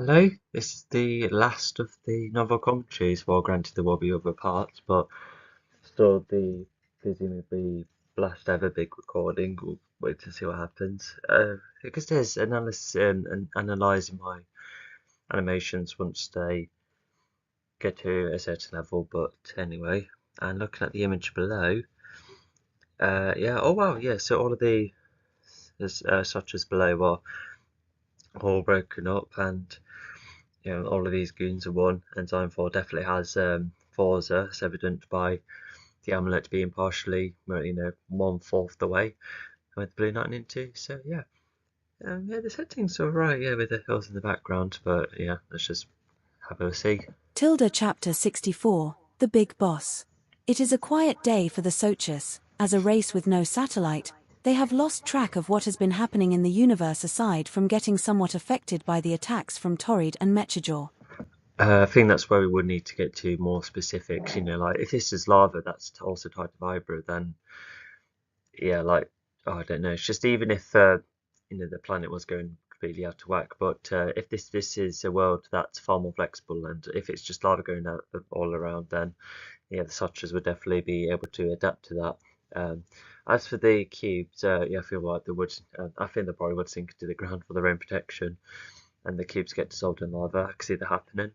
Hello, this is the last of the novel commentaries. Well, granted, there will be other parts, but still the presumably last ever big recording. We'll wait to see what happens. Because there's analysis and analysing my animations once they get to a certain level, but anyway, and looking at the image below, yeah, oh wow, yeah, so all of the such as below are all broken up and all of these goons are one, and Zone 4 definitely has Forza, as evident by the amulet being partially, well, 1/4 the way with Blue Knight into. So yeah, the setting's alright, yeah, with the hills in the background, but yeah, let's just have a see. Tilda Chapter 64, The Big Boss. It is a quiet day for the Sochus. As a race with no satellite, they have lost track of what has been happening in the universe aside from getting somewhat affected by the attacks from Torrid and Mechajaw. I think that's where we would need to get to more specifics, like if this is lava that's also tied to Vibra, then yeah, like, oh, I don't know. It's just even if the planet was going completely out of whack, but if this is a world that's far more flexible, and if it's just lava going out all around, then yeah, the Sotras would definitely be able to adapt to that. As for the cubes, yeah, I feel like they would. I think they probably would sink into the ground for their own protection, and the cubes get dissolved in lava. I can see that happening.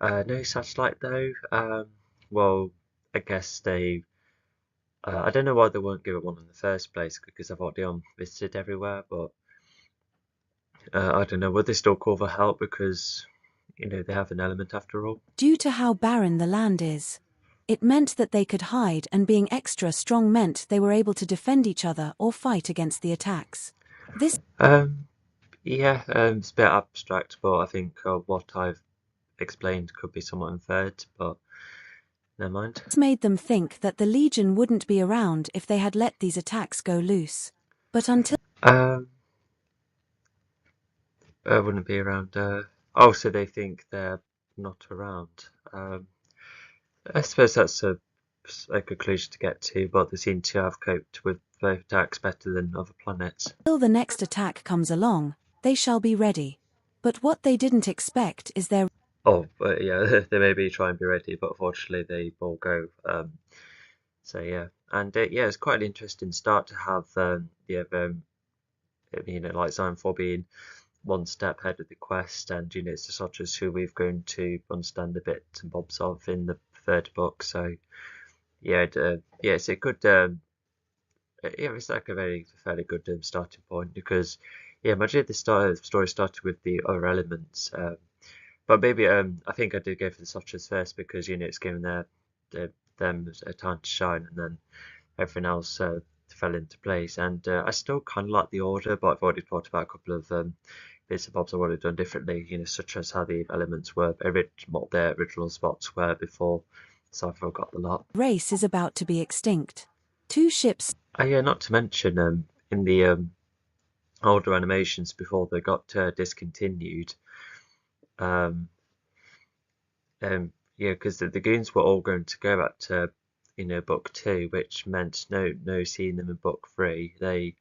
No satellite though. Well, I guess they I don't know why they won't give it one in the first place because I've already visited everywhere, but I don't know. Would they still call for help because they have an element after all? Due to how barren the land is, it meant that they could hide, and being extra strong meant they were able to defend each other or fight against the attacks. This Um, yeah, it's a bit abstract, but I think what I've explained could be somewhat inferred, but never mind. made them think that the Legion wouldn't be around if they had let these attacks go loose. But until Um, wouldn't be around. Oh, so they think they're not around. I suppose that's a conclusion to get to, but they seem to have coped with both attacks better than other planets. the next attack comes along, they shall be ready. But what they didn't expect is their Oh, but yeah, they maybe try and be ready, but unfortunately they all go. So yeah, and yeah, it's quite an interesting start to have like Zone 4 being one step ahead of the quest, and it's the Sotras who we've grown to understand the bits and bobs of in the third book. So yeah, yeah, it's a good yeah, it's like a very fairly good starting point because yeah, imagine if the story started with the other elements. But maybe I think I did go for the Sotras first because it's given them a time to shine, and then everything else fell into place. And I still kind of like the order, but I've already talked about a couple of bits and bobs I would have done differently. Such as how the elements were what their original spots were before. So I forgot the lot. race is about to be extinct. Two ships Yeah, not to mention in the older animations before they got discontinued. Um, yeah, because the goons were all going to go at book two, which meant no seeing them in book three. They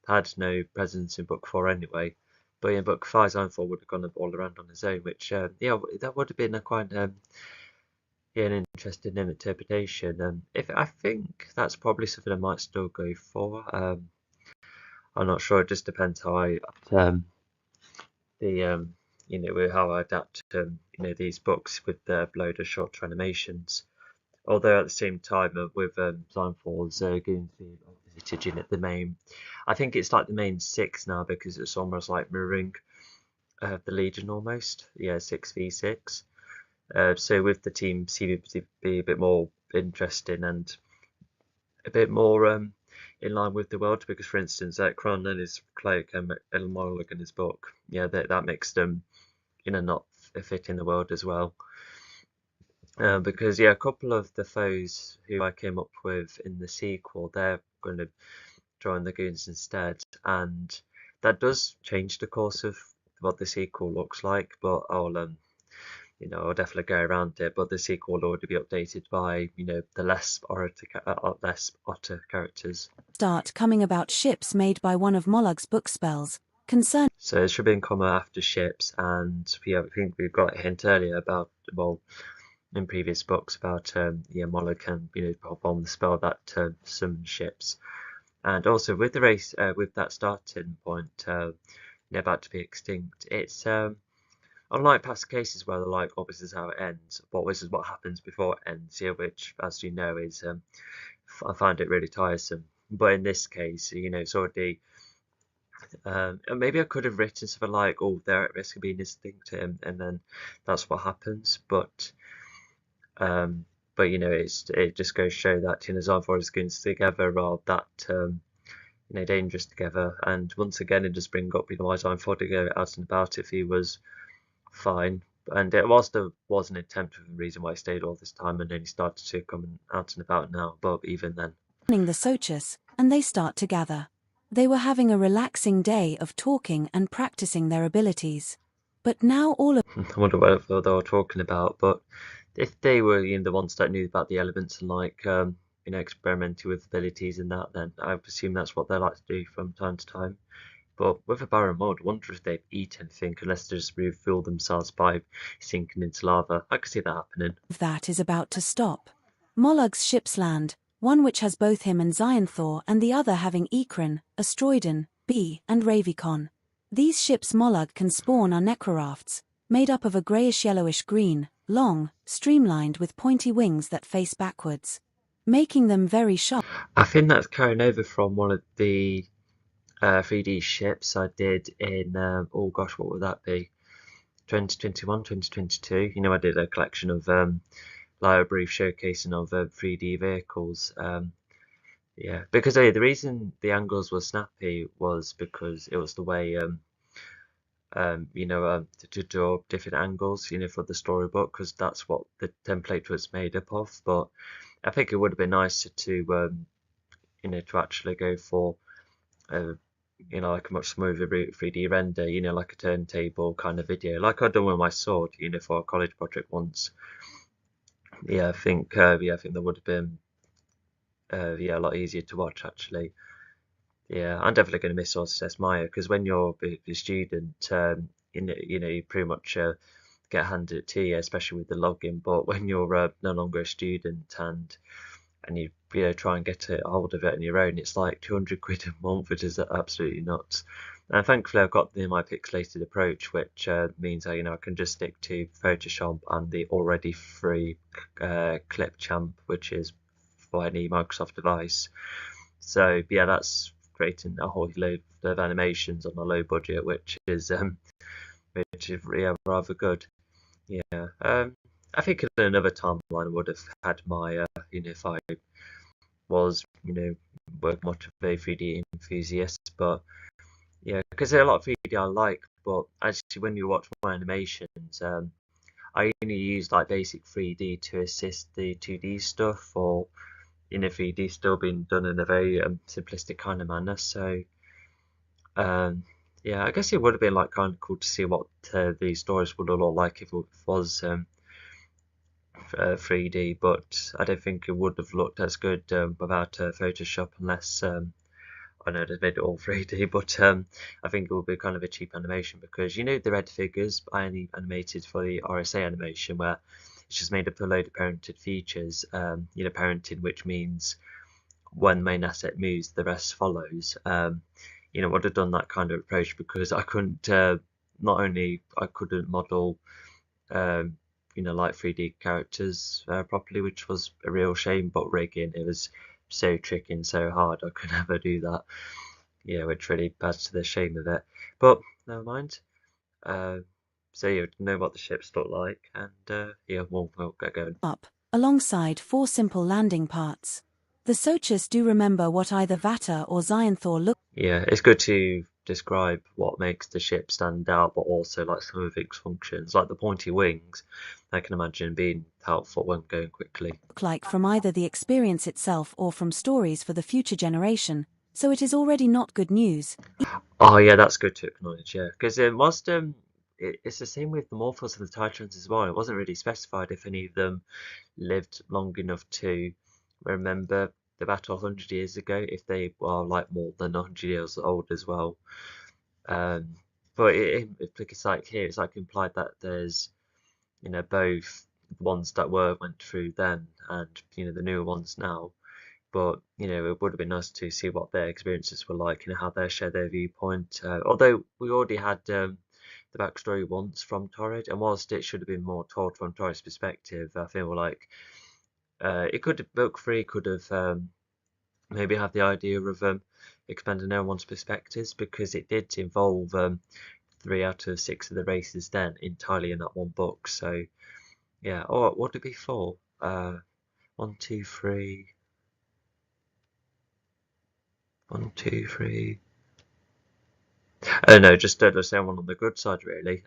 had no presence in book four anyway. But in book five, Ironfall would have gone all around on his own, which yeah, that would have been a quite yeah, an interesting interpretation. If I think that's probably something I might still go for. I'm not sure. It just depends how I the with how I adapt these books with the load of shorter animations. Although at the same time with Blindfall's going to be visited at the main, I think it's like the main six now because it's almost like mirroring the Legion almost. Yeah, 6v6. So with the team seeming to be a bit more interesting and a bit more in line with the world because, for instance, Kron and his cloak and El Morlock in his book, yeah, that makes them not fit in the world as well. Because yeah, a couple of the foes who I came up with in the sequel, they're going to join the goons instead, and that does change the course of what the sequel looks like. But I'll definitely go around it. But the sequel will already be updated by the less otter characters. start coming about ships made by one of Mollug's book spells, Concerning So it should be in combat after ships, and I think we've got a hint earlier about, well, in previous books about Molla can perform the spell that summons ships, and also with the race with that starting point about to be extinct. It's unlike past cases where they're like, oh, this is how it ends, but this is what happens before it ends here, which, as you know, is I find it really tiresome. But in this case, it's already. And maybe I could have written something like, "Oh, they're at risk of being extinct," and then that's what happens. Um, but it just goes to show that Xyphor is going together are that dangerous together. And once again, it just bring up why Xyphor to go out and about if he was fine. And it was an attempt for the reason why he stayed all this time, and then he started to come out and about now. But even then, the Sochus, and they start to gather. They were having a relaxing day of talking and practicing their abilities. But now all of I wonder what they were talking about. But if they were the ones that knew about the elements and like experimenting with abilities and that, then I presume that's what they like to do from time to time. But with a barren mode, I wonder if they'd eat anything unless they just refuel themselves by sinking into lava. I could see that happening. that is about to stop. Mollug's ships land, one which has both him and Xyanthor and the other having Ekron, Astroidon, B, and Ravicon. These ships Mollug can spawn are necrorafts, made up of a greyish-yellowish green, long, streamlined with pointy wings that face backwards, making them very sharp. I think that's carrying over from one of the 3D ships I did in, oh gosh, what would that be? 2021, 2022. I did a collection of like a brief showcasing of 3D vehicles. Yeah, because the reason the angles were snappy was because it was the way to draw different angles, for the storybook, because that's what the template was made up of. But I think it would have been nicer to to actually go for like a much smoother 3D render, like a turntable kind of video, like I'd done with my sword, for a college project once. Yeah, I think that would have been a lot easier to watch actually. Yeah, I'm definitely going to miss Success Maya because when you're a student, you pretty much get handed it to you, especially with the login. But when you're no longer a student and you try and get a hold of it on your own, it's like 200 quid a month, which is absolutely nuts. And thankfully, I've got my pixelated approach, which means I can just stick to Photoshop and the already free Clipchamp, which is for any Microsoft device. So yeah, that's creating a whole load of animations on a low budget, which is rather good. Yeah. I think in another timeline I would have had my if I was work much of a 3D enthusiast, but yeah, because there are a lot of 3D I like, but actually when you watch my animations, I only use like basic 3D to assist the 2D stuff, or 3D still being done in a very simplistic kind of manner. So yeah, I guess it would have been like kind of cool to see what these stories would have looked like if it was 3D, but I don't think it would have looked as good without Photoshop, unless I know they've made it all 3D, but I think it would be kind of a cheap animation because the red figures I only animated for the RSA animation where it's just made up a load of parented features, parenting, which means when main asset moves, the rest follows. Would have done that kind of approach because I couldn't, not only I couldn't model, like 3D characters properly, which was a real shame, but rigging, it was so tricky and so hard, I could never do that. Which really adds to the shame of it. But never mind. So know what the ships look like, and we'll get going. Up, alongside 4 simple landing parts. The Sochus do remember what either Vata or Xyanthor look. Yeah, it's good to describe what makes the ship stand out, but also like some of its functions, like the pointy wings. I can imagine being helpful when going quickly. Like from either the experience itself or from stories for the future generation, so it is already not good news. Oh yeah, that's good to acknowledge. Yeah, because it's the same with the Morphos and the Titrans as well. It wasn't really specified if any of them lived long enough to remember the battle 100 years ago, if they were like more than 100 years old as well. But it's like here, it's like implied that there's, both the ones that went through then and, the newer ones now. But, it would have been nice to see what their experiences were like, how they share their viewpoint. Although we already had the backstory once from Torrid, and whilst it should have been more told from Torrid's perspective, I feel like Book 3 could have maybe have the idea of expanding everyone's perspectives, because it did involve 3 out of 6 of the races then entirely in that one book. So yeah, or what would it be for? 1, 2, 3, 1, 2, 3. Oh no, just everyone on the good side really.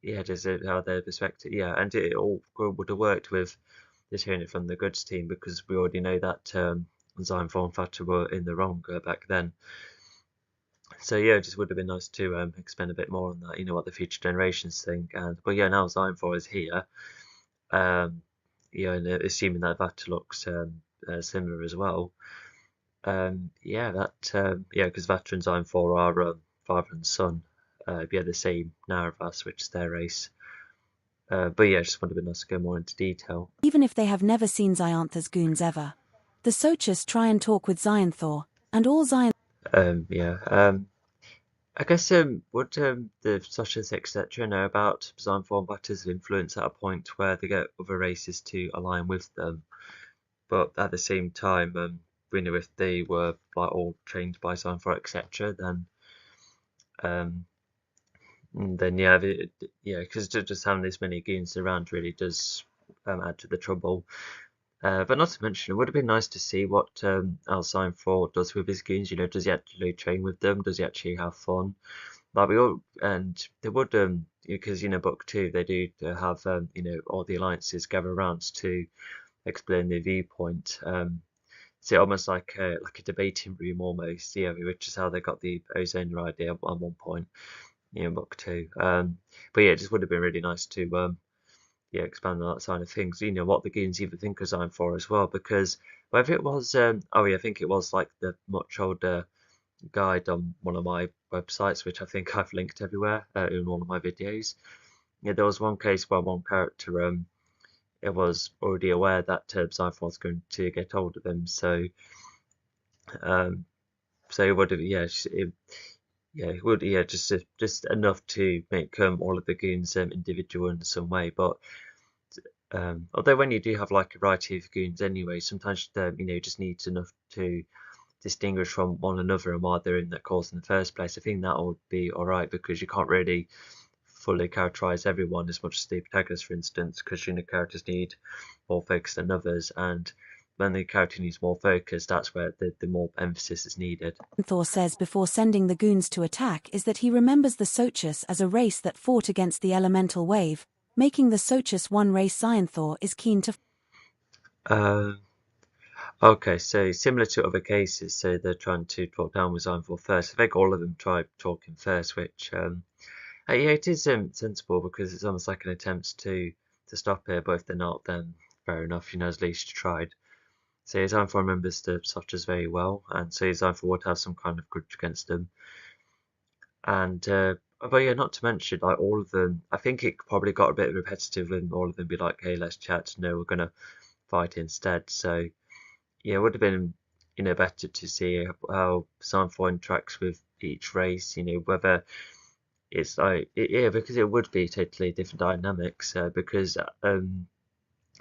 Yeah, just how their perspective. Yeah, and it all would have worked with just hearing it from the goods team, because we already know that Xylophone and Fata were in the wrong back then. So yeah, it just would have been nice to expand a bit more on that, what the future generations think. But yeah, now Xylophone is here, and assuming that Vata looks similar as well. Yeah, because Vata and Xylophone are father and son. The same Naravas, which is their race. But yeah, I just would have been nice to go more into detail. Even if they have never seen Xyantha's goons ever, the Sochus try and talk with Xyanthor, and all Yeah. I guess would the Sochus etc. know about Xylophone Vata's influence at a point where they get other races to align with them? But at the same time, we know if they were like all trained by Xylophone etc. Then yeah, because just having this many goons around really does add to the trouble. But not to mention, it would have been nice to see what Alcyon 4 does with his goons. Does he actually train with them? Does he actually have fun? Like and they would, because book 2 they do have all the alliances gather around to explain their viewpoint. So almost like a debating room almost, which is how they got the ozone idea at one point, book 2. But yeah, it just would have been really nice to expand on that side of things. What the goons even think of Zone 4 as well, because whether it was, I think it was like the much older guide on one of my websites, which I think I've linked everywhere in one of my videos. Yeah, there was one case where one character it was already aware that Zyphon was going to get hold of him, so it would have it would just enough to make all of the goons individual in some way. But although when you do have like a variety of goons anyway, sometimes just needs enough to distinguish from one another and why they're in that cause in the first place. I think that would be alright, because you can't really fully characterize everyone as much as the protagonists, for instance, because characters need more focus than others, and when the character needs more focus, that's where the more emphasis is needed. Thor says before sending the goons to attack is that he remembers the Sochus as a race that fought against the elemental wave, making the Sochus one race Xyanthor is keen to. Okay, so similar to other cases, so they're trying to talk down with Xylophone first. I think all of them tried talking first, which yeah, it is sensible, because it's almost like an attempt to stop it, but if they're not, then fair enough, at least you tried. So Xylophone remembers the Sochus very well, and so Xylophone would have some kind of grudge against them. And but yeah, not to mention, like, all of them, I think it probably got a bit repetitive when all of them be like, hey, let's chat, no, we're gonna fight instead. So yeah, it would have been better to see how Xylophone interacts with each race, whether it's like, because it would be totally different dynamics, because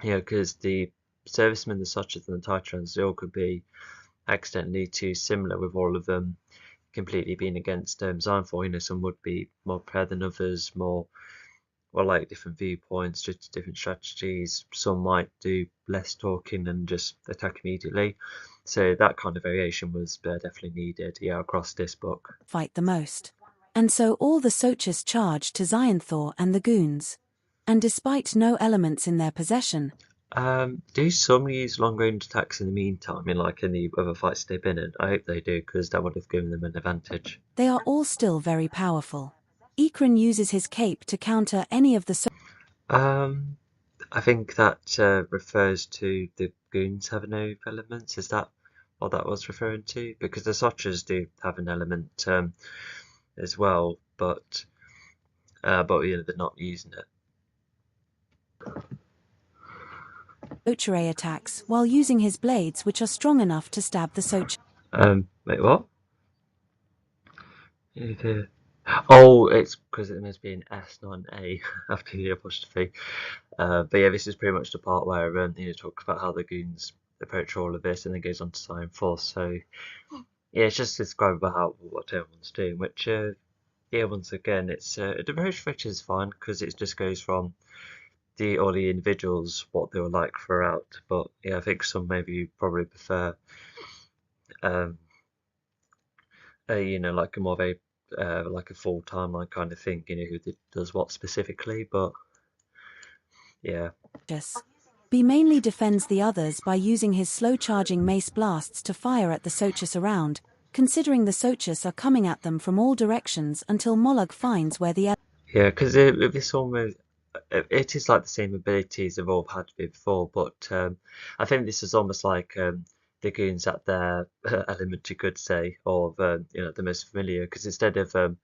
because the servicemen, the Sochus and the Titrans, they all could be accidentally too similar, with all of them completely being against Xylophone. Some would be more prepared than others, more like different viewpoints, just different strategies. Some might do less talking and just attack immediately. So that kind of variation was definitely needed, across this book. Fight the most. And so all the Sochus charge to Xyanthor and the goons. And despite no elements in their possession, Do some use long range attacks in the meantime, like in the other fights they've been in? I hope they do, because that would have given them an advantage. they are all still very powerful. Ikran uses his cape to counter any of the I think that refers to the goons having no elements. Is that what that was referring to? Because the Sochas do have an element. as well, but they're not using it. Sochire attacks while using his blades, which are strong enough to stab the Sochire. Wait, what? Oh, it's because it must be an S, not an A after the apostrophe. But yeah, this is pretty much the part where talks about how the goons approach all of this, and then goes on to Sign Force. So yeah, it's just describing about what everyone's doing, which yeah, once again, it's the approach which is fine because it just goes from all the individuals what they were like throughout. But yeah, I think some maybe probably prefer um like a more of a like a full timeline kind of thing, who does what specifically, but yeah. B mainly defends the others by using his slow-charging mace blasts to fire at the Sochus around, considering the Sochus are coming at them from all directions until Mollog finds where the Yeah, because this almost it is like the same abilities they've all had before, but I think this is almost like the goons at their element, you could say, or the most familiar. Because instead of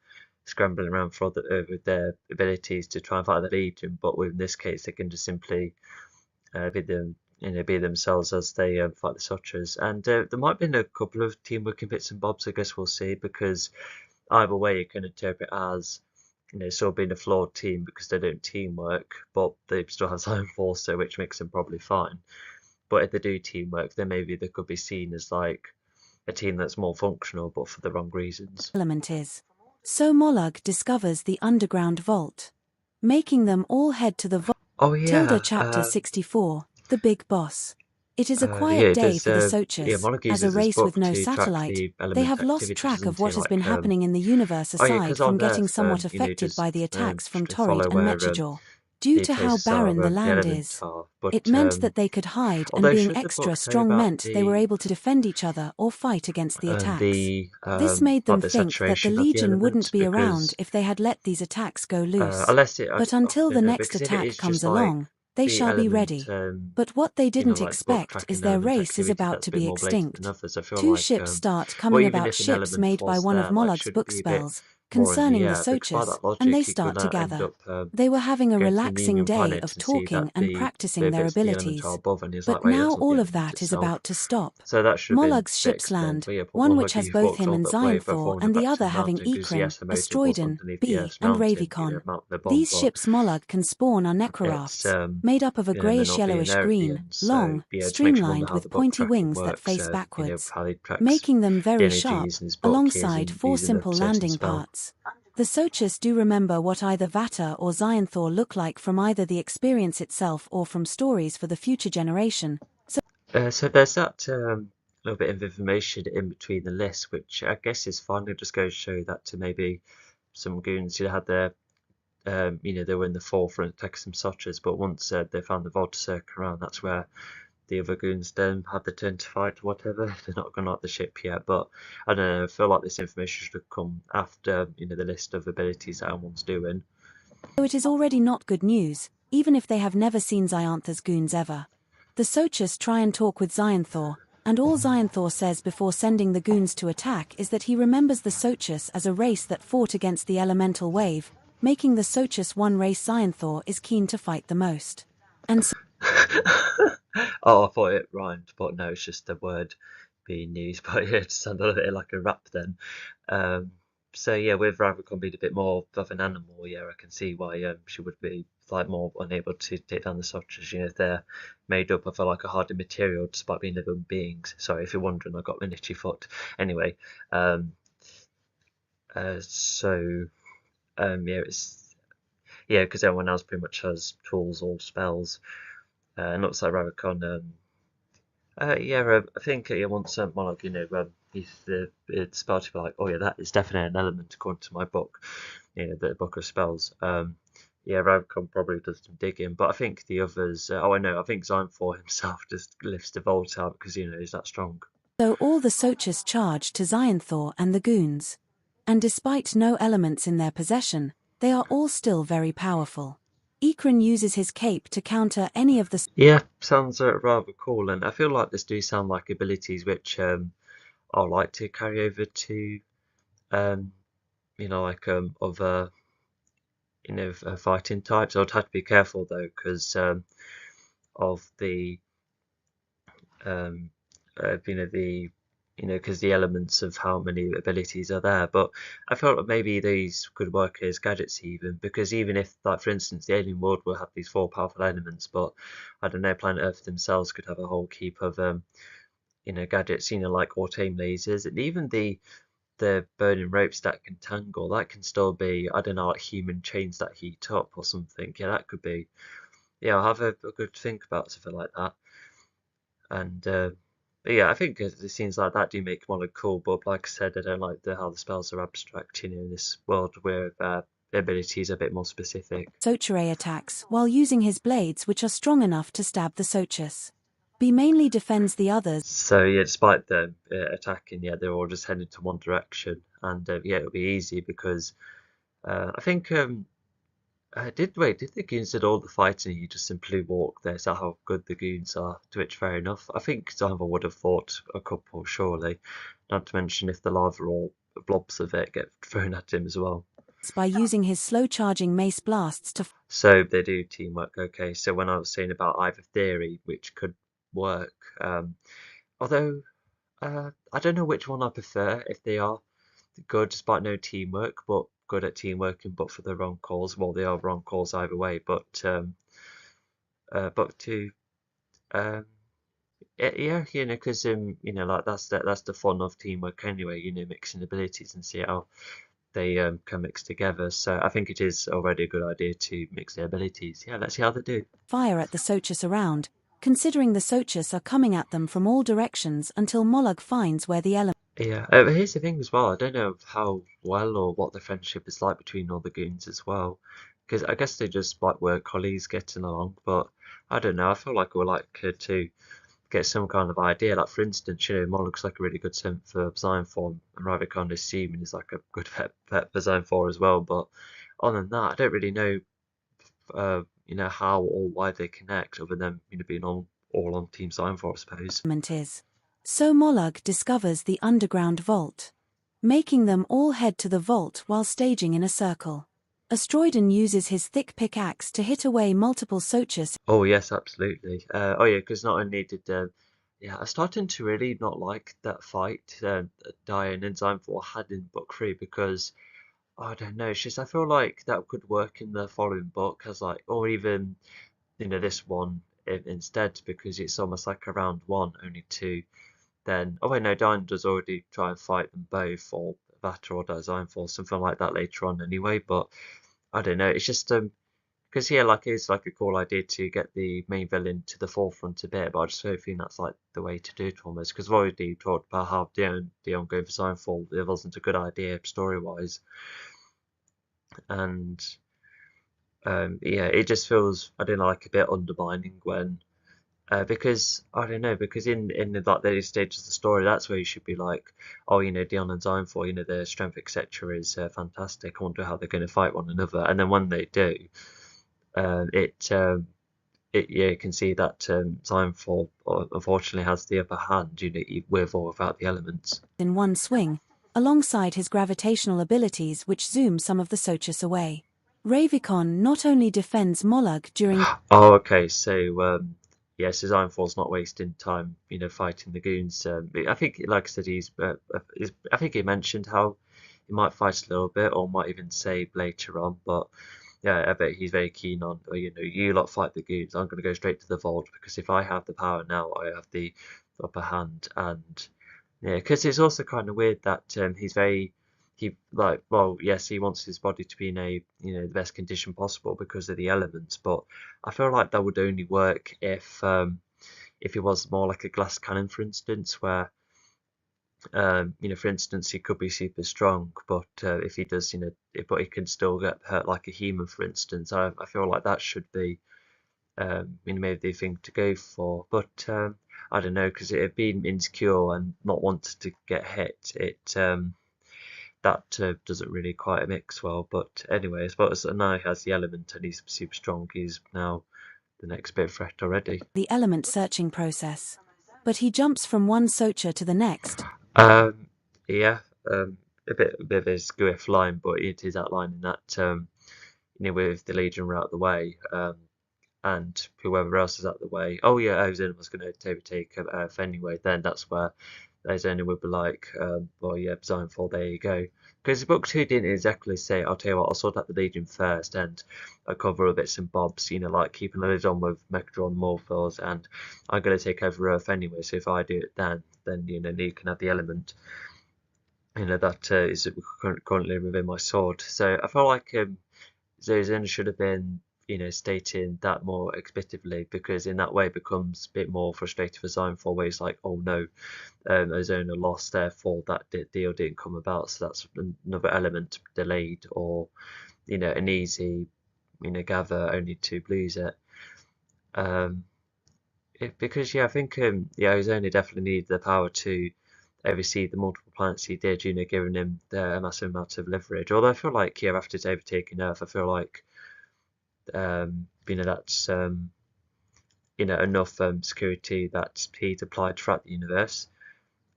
scrambling around for with their abilities to try and fight the Legion, but in this case they can just simply be themselves as they fight the Sotras. And there might have been a couple of teamwork and bits and bobs. I guess we'll see, because either way you can interpret as still being a flawed team because they don't teamwork, but they still have Zion Forcer, which makes them probably fine. But if they do teamwork, then maybe they could be seen as like a team that's more functional, but for the wrong reasons. element is. So Mollog discovers the underground vault, making them all head to the vault. Oh Tilda yeah, chapter 64, The Big Boss. It is a quiet yeah. day There's for the yeah, Sochus. Monica As a uses this race with book no to track satellite, the they element have lost activities, track of doesn't he? what has been Like happening in the universe oh yeah, aside because on from getting Earth, somewhat affected just by the attacks from to Torrid follow and where Mechajor. Due the to how places barren are, the the land elements is, are. it But meant that they could hide, and although being should the extra book say strong about meant they were able to defend each other or fight against the attacks. the This made them like the think that the saturation of the Legion wouldn't elements, be around because if they had let these attacks go loose. unless it, But I until the don't know, next because if it attack is comes just like along, they the shall be element, ready. But what they didn't like the book expect is tracking their element race is activity, about that's to a bit be more blatant than extinct. others. I feel 2 like, ships start well, coming even about if an ships element made by was one of there, like, Mollog's should it book be a bit spells more in the concerning the air? Because by Sochus, that and they logic, you start could to end gather. up They were having a going to the relaxing Union day planet of and see that talking and practicing their if the elements are abilities. above, and he's like, But wait, now that's not the all of element that is itself. about to stop. So that should have been Mollog's ships fixed then. land, But yeah, but one one which like has he's both walked him all and that way Zionthor before the and the back to other the having mountain, because Ikrin, yes, the motor was Astroidon, underneath the B, Earth's and mountain, Ravikon. the bomb, These but ships Mollog can spawn are it's necrorafts, made up of a they're not being greyish-yellowish there at the green, end. So long, yeah, it just makes you wonder streamlined how with the book pointy tracking wings that works. face backwards, How he tracks making them the very energy sharp, using his book, alongside 4 using the simple certain landing spell. parts. The Sochus do remember what either Vata or Zionthor look like from either the experience itself or from stories for the future generation. So there's that little bit of information in between the lists, which I guess is fine. It just goes to show that to maybe some goons had their they were in the forefront attacking some Sotras, but once they found the Volta circle around, that's where the other goons then had the turn to fight or whatever. They're not gone out the ship yet, but I don't know, I feel like this information should have come after, the list of abilities that everyone's doing. So it is already not good news, even if they have never seen Zionthor's goons ever. The Sochus try and talk with Zionthor, and all Zionthor says before sending the goons to attack is that he remembers the Sochus as a race that fought against the elemental wave, making the Sochus one race Zionthor is keen to fight the most. And so Oh, I thought it rhymed, but no, it's just the word being used. But yeah, it sounded a bit like a rap then. So yeah, with Ravicon being a bit more of an animal, yeah, I can see why she would be like more unable to take down the Sotras. If they're made up of like a harder material despite being living beings. Sorry if you're wondering, I got an itchy foot. Anyway, yeah, because everyone else pretty much has tools or spells. And looks like Ravicon. I think once Monarch, it's about to be like, oh yeah, that is definitely an element according to my book, the book of spells. Yeah, Ravicon probably does some digging, but I think the others. I think Zionfor himself just lifts the vault out because he's that strong. So all the Sochus charge to Zionthor and the goons. And despite no elements in their possession, they are all still very powerful. Ikrin uses his cape to counter any of the... Yeah, sounds rather cool, and I feel like this do sound like abilities which I like to carry over to like other fighting types. I'd have to be careful though because of the um, because the elements of how many abilities are there. But I felt like maybe these could work as gadgets even, because even if, like for instance, the alien world will have these four powerful elements, but I don't know, Planet Earth themselves could have a whole heap of gadgets, like auto-aim lasers, and even the burning ropes that can tangle, that can still be, I don't know, like human chains that heat up or something. Yeah, that could be. Yeah, I'll have a good think about something like that. And but yeah, I think the scenes like that do make one look cool. But like I said, I don't like how the spells are abstract. In this world where the abilities are a bit more specific. Sochire attacks while using his blades, which are strong enough to stab the Sochus. B mainly defends the others. So yeah, despite them attacking, yeah, they're all just heading to one direction, and yeah, it'll be easy because I think did the goons did all the fighting? You just simply walk there. Is that how good the goons are? To which, fair enough. I think Zyma would have fought a couple, surely. Not to mention if the lava or blobs of it get thrown at him as well. By using his slow-charging mace blasts to. So they do teamwork. Okay, so when I was saying about either theory, which could work, although I don't know which one I prefer. If they are good despite no teamwork, but good at teamworking, but for the wrong calls. Well, they are wrong calls either way, but to yeah, because like that's the fun of teamwork anyway. Mixing abilities and see how they can mix together. So I think it is already a good idea to mix their abilities. Yeah, let's see how they do. Fire at the Sochus around, considering the Sochus are coming at them from all directions until Mollog finds where the element. Yeah, but here's the thing as well. I don't know how well or what the friendship is like between all the goons as well, because I guess they just like work colleagues getting along. But I don't know. I feel like we're like to get some kind of idea. Like for instance, Mon looks like a really good sim for Design 4, and Ravikant assuming is like a good pet for Design 4 as well. But other than that, I don't really know, how or why they connect, other than being all on Team Design 4, I suppose. Is. So Mollog discovers the underground vault, making them all head to the vault while staging in a circle. Asteroidon uses his thick pickaxe to hit away multiple Sochus. Oh yes, absolutely. Oh yeah, because not only did I'm starting to really not like that fight Diane and Enzyme 4 had in book 3, because I don't know, it's just I feel like that could work in the following book as like, or even this one instead, because it's almost like a round one, only two. Then oh wait no, Diane does already try and fight them both, or Vata or Design 4, something like that later on anyway. But I don't know, it's just because yeah, like it's like a cool idea to get the main villain to the forefront a bit, but I just don't think that's like the way to do it almost. Because I've already talked about how Dion going for Signfall, it wasn't a good idea story wise, and yeah, it just feels, I don't know, like a bit undermining when because I don't know, because in the, like the early stages of the story, that's where you should be like, oh, Dion and Signfall, their strength etc. is fantastic. I wonder how they're going to fight one another, and then when they do. Yeah, you can see that Timefall unfortunately has the upper hand, with or without the elements. In one swing, alongside his gravitational abilities which zoom some of the Sochus away. Ravikon not only defends Mollog during. Oh, okay, so yes, his Ironfall's not wasting time, fighting the goons. I think, like I said, I think he mentioned how he might fight a little bit, or might even say later on, but. Yeah, I bet he's very keen on, you lot fight the goons. I'm going to go straight to the vault, because if I have the power now, I have the upper hand. And yeah, because it's also kind of weird that well, yes, he wants his body to be in the best condition possible because of the elements, but I feel like that would only work if he was more like a glass cannon, for instance, where for instance, he could be super strong, but if he does, but he can still get hurt like a human, for instance. I feel like that should be, maybe the thing to go for. But I don't know, because it had been insecure and not wanted to get hit. That doesn't really quite mix well. But anyway, I suppose now he has the element and he's super strong. He's now the next bit threat already. The element searching process. But he jumps from one Socha to the next. Yeah, a bit of a squiff line, but it is outlining that with the Legion were out the way, and whoever else is out the way. Oh yeah, Ozone was going to overtake Earth anyway. Then that's where Ozone would be like, well yeah, Zionfall, there you go. Because book 2 didn't exactly say, I'll tell you what, I'll sort out the Legion first, and I'll cover all bits and bobs, like keeping a lid on with Megatron Morphos, and I'm going to take over Earth anyway, so if I do it then you can have the element, that is currently within my sword. So I feel like Zozan should have been, stating that more explicitly, because in that way it becomes a bit more frustrating for Zionfall, where he's like, oh no, Ozona lost, therefore that deal didn't come about, so that's another element delayed, or an easy gather only to lose it. Because I think Ozona definitely needed the power to oversee the multiple planets he did, giving him a massive amount of leverage. Although I feel like after overtaking Earth, I feel like that's enough security that he'd applied throughout the universe.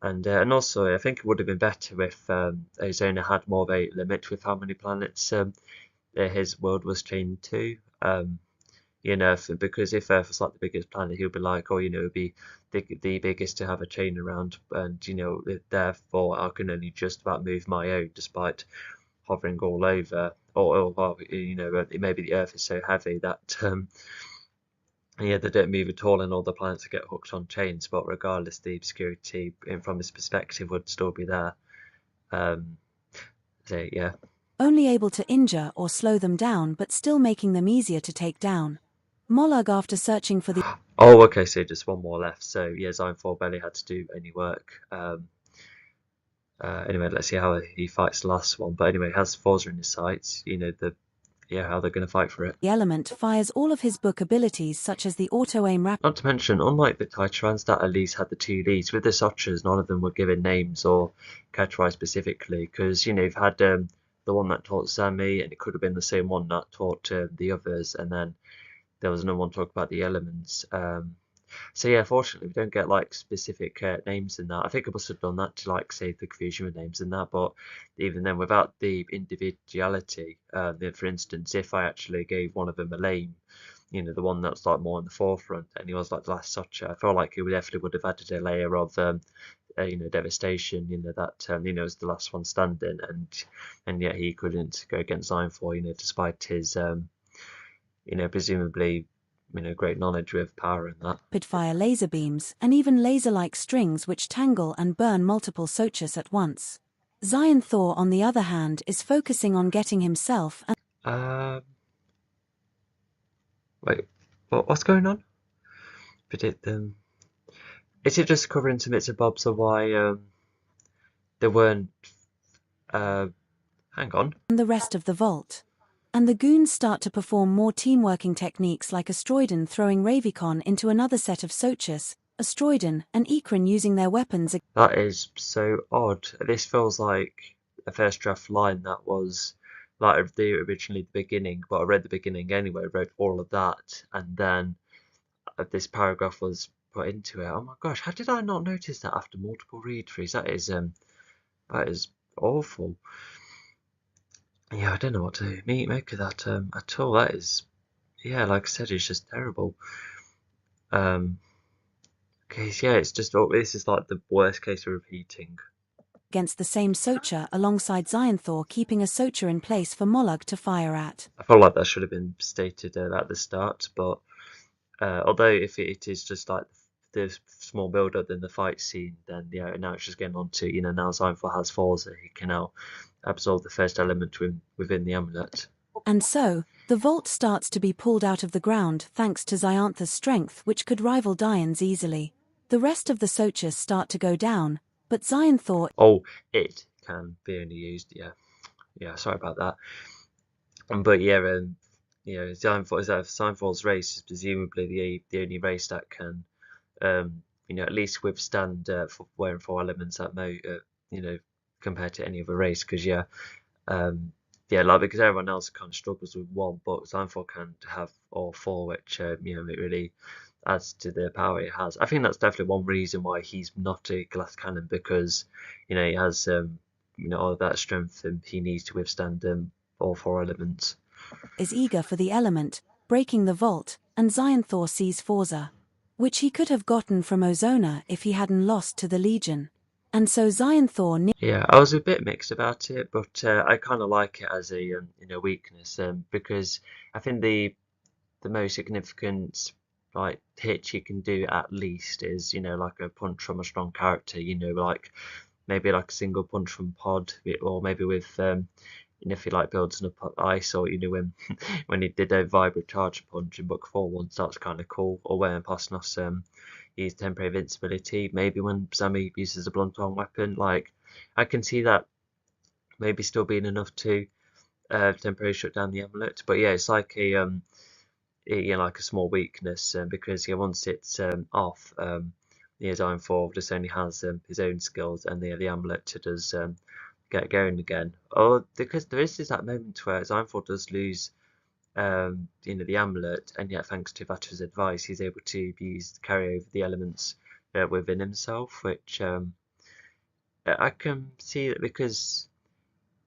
And also, I think it would have been better if Ozona had more of a limit with how many planets his world was chained to. Because if Earth was like the biggest planet, he'll be like, oh, it would be the biggest to have a chain around, and therefore I can only just about move my own, despite hovering all over, or maybe the Earth is so heavy that they don't move at all, and all the planets get hooked on chains. But regardless, the security from his perspective would still be there. So yeah. Only able to injure or slow them down, but still making them easier to take down. Mollog, after searching for the Oh, okay, so just one more left. So yeah, Zionfall barely had to do any work. Anyway, let's see how he fights the last one. But anyway, he has Forza in his sights. How they're going to fight for it. The element fires all of his book abilities, such as the auto-aim rapid. Not to mention, unlike the Titrans that at least had the 2 leads, with the Sochas, none of them were given names or categorized specifically. Because, you've had the one that taught Sammy, and it could have been the same one that taught the others, and then there was no one talk about the elements. So yeah, fortunately we don't get like specific names in that. I think I must have done that to like save the confusion with names in that, but even then, without the individuality, for instance, if I actually gave one of them a name, the one that's like more in the forefront, and he was like the last Socha, I feel like he definitely would have added a layer of devastation, that was the last one standing, and yet he couldn't go against Zionfall, despite his presumably great knowledge with power and that. Rapid-fire laser beams, and even laser-like strings which tangle and burn multiple Sochas at once. Zionthor, on the other hand, is focusing on getting himself and wait, what's going on? Predict them. Is it just covering some bits and bobs of why they weren't hang on. the rest of the vault? And the goons start to perform more teamworking techniques, like Astroidon throwing Ravicon into another set of Sochas, Astroidon and Ikran using their weapons. That is so odd. This feels like a first draft line that was like originally the beginning, but I read the beginning anyway, wrote all of that, and then this paragraph was put into it. Oh my gosh, how did I not notice that after multiple read-throughs? That is awful. Yeah, I don't know what to make of that at all. That is, yeah, like I said, it's just terrible. Okay, yeah, it's just, this is like the worst case of repeating. Against the same Socha, alongside Zionthor keeping a Socha in place for Mollog to fire at. I feel like that should have been stated at the start, but although if it is just like the small build-up in the fight scene, then yeah, now it's just getting on to, now Zionthor has Forza, he can now absorb the first element within the amulet. And so, the vault starts to be pulled out of the ground thanks to Zionthor's strength, which could rival Dian's easily. The rest of the Sochas start to go down, but Zionthor... Oh, it can be only used, yeah, sorry about that. But yeah, Zionfall's race is presumably the only race that can, at least withstand wearing 4 elements at compared to any other race, because because everyone else kind of struggles with 1, but Zionfall can have all 4, which it really adds to the power it has. I think that's definitely one reason why he's not a glass cannon, because he has all that strength he needs to withstand all four elements. Is eager for the element, breaking the vault, and Xionthor sees Forza, which he could have gotten from Ozona if he hadn't lost to the Legion. And so Xionthor Yeah, I was a bit mixed about it, but I kind of like it as a weakness, because I think the most significant like hit you can do at least is like a punch from a strong character, like maybe like a single punch from Pod, or maybe with if he like builds up ice, or when when he did a vibro charge punch in book 4 once, that's kind of cool. Or when Pasnos used temporary invincibility, maybe when Zami uses a blunt arm weapon, like I can see that maybe still being enough to temporarily shut down the amulet. But yeah, it's like a like a small weakness, because once it's off, Xionthor just only has his own skills, and the amulet to does get going again. Oh, because there is that moment where Xionthor does lose the amulet, and yet thanks to Vata's advice, he's able to carry over the elements within himself, which I can see that because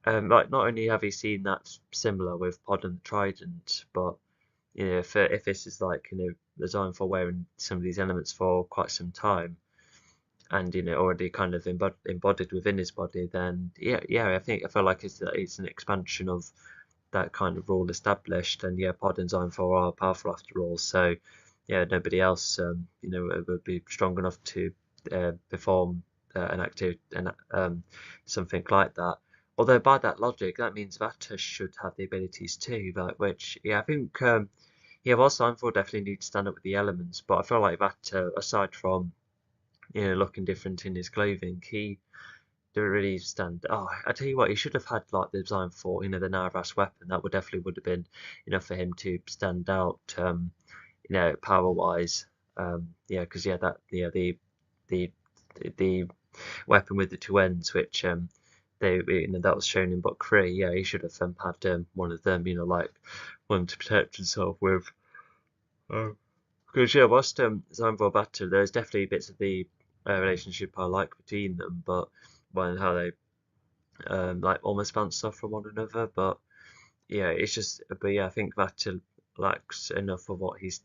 like not only have you seen that similar with Pod and Trident, but if this is like designed for wearing some of these elements for quite some time, and already kind of embodied within his body, then I feel like it's an expansion of that kind of rule established, and Pod and Xionthor are powerful after all, so nobody else would be strong enough to perform an active and something like that. Although by that logic, that means Vata should have the abilities too, but which I think while Xionthor definitely needs to stand up with the elements, but I feel like Vata, aside from looking different in his clothing, he didn't really stand. Oh, I tell you what, he should have had like the Xionthor, the Narvas weapon. That would have been enough for him to stand out, power wise. Because the the weapon with the two ends, which that was shown in book 3. Yeah, he should have had one of them, like one to protect himself with. Because whilst Xionthor Vata, there's definitely bits of the relationship I like between them, but how they like almost bounce off from one another. But it's just. But I think Vata lacks enough of what he's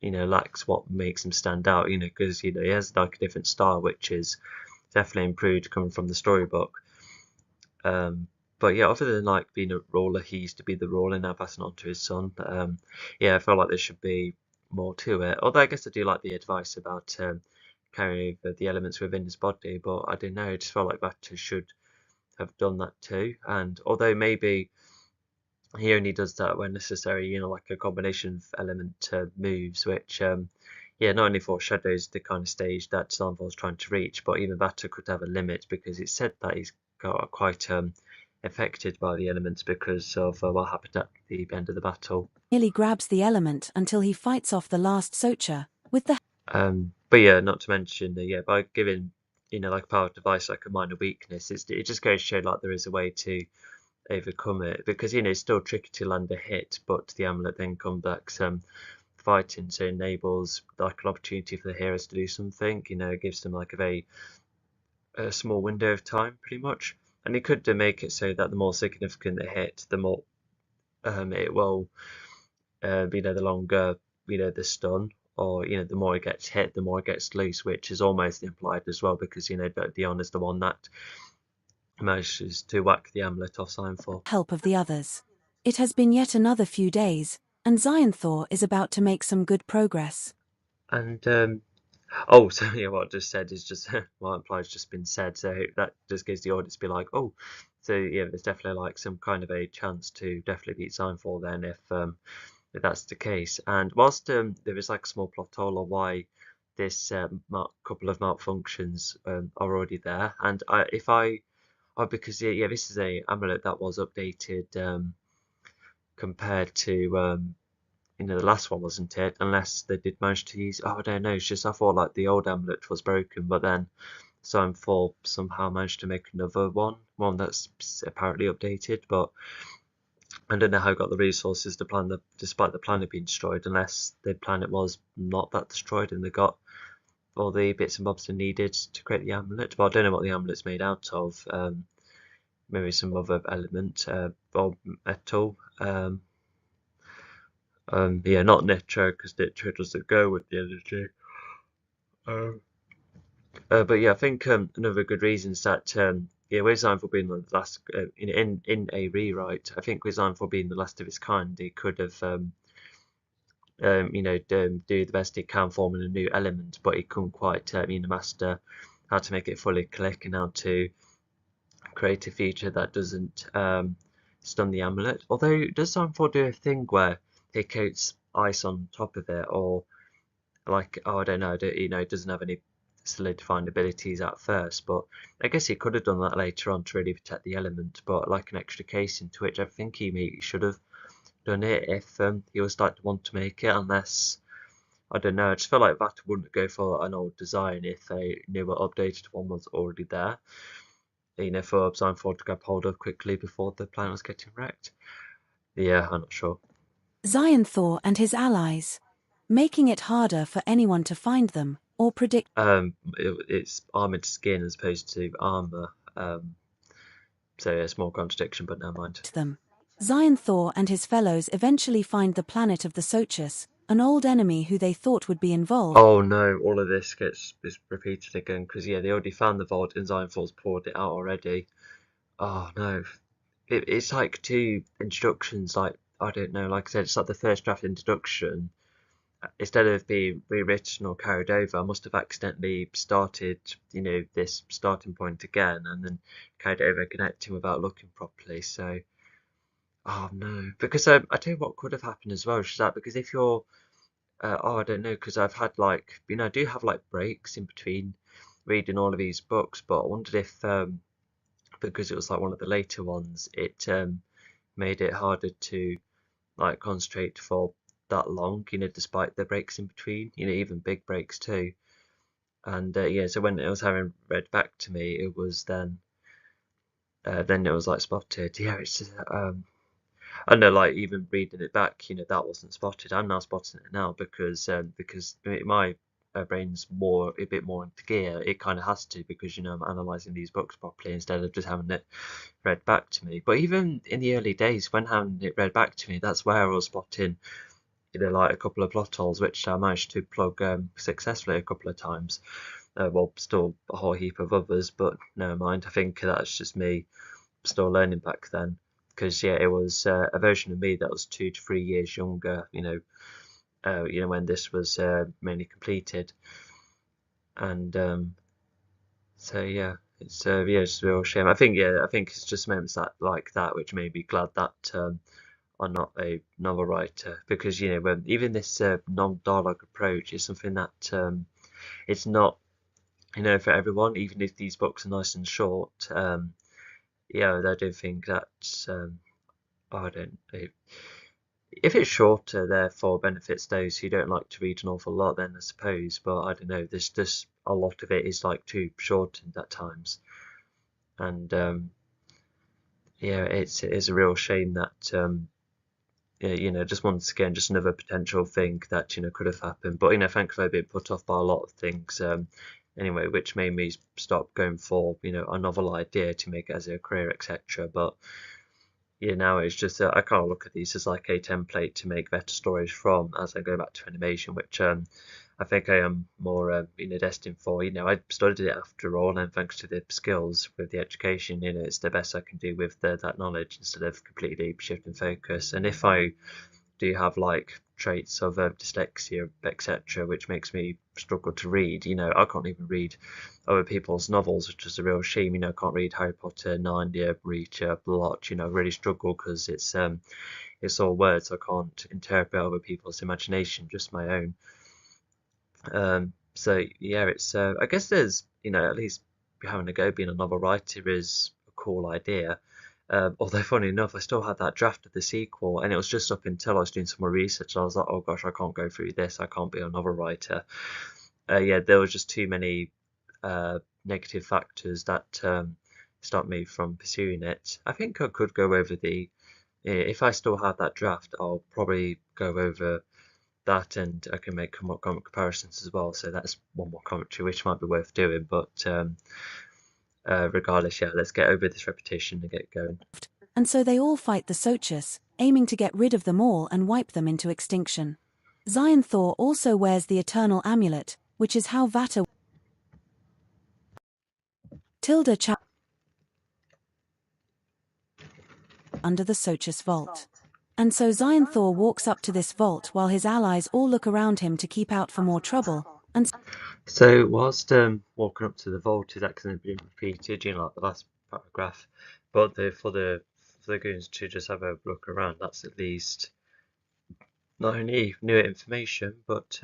lacks what makes him stand out. Because he has like a different style, which is definitely improved coming from the storybook. But other than like being a ruler, he used to be the ruler, now passing on to his son. I felt like there should be more to it. Although I guess I do like the advice about carrying over the elements within his body, but I don't know, I just felt like Vata should have done that too. And although maybe he only does that when necessary, like a combination of element moves, which not only foreshadows the kind of stage that Xionthor's trying to reach, but even Vata could have a limit, because it's said that he's got quite affected by the elements because of what happened at the end of the battle. nearly grabs the element until he fights off the last Socha with the But not to mention by giving like a power device like a minor weakness, it just goes to show like there is a way to overcome it, because it's still tricky to land a hit, but the amulet then comes back fighting, so it enables like an opportunity for the heroes to do something. It gives them like a small window of time, pretty much. And it could make it so that the more significant the hit, the more it will the longer the stun, or the more it gets hit, the more it gets loose, which is almost implied as well, because Dion is the one that manages to whack the amulet off Xionthor. help of the others. It has been yet another few days, and Xionthor is about to make some good progress. And so what I just said is just what implies just been said, so that just gives the audience to be like, oh, so there's definitely like some kind of a chance to definitely beat Xionthor then, if that's the case. And whilst there is like a small plot hole on why this couple of malfunctions are already there, and because this is a amulet that was updated compared to the last one, wasn't it? Unless they did manage to use. Oh, I don't know. It's just I thought like the old amulet was broken, but then Xionthor somehow managed to make another one that's apparently updated. But I don't know how it got the resources to plan despite the planet being destroyed, unless the planet was not that destroyed and they got all the bits and bobs they needed to create the amulet. But I don't know what the amulet's made out of. maybe some other element, or metal. Yeah, not nitro, because nitro doesn't go with the energy. Um, but yeah, I think another good reason is that yeah, with Seinfeld being the last in a rewrite, I think with Seinfeld being the last of its kind, he could have do the best he can forming a new element, but he couldn't quite master how to make it fully click and how to create a feature that doesn't stun the amulet. Although, does Seinfeld do a thing where he coats ice on top of it, or like, oh, I don't know, it doesn't have any solidifying abilities at first, but I guess he could have done that later on to really protect the element, but like an extra case into which I think he should have done it if he was starting to want to make it, unless, I don't know, I just feel like that wouldn't go for an old design if a newer updated one was already there, for Seinfeld to grab hold of quickly before the planet was getting wrecked. Yeah, I'm not sure. Zion Thor and his allies, making it harder for anyone to find them or predict It's armored skin as opposed to armor. So yeah, small contradiction, but never mind. them. Zion Thor and his fellows eventually find the planet of the Sochus, an old enemy who they thought would be involved. Oh no, all of this is repeated again because yeah, they already found the vault and Zionfall's poured it out already. Oh no, it's like two introductions. Like, I don't know. Like I said, it's like the first draft introduction. Instead of being rewritten or carried over, I must have accidentally started, this starting point again, and then carried it over, connecting without looking properly. So, oh no, because I tell you what could have happened as well, is that because if you're, I don't know, because I've had like, I do have like breaks in between reading all of these books, but I wondered if, because it was like one of the later ones, it made it harder to like concentrate for that long, despite the breaks in between, even big breaks too. And yeah, so when it was having read back to me, it was then it was like spotted. Yeah, it's just, I know, like even reading it back, that wasn't spotted. I'm now spotting it now because my brain's a bit more into gear. It kind of has to because I'm analysing these books properly instead of just having it read back to me. But even in the early days, when having it read back to me, that's where I was spotting like a couple of plot holes, which I managed to plug successfully a couple of times. Well, still a whole heap of others, but never mind. I think that's just me still learning back then, because yeah, it was a version of me that was 2 to 3 years younger. When this was mainly completed, and so yeah, it's a real shame. I think it's just moments like that which made me glad that I'm not a novel writer, because when even this non-dialogue approach is something that it's not for everyone, even if these books are nice and short. Yeah, I do think that I don't if it's shorter, therefore benefits those who don't like to read an awful lot, then I suppose. But I don't know, there's just a lot of it is like too shortened at times, and yeah, it is a real shame that yeah, just once again, just another potential thing that could have happened. But thankfully, I've been put off by a lot of things. Anyway, which made me stop going for a novel idea to make it as a career, etc. But yeah, now it's just I kind of look at these as like a template to make better stories from as I go back to animation, which I think I am more destined for. I studied it after all, and thanks to the skills with the education, it's the best I can do with that knowledge instead of completely shifting focus. And if I do have like traits of dyslexia, etc., which makes me struggle to read. I can't even read other people's novels, which is a real shame. I can't read Harry Potter, Narnia, Reacher, Blotch. I really struggle because it's all words. I can't interpret other people's imagination, just my own. So yeah, it's I guess there's at least having a go being a novel writer is a cool idea. Although funny enough, I still had that draft of the sequel, and it was just up until I was doing some more research, I was like, oh gosh, I can't go through this. I can't be a novel writer. Yeah, there was just too many negative factors that stopped me from pursuing it. I think I could go over if I still have that draft, I'll probably go over that, and I can make comic comparisons as well. So that's one more commentary which might be worth doing. But regardless, yeah, let's get over this repetition and get going. And so they all fight the Sochus, aiming to get rid of them all and wipe them into extinction. Xionthor also wears the Eternal Amulet, which is how Vata Tilda under the Sochus vault. And so Xionthor walks up to this vault while his allies all look around him to keep out for more trouble, and so whilst walking up to the vault is accidentally being repeated, like the last paragraph, but for the goons to just have a look around, that's at least not only new information, but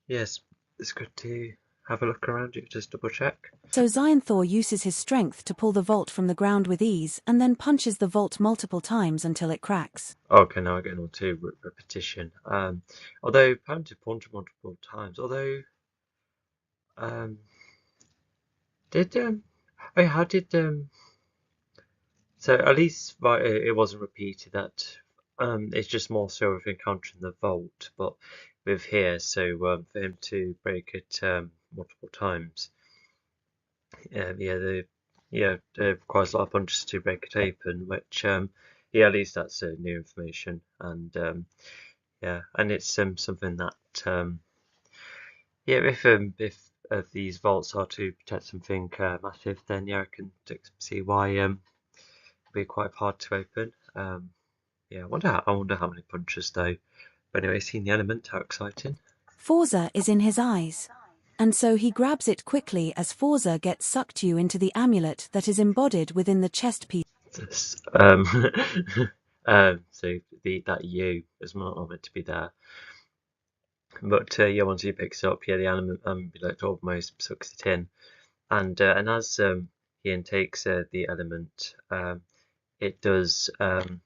yes, it's good to have a look around you, just double check. So Xionthor uses his strength to pull the vault from the ground with ease and then punches the vault multiple times until it cracks. Okay, now we're getting on to repetition. Although apparently punch multiple times, although how did so at least it wasn't repeated that it's just more so of encountering the vault, but with here, so for him to break it multiple times, there requires a lot of punches to break it open, which yeah, at least that's new information, and yeah, and it's something that yeah, if these vaults are to protect something massive, then yeah, I can see why it'd be quite hard to open. Yeah, I wonder how many punches though. But anyway, seeing the element, how exciting! Forza is in his eyes. And so he grabs it quickly as Forza gets sucked you into the amulet that is embodied within the chest piece. So that U is not meant to be there. But yeah, once he picks it up, yeah, the amulet almost sucks it in, and as he intakes the element, it does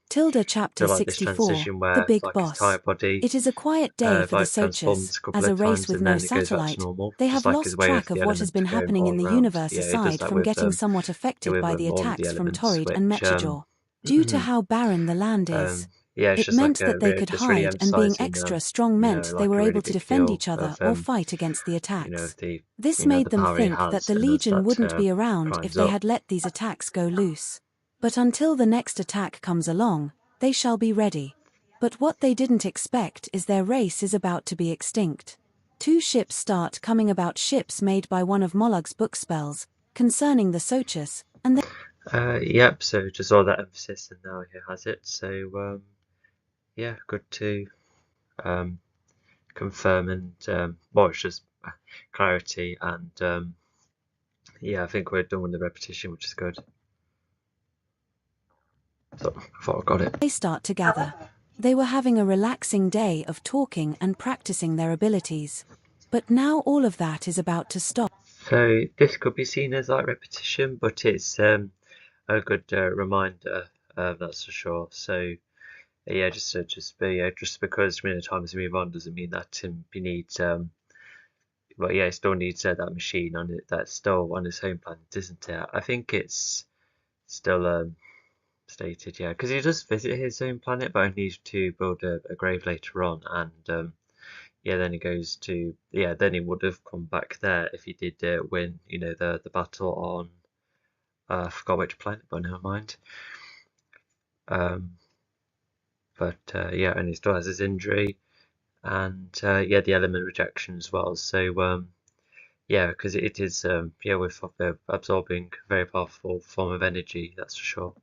Tilda chapter like this 64, transition The where Big like his Boss. entire body It is a quiet day for the like transforms Sochus. a couple As a of race times with and no then it goes back to satellite, normal. they Just have like his lost way track of of the what has element been going happening in all the around. universe Yeah, it does aside that from with getting somewhat affected by the all of the attacks from elements, Torrid and which Mechajor. Due to how barren the land is, yeah, it's it just like meant that they could just really hide, and being emphasizing extra strong meant they like were a really able to big defend deal each other of or fight against the attacks. the This made the them power he think that has, the and as Legion that wouldn't be around if climbs they up. had let these attacks go loose. But until the next attack comes along, they shall be ready. But what they didn't expect is their race is about to be extinct. 2 ships start coming about, ships made by one of Molug's book spells concerning the Sochus, and Yep, so just all that emphasis, and now he has it. So yeah, good to confirm and well, it's just clarity, and yeah, I think we're done with the repetition, which is good. So I thought I got it. they start to gather. They were having a relaxing day of talking and practicing their abilities. But now all of that is about to stop. So this could be seen as like repetition, but it's a good reminder, that's for sure. So yeah, just because time has moved on doesn't mean that he needs but yeah, he still needs that machine on it that's still on his home planet, isn't it? I think it's still stated, yeah, because he does visit his own planet, but he needs to build a grave later on, and yeah, then he goes to then he would have come back there if he did win, the battle on I forgot which planet, but never mind. But yeah, and he still has his injury, and yeah, the element rejection as well. So yeah, because it is yeah, with absorbing a very powerful form of energy, that's for sure.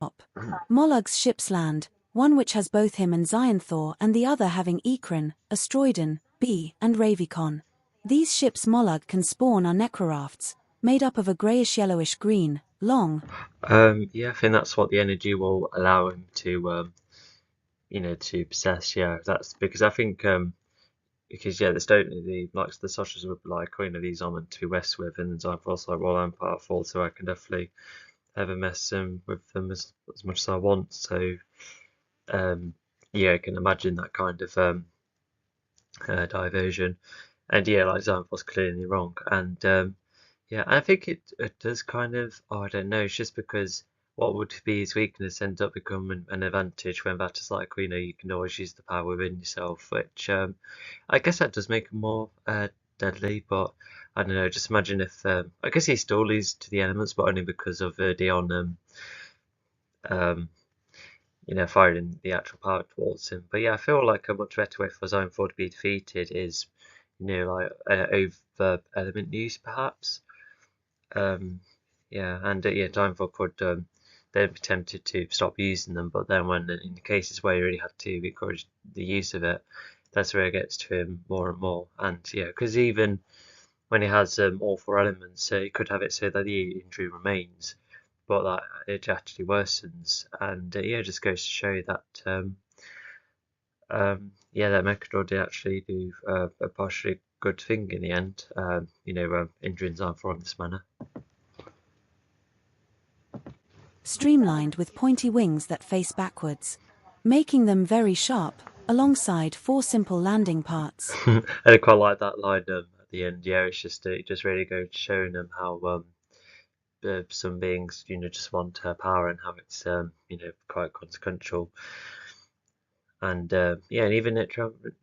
Molug's ships land, one which has both him and Xionthor and the other having Ekron, Astroidon, B, and Ravicon. These ships Molug can spawn are necrorafts, made up of a greyish-yellowish green, long. Yeah, I think that's what the energy will allow him to to possess. Yeah, that's because I think because yeah, the likes the Sashas would like these are meant to be messed with, and Xionthor's like, well, I'm powerful, so I can definitely have a mess with them as much as I want. So yeah, I can imagine that kind of diversion. And yeah, like Xionthor's clearly wrong. And yeah, I think it does kind of, I don't know, it's just because what would be his weakness ends up becoming an advantage when that is like, you can always use the power within yourself, which I guess that does make him more deadly, but I don't know, just imagine if I guess he still leads to the elements, but only because of Dion um, firing the actual power towards him. But yeah, I feel like a much better way for Zone 4 to be defeated is, like over element use perhaps. Yeah, and yeah, Zone 4 could then be tempted to stop using them, but then when in the cases where he really had to encourage the use of it, that's where it gets to him more and more. And yeah, because even when he has all four elements, he could have it so that the injury remains, but that it actually worsens. And yeah, it just goes to show that yeah, that Mechador did actually do a partially good thing in the end. Injuring Xanthor in this manner. Streamlined with pointy wings that face backwards, making them very sharp, alongside 4 simple landing parts. I quite like that line at the end. Yeah, it just really goes showing them how some beings just want power and how it's quite consequential. And yeah, and even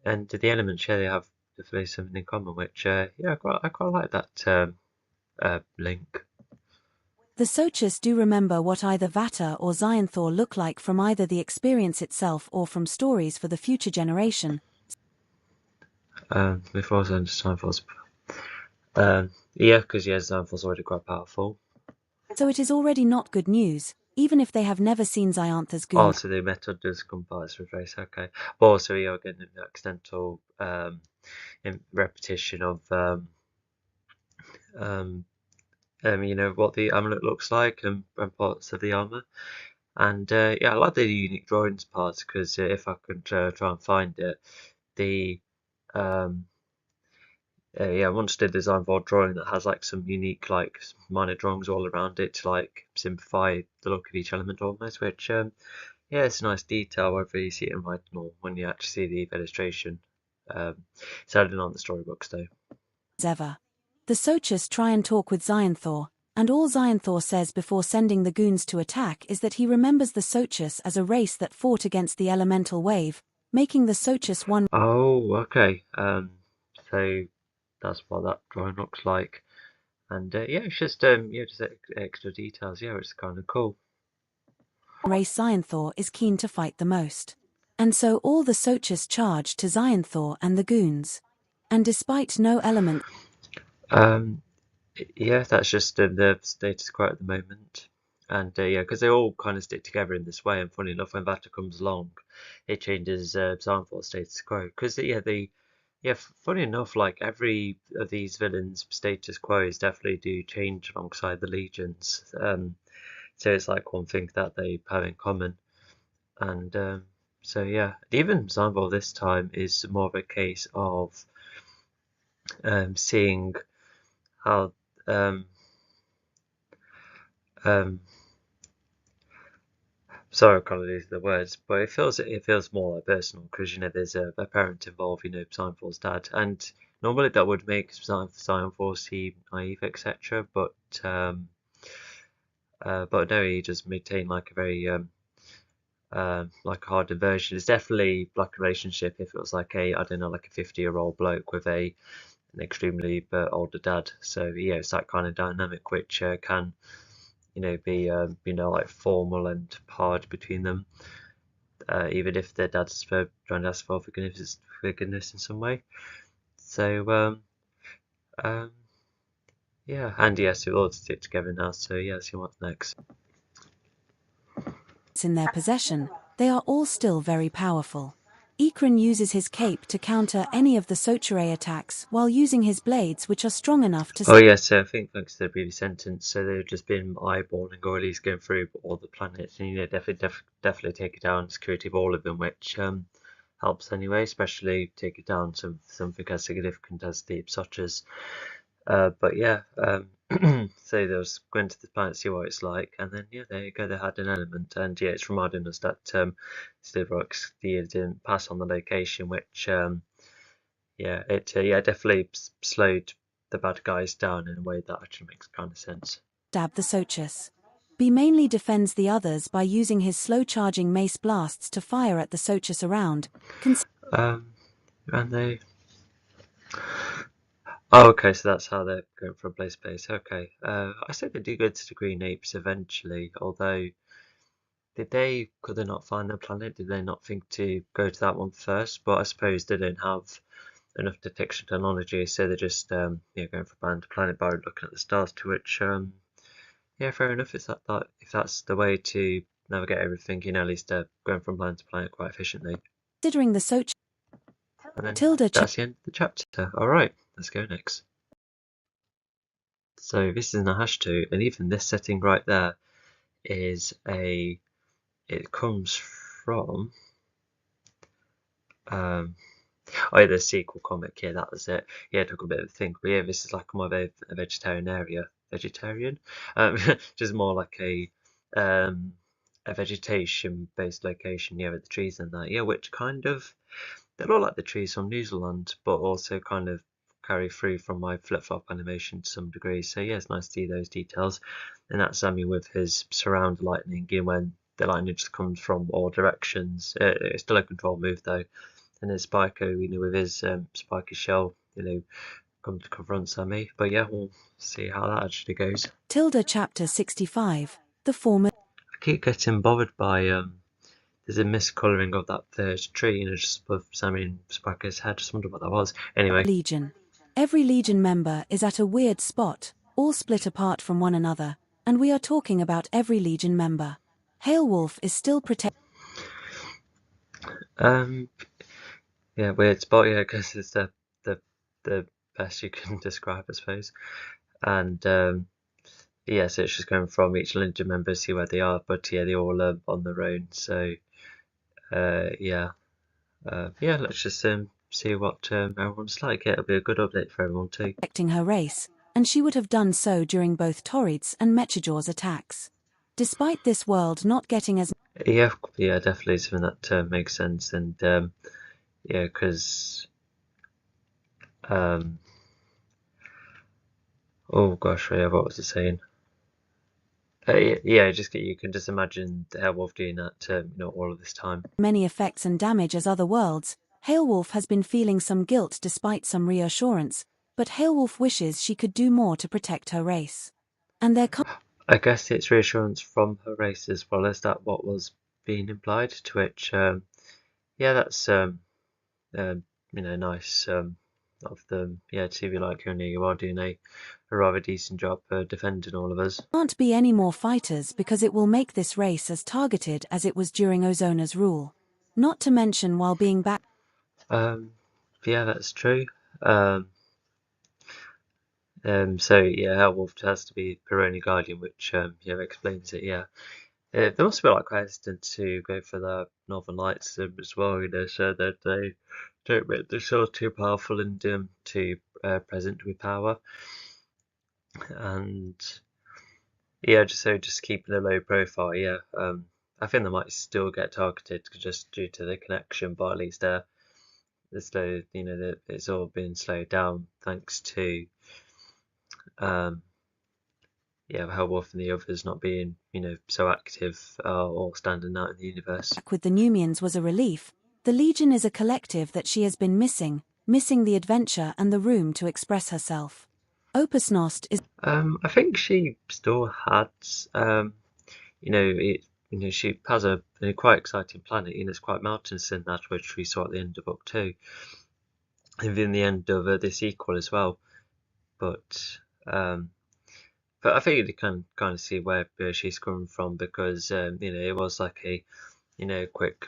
and the elements, yeah, they have definitely something in common, which yeah, I quite like that link. The Sochus do remember what either Vata or Xyanthor look like from either the experience itself or from stories for the future generation. Before I understand Xanthor's, yeah, because yeah, Xanthor's already quite powerful. So it is already not good news, even if they have never seen Xyanthor's goon. Oh, so the method does combine its reverse, okay. But also you're getting an accidental repetition of what the amulet looks like and parts of the armor. And yeah, I like the unique drawings parts because if I could try and find it, the yeah, I once did a design for a drawing that has like some unique like minor drawings all around it to like simplify the look of each element almost, which yeah, it's a nice detail whether you see it in writing or when you actually see the illustration. Sadly not in the storybooks though. Ever. The Sochus try and talk with Xyanthor, and all Xyanthor says before sending the goons to attack is that he remembers the Sochus as a race that fought against the elemental wave, making the Sochus one. Oh, okay. So that's what that drawing looks like. And yeah, it's just extra details. Yeah, it's kind of cool. Race Xyanthor is keen to fight the most. And so all the Sochus charge to Xyanthor and the goons. And despite no element. Yeah, that's just the status quo at the moment. And yeah, because they all kind of stick together in this way. And funny enough, when Vata comes along, it changes Xanthor's status quo. Because yeah, funny enough, like every of these villains' status quos definitely do change alongside the legions. So it's like one thing that they have in common. And so yeah, even Xanthor this time is more of a case of seeing how sorry, I can't lose the words, but it feels more like personal because there's a parent involved, Xanthor's dad, and normally that would make Xanthor seem naive, etc. But no, he just maintained like a very like a hard inversion. It's definitely like a relationship if it was like I don't know, like a 50-year-old bloke with an extremely older dad. So yeah, it's that kind of dynamic which can be like formal and hard between them, even if their dad's trying to ask for forgiveness in some way. So yeah, and yes, we'll all stick together now. So yeah, see what's next. In their possession, they are all still very powerful. Ikran uses his cape to counter any of the Sochurae attacks while using his blades, which are strong enough to. Oh yes, so I think thanks to the previous sentence, so they've just been eyeballing or at least going through all the planets, and definitely take it down security of all of them, which helps anyway, especially take it down something as significant as the Sochas. But yeah, so they was going to the planet to see what it's like, and then yeah, there you go, they had an element, and yeah, it's reminding us that Stivrox didn't pass on the location, which yeah, it definitely slowed the bad guys down in a way that actually makes kind of sense. Stab the Sochus. B mainly defends the others by using his slow-charging mace blasts to fire at the Sochus around. And they Oh, okay, so that's how they're going from place to place. Okay. I said they do go to the Green Apes eventually, although could they not find their planet? Did they not think to go to that one first? But I suppose they don't have enough detection technology, so they're just going from planet to planet by looking at the stars. To which yeah, fair enough. If that's the way to navigate everything, at least they're going from planet to planet quite efficiently. Considering the Soch And then Tilda that's the end of the chapter. All right, let's go next. So this is Nahashtu, and even this setting right there is it comes from oh yeah, the sequel comic. Yeah, that was it. Yeah, it took a bit of a think, but yeah, this is like more of a vegetarian area. Vegetarian, just more like a vegetation-based location. Yeah, with the trees and that. Yeah, which kind of they look like the trees from New Zealand, but also kind of carry through from my flip-flop animation to some degree. So yeah, it's nice to see those details. And that's Sammy with his surround lightning, when the lightning just comes from all directions. It's still a control move though. And then Spyco, with his spiky shell, come to confront Sammy. But yeah, we'll see how that actually goes. Tilda chapter 65, the former I keep getting bothered by there's a miscolouring of that third tree, just above Sammy and Spyco's head. Just wonder what that was. Anyway. Legion. Every Legion member is at a weird spot, all split apart from one another, and we are talking about every Legion member. Hailwolf is still protected. Yeah, weird spot. Yeah, because it's the best you can describe, I suppose. And yeah, so it's just going from each Legion member, see where they are. But yeah, they all are on their own. So yeah, let's just see what everyone's like. Yeah, it'll be a good update for everyone too. Protecting her race, and she would have done so during both Torrid's and Mechajor's attacks. Despite this world not getting as Yeah, definitely something that makes sense. And yeah, because oh gosh, yeah, what was it saying? Yeah, you can just imagine the Airwolf doing that, all of this time. many effects and damage as other worlds, Hailwolf has been feeling some guilt despite some reassurance, but Hailwolf wishes she could do more to protect her race. And there comes I guess it's reassurance from her race as well. As that what was being implied? To which, yeah, that's nice of them. Yeah, to be like, you are doing a rather decent job defending all of us. can't be any more fighters because it will make this race as targeted as it was during Ozona's rule. Not to mention while being back. Yeah, that's true. So yeah, Hellwolf has to be Peroni Guardian, which yeah explains it. Yeah, they must be like quite hesitant to go for the Northern Lights as well, so that they don't make the show too powerful and too present with power. And yeah, just keeping a low profile. Yeah, I think they might still get targeted just due to the connection, but at least the slow, it's all been slowed down thanks to yeah, Hellwolf and the others not being, so active or standing out in the universe. With the Numians was a relief. The Legion is a collective that she has been missing the adventure and the room to express herself. Opus Nost is I think she still had, she has a quite exciting planet. It's quite mountainous in that, which we saw at the end of book 2, and in the end of the sequel as well. But I think you can kind of see where she's coming from, because it was like a quick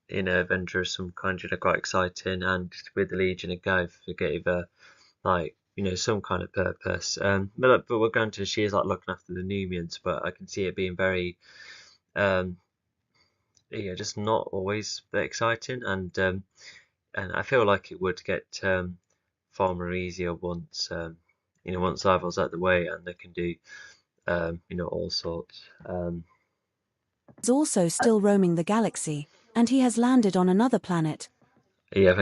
adventure of some kind, quite exciting, and with the Legion it gave like some kind of purpose. But we're going to she is like looking after the Numians, but I can see it being very just not always that exciting, and I feel like it would get far more easier once once Ival's out the way and they can do all sorts. also still roaming the galaxy, and he has landed on another planet. Yeah,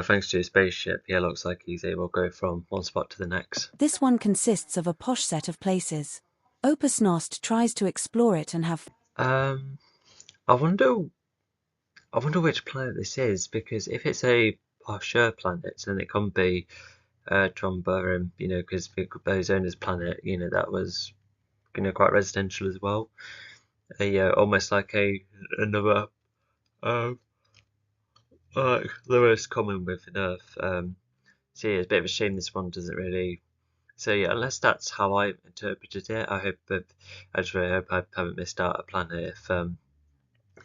thanks to his spaceship, looks like he's able to go from one spot to the next. This one consists of a posh set of places. Opus Nost tries to explore it and have. I wonder which planet this is, because if it's a posher planet, then it can be John Burham, because his owner's planet, that was quite residential as well. Almost like another like the most common with Earth. So yeah, it's a bit of a shame this one doesn't really. So yeah, unless that's how I interpreted it, I just really hope I haven't missed out a planet. If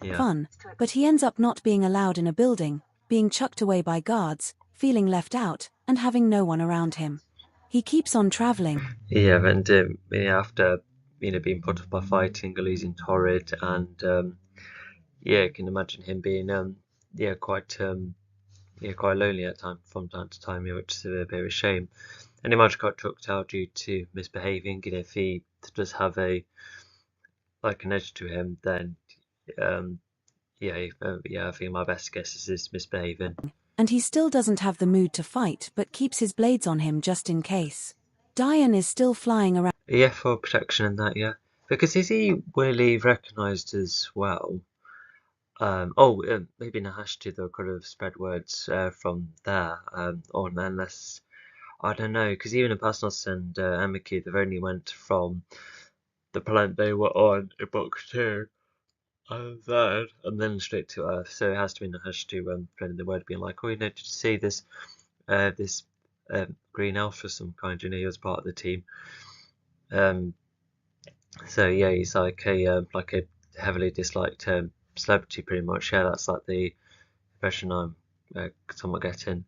yeah. Fun, but he ends up not being allowed in a building, being chucked away by guards, feeling left out, and having no one around him. He keeps on traveling. Yeah, and after being put off by fighting, losing Torrid, and I can imagine him being quite quite lonely at from time to time, which is a bit of a shame. And he might have got chucked out due to misbehaving. If he does have an edge to him, then I think my best guess is he's misbehaving. And he still doesn't have the mood to fight but keeps his blades on him just in case. Diane is still flying around. Yeah, for protection and that, yeah. Because is he really recognised as well? Maybe Nahashti though could have spread words from there, or unless I don't know, because even Apasnos and Amiki, they've only went from the planet they were on in book 2, and then straight to Earth. So it has to be Nahashti spreading the word, being like, oh, did you see this green elf of some kind? He was part of the team. So yeah, he's like a heavily disliked celebrity, pretty much. Yeah, that's like the impression I'm somewhat getting.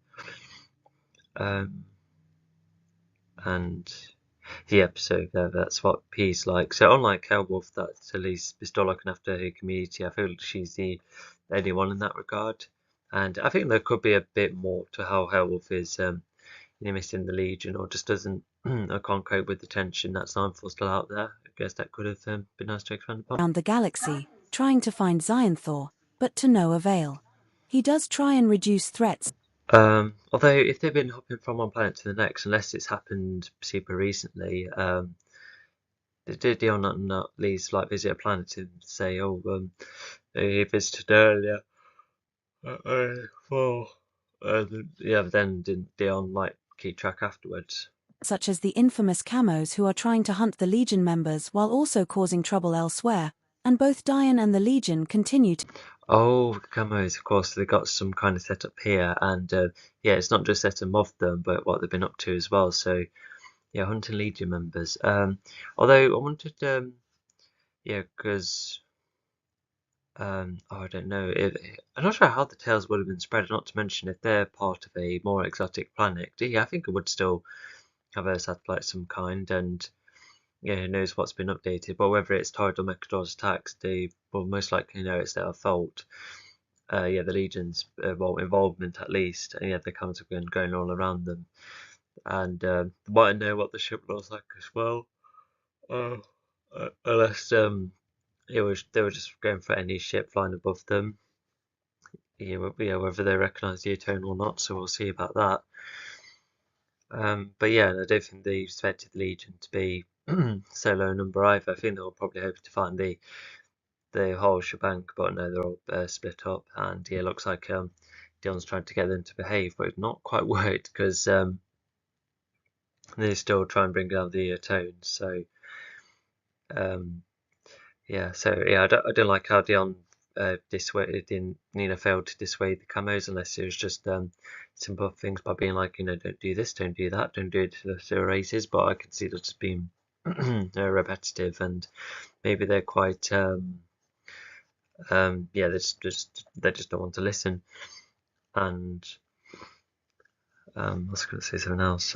And yeah, so that's what he's like. So unlike Hellwolf, that's at least is still looking after her community. I feel like she's the only one in that regard. And I think there could be a bit more to how Hellwolf is missing the Legion, or just doesn't I can't cope with the tension that's still out there. I guess that could have been nice to expand upon. Around the galaxy, trying to find Xyanthor, but to no avail. He does try and reduce threats. Although if they've been hopping from one planet to the next, unless it's happened super recently, did Dion not at least visit a planet and say, "Oh, he visited earlier"? Then didn't Dion keep track afterwards? Such as the infamous camos who are trying to hunt the Legion members while also causing trouble elsewhere, and both Diane and the Legion continue to. Oh, the camos, of course, they got some kind of setup here, and it's not just set them off them, but what they've been up to as well. So, yeah, hunting Legion members. Although I wanted, because I don't know. I'm not sure how the tales would have been spread. Not to mention if they're part of a more exotic planet. I think it would still have a satellite of some kind, and who knows what's been updated. But whether it's Torrid or Mechador's attacks, they will most likely know it's their fault. The Legion's involvement at least, and the comets have been going all around them, and they might know what the ship looks like as well. Unless they were just going for any ship flying above them. Whether they recognise the Eternal or not, so we'll see about that. But yeah, I don't think they expected the Legion to be so low number either. I think they were probably hoping to find the whole shebang, but no, they're all split up, and it looks like Dion's trying to get them to behave, but it's not quite worked because they still try and bring down the tone. So I don't like how Dion dissuaded failed to dissuade the camos, unless it was just simple things by being like, don't do this, don't do that, don't do it to the races. But I can see that just being repetitive, and maybe they're quite they just don't want to listen. And I was going to say something else.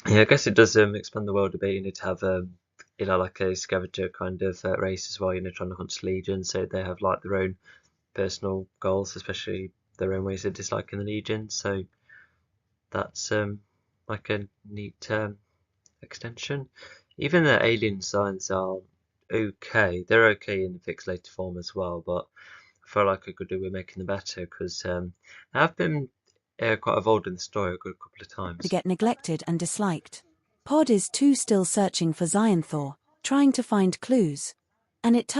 I guess it does expand the world a bit. To have like a scavenger kind of race as well. Trying to hunt Legion, so they have their own personal goals, especially their own ways of disliking the Legion. So that's like a neat extension. Even the alien designs are okay. They're okay in the fixed later form as well, but I feel like I could do with making them better because I've been quite evolved in the story a good couple of times. To get neglected and disliked. Pod is too still searching for Xyanthor, trying to find clues. And it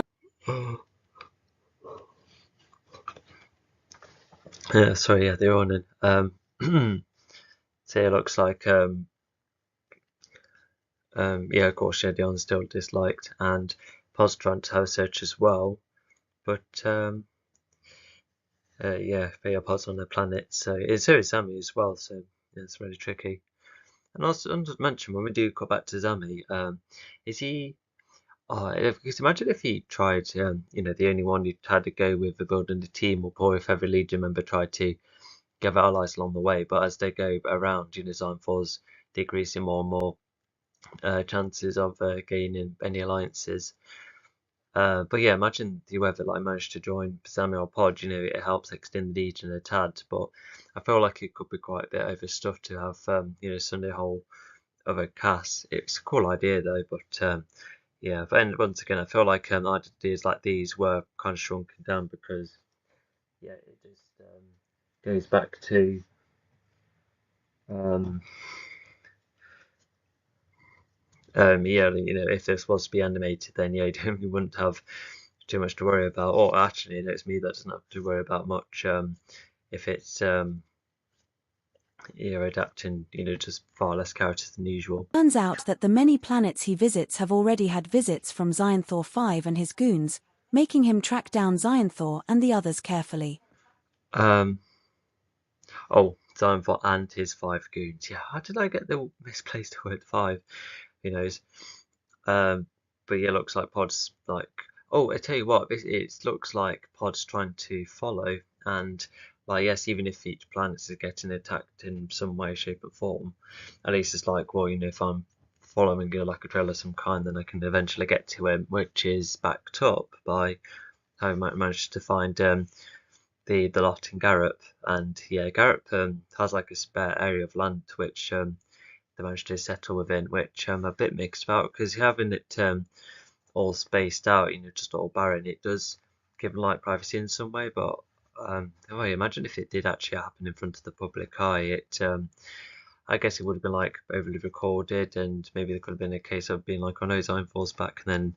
Sorry, yeah, they're on. So it looks like yeah, of course, yeah, Dion's still disliked, and Pod's trying to have a search as well, but yeah, they are Pod's on their planet, so is Sammy as well, so yeah, it's really tricky. And also, I just mention when we do go back to Sammy, is he? Oh, because imagine if he tried, the only one who had to go with the building the team, or if every Legion member tried to gather allies along the way, but as they go around, Zone 4's decreasing more and more chances of gaining any alliances. But yeah, imagine whoever like managed to join Samuel Pod, it helps extend the Legion a tad, but I feel like it could be quite a bit overstuffed to have, Sunday whole of a cast. It's a cool idea though, but yeah, but once again, I feel like ideas like these were kind of shrunken down because yeah, it just goes back to um, yeah, if this was to be animated, then yeah, you wouldn't have too much to worry about. Or actually, it's me that doesn't have to worry about much if it's adapting, just far less characters than usual. Turns out that the many planets he visits have already had visits from Xionthor 5 and his goons, making him track down Xionthor and the others carefully. Um, oh, Zion4 and his 5 goons. Yeah, how did I get the misplaced word 5? Who knows? Um, but yeah, looks like Pod's like. Oh, I tell you what, it looks like Pod's trying to follow, and like yes, even if each planet is getting attacked in some way, shape, or form, at least it's like, well, if I'm following like a trail of some kind, then I can eventually get to him, which is backed up by how I managed to find the lot in Garrett, and yeah, Garrett has like a spare area of land which they managed to settle within, which I'm a bit mixed about because having it all spaced out, just all barren, it does give them like privacy in some way, but oh, imagine if it did actually happen in front of the public eye. I guess it would have been like overly recorded, and maybe there could have been a case of being like, oh no, Zone 4's back, and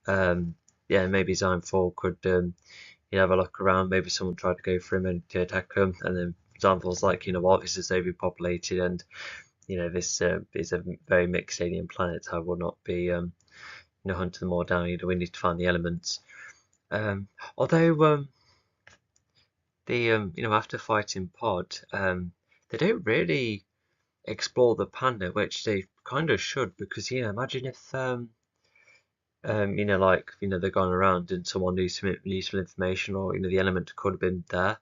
then yeah, maybe Zone 4 could have a look around. Maybe someone tried to go for him and to attack him, and then Zone 4's like, what, this is overpopulated, and this is a very mixed alien planet. I will not be hunting them all down. We need to find the elements. Although the after fighting Pod, they don't really explore the planet, which they kind of should, because imagine if they've gone around and someone needs some useful information, or the element could have been there.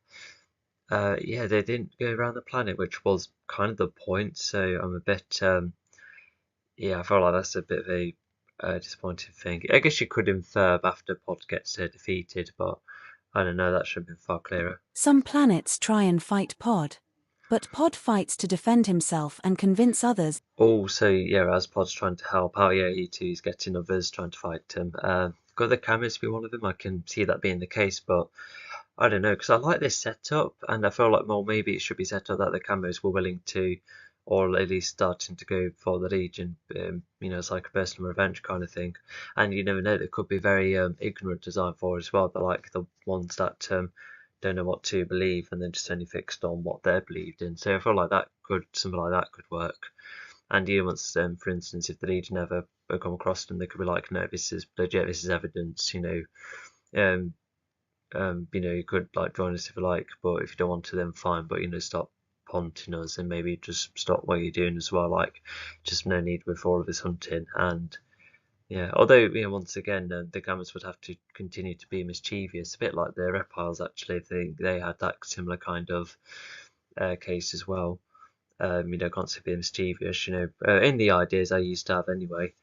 Yeah, they didn't go around the planet, which was kind of the point. So I'm a bit yeah, I feel like that's a bit of a disappointing thing. I guess you could infer after Pod gets defeated, but I don't know, that should have been far clearer. Some planets try and fight Pod, but Pod fights to defend himself and convince others. Oh, so yeah, as Pod's trying to help out, yeah, E2's getting others trying to fight him. Got the cameras to be one of them. I can see that being the case, but I don't know, because I like this setup, and I feel like, well, maybe it should be set up that the cameras were willing to, or at least starting to go for the Legion. It's like a personal revenge kind of thing. And you never know, they could be very ignorant design for as well. They're like the ones that don't know what to believe, and then just only fixed on what they're believed in. So I feel like something like that could work. And once, for instance, if the Legion ever come across them, they could be like, no, this is legit, this is evidence, um, you could like join us if you like, but if you don't want to, then fine. But stop haunting us, and maybe just stop what you're doing as well. Like, just no need with all of this hunting. And yeah, although once again, the Gammas would have to continue to be mischievous, a bit like the Reptiles. Actually, they had that similar kind of case as well. Constantly being mischievous. In the ideas I used to have anyway.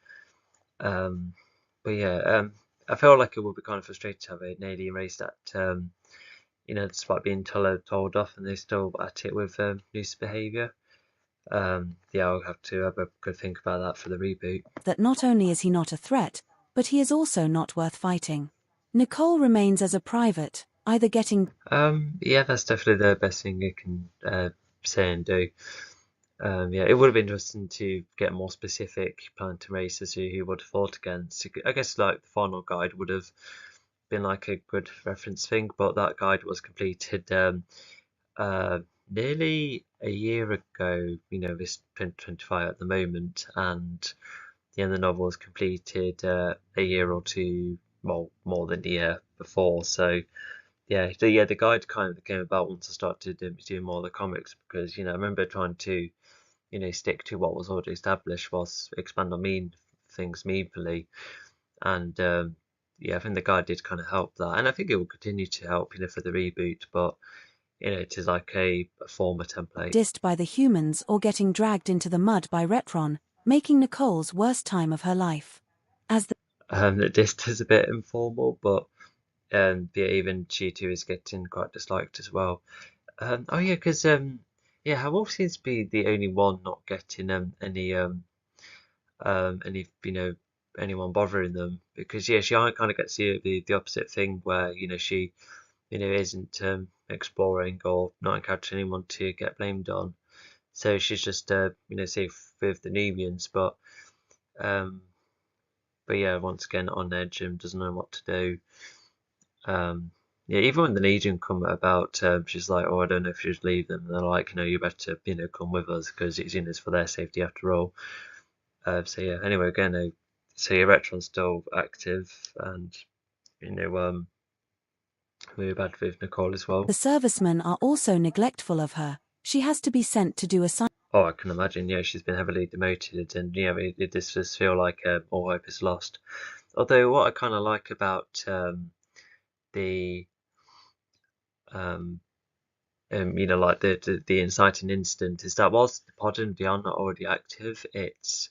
But yeah, I feel like it would be kind of frustrating to have an alien race that, despite being told off, and they still at it with loose behaviour. Yeah, I'll have to have a good think about that for the reboot. That not only is he not a threat, but he is also not worth fighting. Nicole remains as a private, either getting. Yeah, that's definitely the best thing you can say and do. Yeah, it would have been interesting to get more specific plan to race as to who would have fought against. I guess like the final guide would have been like a good reference thing, but that guide was completed uh, nearly a year ago, this 2025 at the moment, and the novel was completed a year or two, well, more than a year before. So the guide kind of came about once I started doing more of the comics because I remember trying to stick to what was already established whilst expand on things meaningfully, and I think the guide did kind of help that, and I think it will continue to help for the reboot, but it is like a former template. Dissed by the humans or getting dragged into the mud by Retron, making Nicole's worst time of her life. As the That just is a bit informal, but even she too is getting quite disliked as well. Oh yeah, because Howell seems to be the only one not getting any anyone bothering them, because she kind of gets the opposite thing where she isn't exploring or not encountering anyone to get blamed on, so she's just safe with the Nubians, um but yeah, once again on edge and doesn't know what to do. Even when the Legion come about, she's like, "Oh, I don't know if you should leave them." And they're like, "No, you better, come with us because it's for their safety after all." Anyway, again, so your Retron's still active, and we're bad with Nicole as well. servicemen are also neglectful of her. She has to be sent to do assignments. Oh, I can imagine. Yeah, she's been heavily demoted, and it does feel like all hope is lost. Although, what I kind of like about the um, like the inciting incident is that whilst the pod and Dion are already active, it's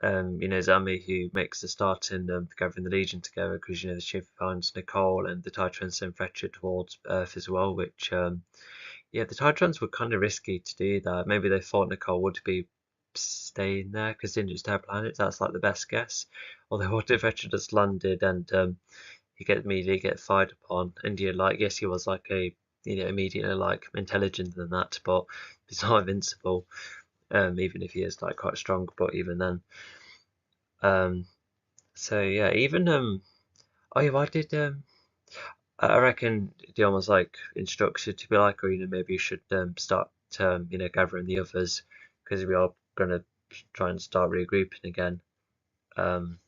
Zami who makes the start in gathering the Legion together, because the ship finds Nicole and the Titrans send Fletcher towards Earth as well, which the Titrans were kind of risky to do that. Maybe they thought Nicole would be staying there because they didn't just have planets. That's like the best guess. Although what if Fletcher just landed and he immediately get fired upon? And you're like, yes, he was like a immediately like intelligent than that, but he's not invincible. Even if he is like quite strong, but even then. Um, even oh yeah, why did I reckon Dion was like instructed to be like, or maybe you should start gathering the others because we are gonna try and start regrouping again. Um,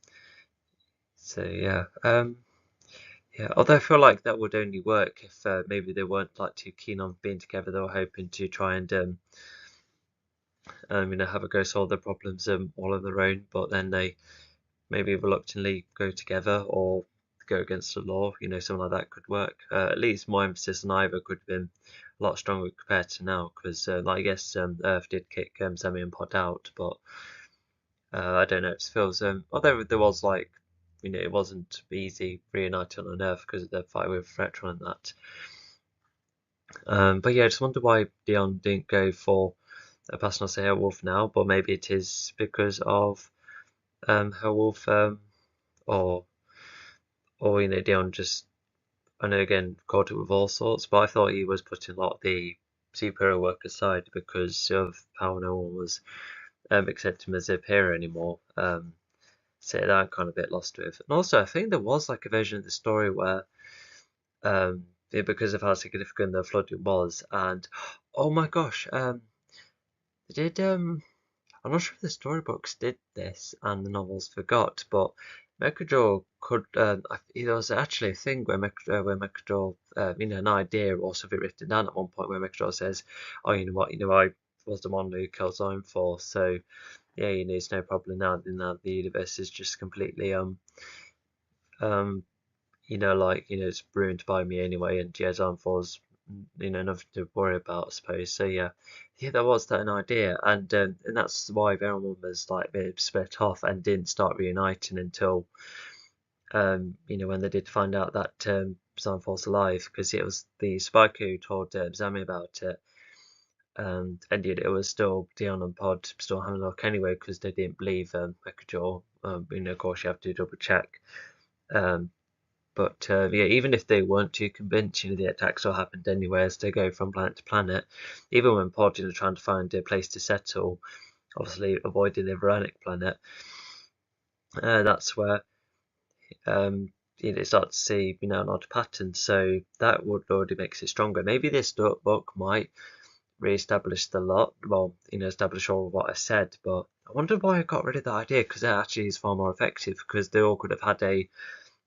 so yeah, um, Although I feel like that would only work if maybe they weren't like too keen on being together. They were hoping to try and have a go solve their problems all on their own, but then they maybe reluctantly go together or go against the law. Something like that could work. At least my emphasis on either could have been a lot stronger compared to now, because I guess Earth did kick Zemi and Pod out, but I don't know. It feels although there was like it wasn't easy reuniting on Earth because of the fight with Retron and that. But yeah, I just wonder why Dion didn't go for a personal say Wolf now, but maybe it is because of Wolf or Dion just, I know again, caught it with all sorts, but I thought he was putting a lot of the superhero work aside because of how no one was accepting him as a hero anymore. So that I'm kind of a bit lost with. And also, I think there was like a version of the story where, because of how significant the flooding was, and oh my gosh, they did I'm not sure if the storybooks did this and the novels forgot, but Mechadraw could. There was actually a thing where Mechadraw, an idea or something written down at one point where Mechadraw says, "Oh, you know what? I was the one who killed Zone4, so yeah, it's no problem now. Now the universe is just completely um it's ruined by me anyway, and yeah, Zone4's nothing to worry about, I suppose. So that was an idea, and that's why everyone was like split off and didn't start reuniting until when they did find out that Zone4's alive, because it was the Spike who told Zami about it, and yet it was still Dion and Pod still having a look anyway because they didn't believe Mechajaw. Of course you have to double check. Um, but even if they weren't too convinced, the attack still happened anyway as they go from planet to planet. Even when Pod, trying to find a place to settle, obviously avoiding the Veronic planet, that's where start to see an odd pattern. So that would already makes it stronger. Maybe this book might re-establish the lot. Well, establish all of what I said. But I wonder why I got rid of that idea, because it actually is far more effective. Because they all could have had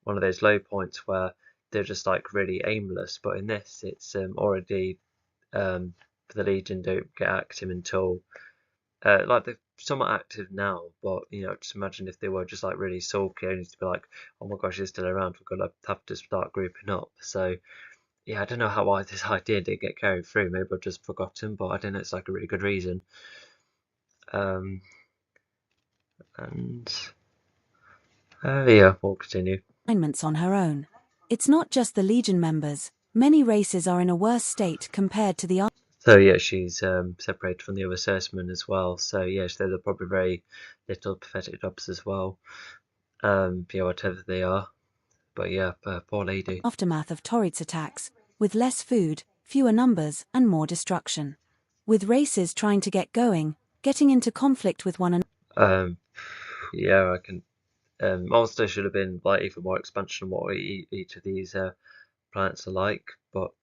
one of those low points where they're just like really aimless. But in this, it's already the Legion don't get active until like they're somewhat active now, but just imagine if they were just like really sulky, only to be like, oh my gosh, they're still around, we're gonna have to start grouping up. So yeah, I don't know why this idea didn't get carried through. Maybe I've just forgotten, but I don't know, it's like a really good reason. And yeah, we'll continue. Assignments on her own. It's not just the Legion members. Many races are in a worse state compared to the So yeah, she's separated from the other servicemen as well. So yeah, they're probably very little pathetic jobs as well. Yeah, whatever they are. But yeah, poor lady. aftermath of Torrid's attacks, with less food, fewer numbers, and more destruction. With races trying to get going, getting into conflict with one another. Yeah, I can. Also, should have been like even more expansion on what each of these planets are like, but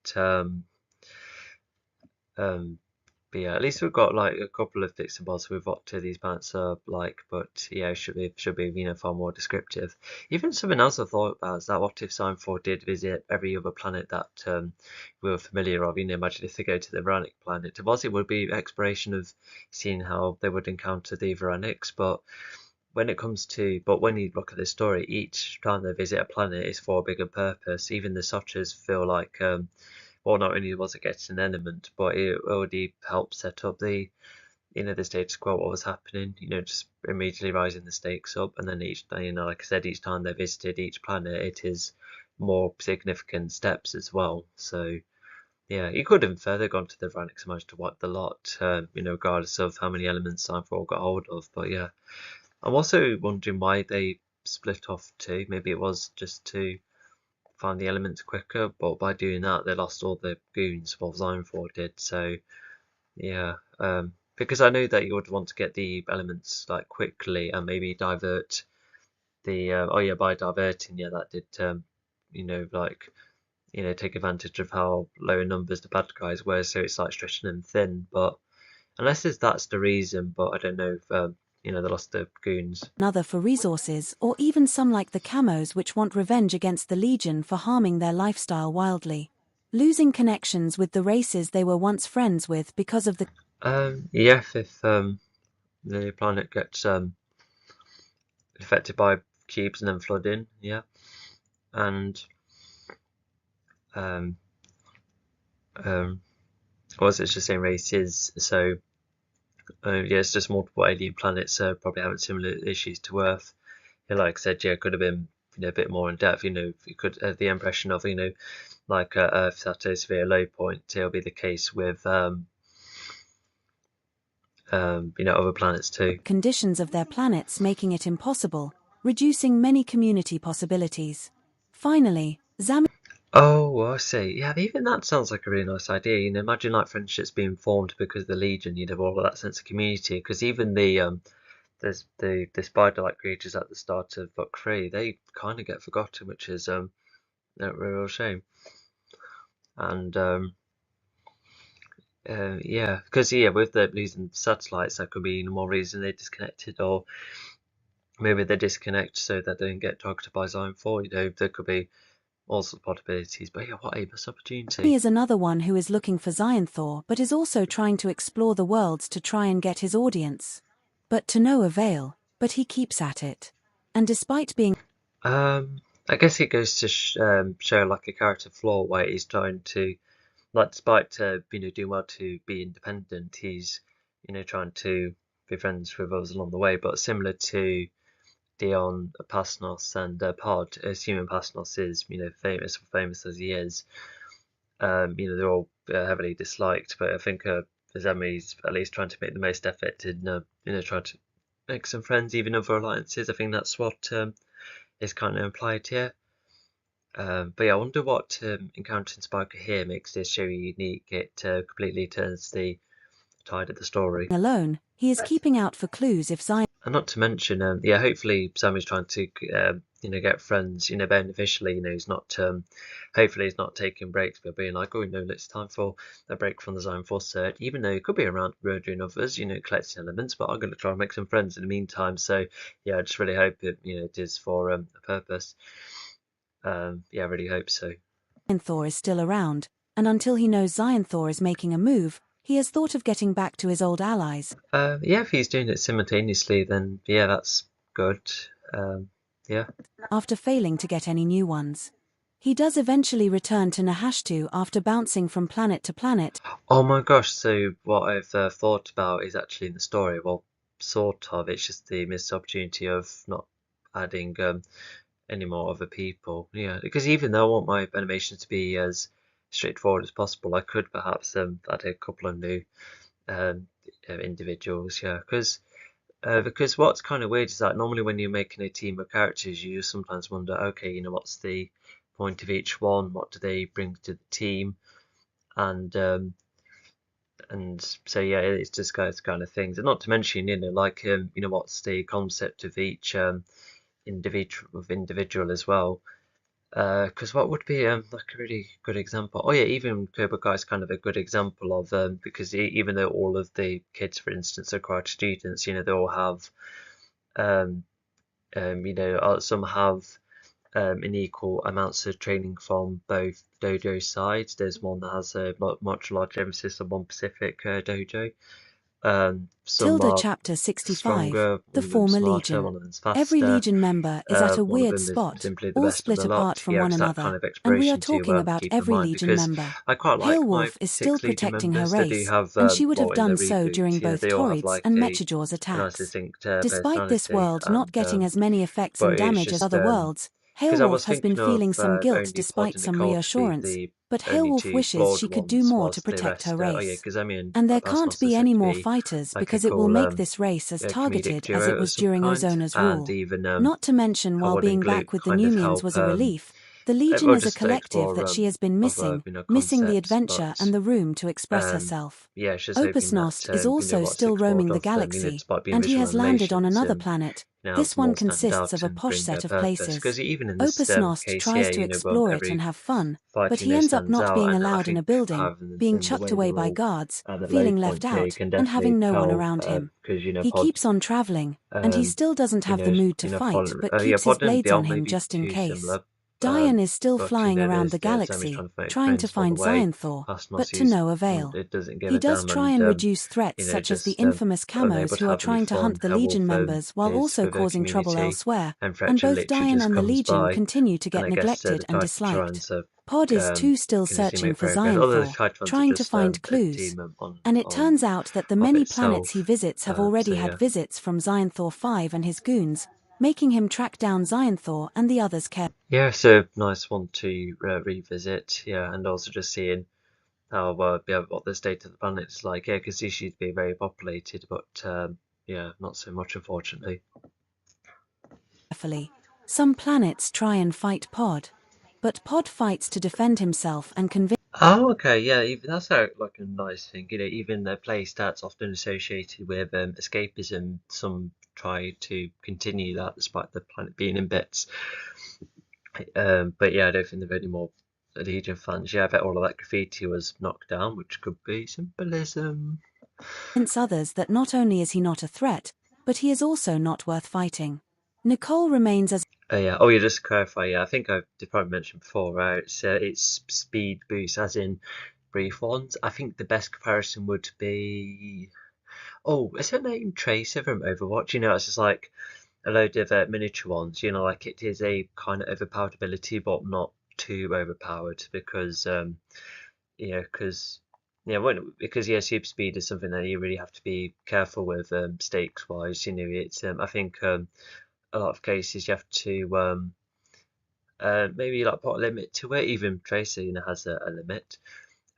yeah, at least we've got like a couple of bits and bobs with what these planets are like. But yeah, it should be far more descriptive. Even something else I thought about is that what if Sign 4 did visit every other planet that we were familiar of? Imagine if they go to the Veranic planet. It would be exploration of seeing how they would encounter the Veranics, but when you look at this story, each time they visit a planet is for a bigger purpose. Even the Sochas feel like well, not only was it getting an element, but it already helped set up the status quo, what was happening, just immediately rising the stakes up. And then each, like I said, each time they visited each planet, it is more significant steps as well. So yeah, you could have further gone to the Veranics and managed to wipe the lot, regardless of how many elements Signfall got hold of. But yeah, I'm also wondering why they split off too. Maybe it was just to find the elements quicker, but by doing that, they lost all the goons, while Zine4 did. So yeah, because I know that you would want to get the elements like quickly and maybe divert the by diverting, yeah, that did take advantage of how low in numbers the bad guys were, so it's like stretching them thin. But unless that's the reason, but I don't know if they lost the goons. Another for resources, or even some like the Camos which want revenge against the Legion for harming their lifestyle wildly. Losing connections with the races they were once friends with because of the yeah, if the planet gets affected by cubes and then flooding, yeah, and was it's the same races, so yeah, it's just multiple alien planets probably having similar issues to Earth. Yeah, like I said, yeah, it could have been a bit more in depth. You could have the impression of like Earth's atmosphere low point. It'll be the case with other planets too. Conditions of their planets making it impossible, reducing many community possibilities. Finally, Oh, I see. Yeah, even that sounds like a really nice idea. Imagine like friendships being formed because of the Legion. You'd have all of that sense of community. Because even there's the spider-like creatures at the start of book 3, they kind of get forgotten, which is a real shame. And yeah, because with the losing satellites, that could be more reason they disconnected, or maybe they disconnect so that they don't get targeted by Zone 4. There could be all sorts of possibilities. But yeah, what a missed opportunity. He is another one who is looking for Xionthor but is also trying to explore the worlds to try and get his audience. But to no avail, but he keeps at it. And despite being I guess it goes to show like a character flaw where he's trying to, like, despite doing well to be independent, he's trying to be friends with others along the way. But similar to Dion, Pasnos, and Pod, assuming Pasnos is famous as he is, they're all heavily disliked. But I think Zemi's at least trying to make the most effort in trying to make some friends, even other alliances. I think that's what is kind of implied here. But yeah, I wonder what encountering Spiker here makes this show unique. It completely turns the tide of the story. alone, he is keeping out for clues if Zion. And not to mention, yeah, hopefully Sam is trying to get friends, beneficially. He's not, hopefully he's not taking breaks, but being like, oh, it's time for a break from the Zone 4 cert, even though he could be around murdering others, collecting elements, but I'm going to try and make some friends in the meantime. So, yeah, I just really hope it is for a purpose. Yeah, I really hope so. Thor is still around, and until he knows Thor is making a move, he has thought of getting back to his old allies. Yeah, if he's doing it simultaneously, then yeah, that's good. Yeah. After failing to get any new ones. He does eventually return to Nahashtu after bouncing from planet to planet. Oh my gosh, so what I've thought about is actually in the story, well, sort of, it's just the missed opportunity of not adding any more other people. Yeah, because even though I want my animations to be as straightforward as possible, I could perhaps add a couple of new individuals, yeah, because what's kind of weird is that normally when you're making a team of characters, you sometimes wonder, okay, what's the point of each one? What do they bring to the team? And so yeah, it's just kind of things, and not to mention, like what's the concept of each individual as well. Because what would be like a really good example? Oh yeah, even Cobra Kai is kind of a good example of because even though all of the kids, for instance, are karate students, they all have some have in equal amounts of training from both dojo sides. There's one that has a much larger emphasis on one specific dojo. Some Tilda are Chapter 65, stronger, the one of them former smarter, Legion. one of them's faster. Every Legion member is at a One of weird them is spot, simply the all best of split the apart lot. from Yeah, one it's that another, kind of and we are exploration talking to about keep in every mind, Legion because member. I quite like Pale my Wolf is still 6 Legion protecting her members. They do race, have, and she would have well, in the done so reboot, during both they all have Torrid's like and a Mechajaw's nice attacks. distinct Despite this personality, world not getting as many effects but and it's damage as just other worlds, because I was Hailwolf has been thinking of feeling some guilt only despite plotting some Nicole to be reassurance, the but only Hailwolf 2 wishes flawed she could do ones, more to whilst the protect her rest oh yeah, race. because I mean And there that's can't not be supposed any to more be fighters like a because it will cool make this race as comedic targeted as it duo of was some during kind, Ozona's and rule. even Not to mention, while Howard and being Gloop back with the kind of Numians help was a relief, the Legion or is a just to collective that explore she has been other missing the concepts, adventure but and the room to express herself. yeah, it's just hoping that Opusnost is also what's still explored roaming the of galaxy, despite being and he visual has landed on animations, another planet. have This one more stand consists of out a and posh bring a set of purpose. places. Because even in this Opusnost case tries here, to well, explore it and every have fun, fight but he ends up stands not out, being and I allowed in a think building, rather being than the chucked way away they're by all guards, at the low feeling left point here, you out, can and having definitely no one tell around him. because He Pod, keeps on traveling, and he still doesn't have the mood to fight, but yeah, keeps his Pod and blades on Beyond may him be just in too case. similar. Diane is still But flying around the there's only galaxy, trying to make trying to friends all the find way Thor, past but to Nossy's, no and avail. it doesn't give He a does damn, try and and reduce threats such as the just infamous unable camos to who are have any trying to fun. hunt the Legion Wolf members while is also with her causing trouble community, elsewhere, and and Fletcher both literally Diane just and the comes Legion by, continue to and get I guess neglected the and disliked. Titrons are Pod is too still can see searching make for progress. Other Thor, Titrons are trying to just find a clues. team And it turns out that the of many planets he itself. visits have already So had yeah. visits from Thor 5 and his goons, making him track down Thor and the others carefully. Yeah, so nice one to revisit. Yeah, and also just seeing how what the state of the planet is like. Yeah, because it used to be very populated, but yeah, not so much, unfortunately. Some planets try and fight Pod, but Pod fights to defend himself and convince. Oh, okay, yeah, even that's like a nice thing. Even the play stats often associated with escapism, some try to continue that despite the planet being in bits. But yeah, I don't think there are any more Legion fans. Yeah, I bet all of that graffiti was knocked down, which could be symbolism. Others that not only is he not a threat, but he is also not worth fighting. Nicole remains as. Yeah. Oh, yeah. Just to clarify. Yeah, I think I did probably mention before. Right? It's speed boost, as in brief ones. I think the best comparison would be. Oh, is her name Tracer from Overwatch? It's just like a load of miniature ones. Like it is a kind of overpowered ability, but not too overpowered because because because super speed is something that you really have to be careful with stakes wise. It's I think a lot of cases you have to maybe like put a limit to it. Even Tracer has a limit.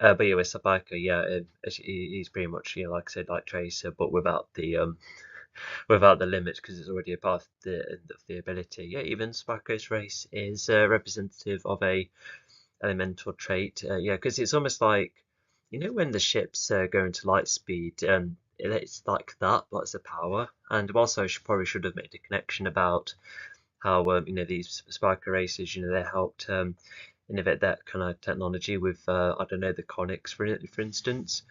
But yeah, with Sabika, yeah, he's pretty much like I said, like Tracer, but without the limit because it's already a part of the ability. Yeah, even Sabika's race is representative of a elemental trait. Yeah, because it's almost like when the ships go into light speed, it's like that, but it's a power. And also, probably should have made a connection about how these spiker races, they helped innovate that kind of technology with I don't know, the conics for instance.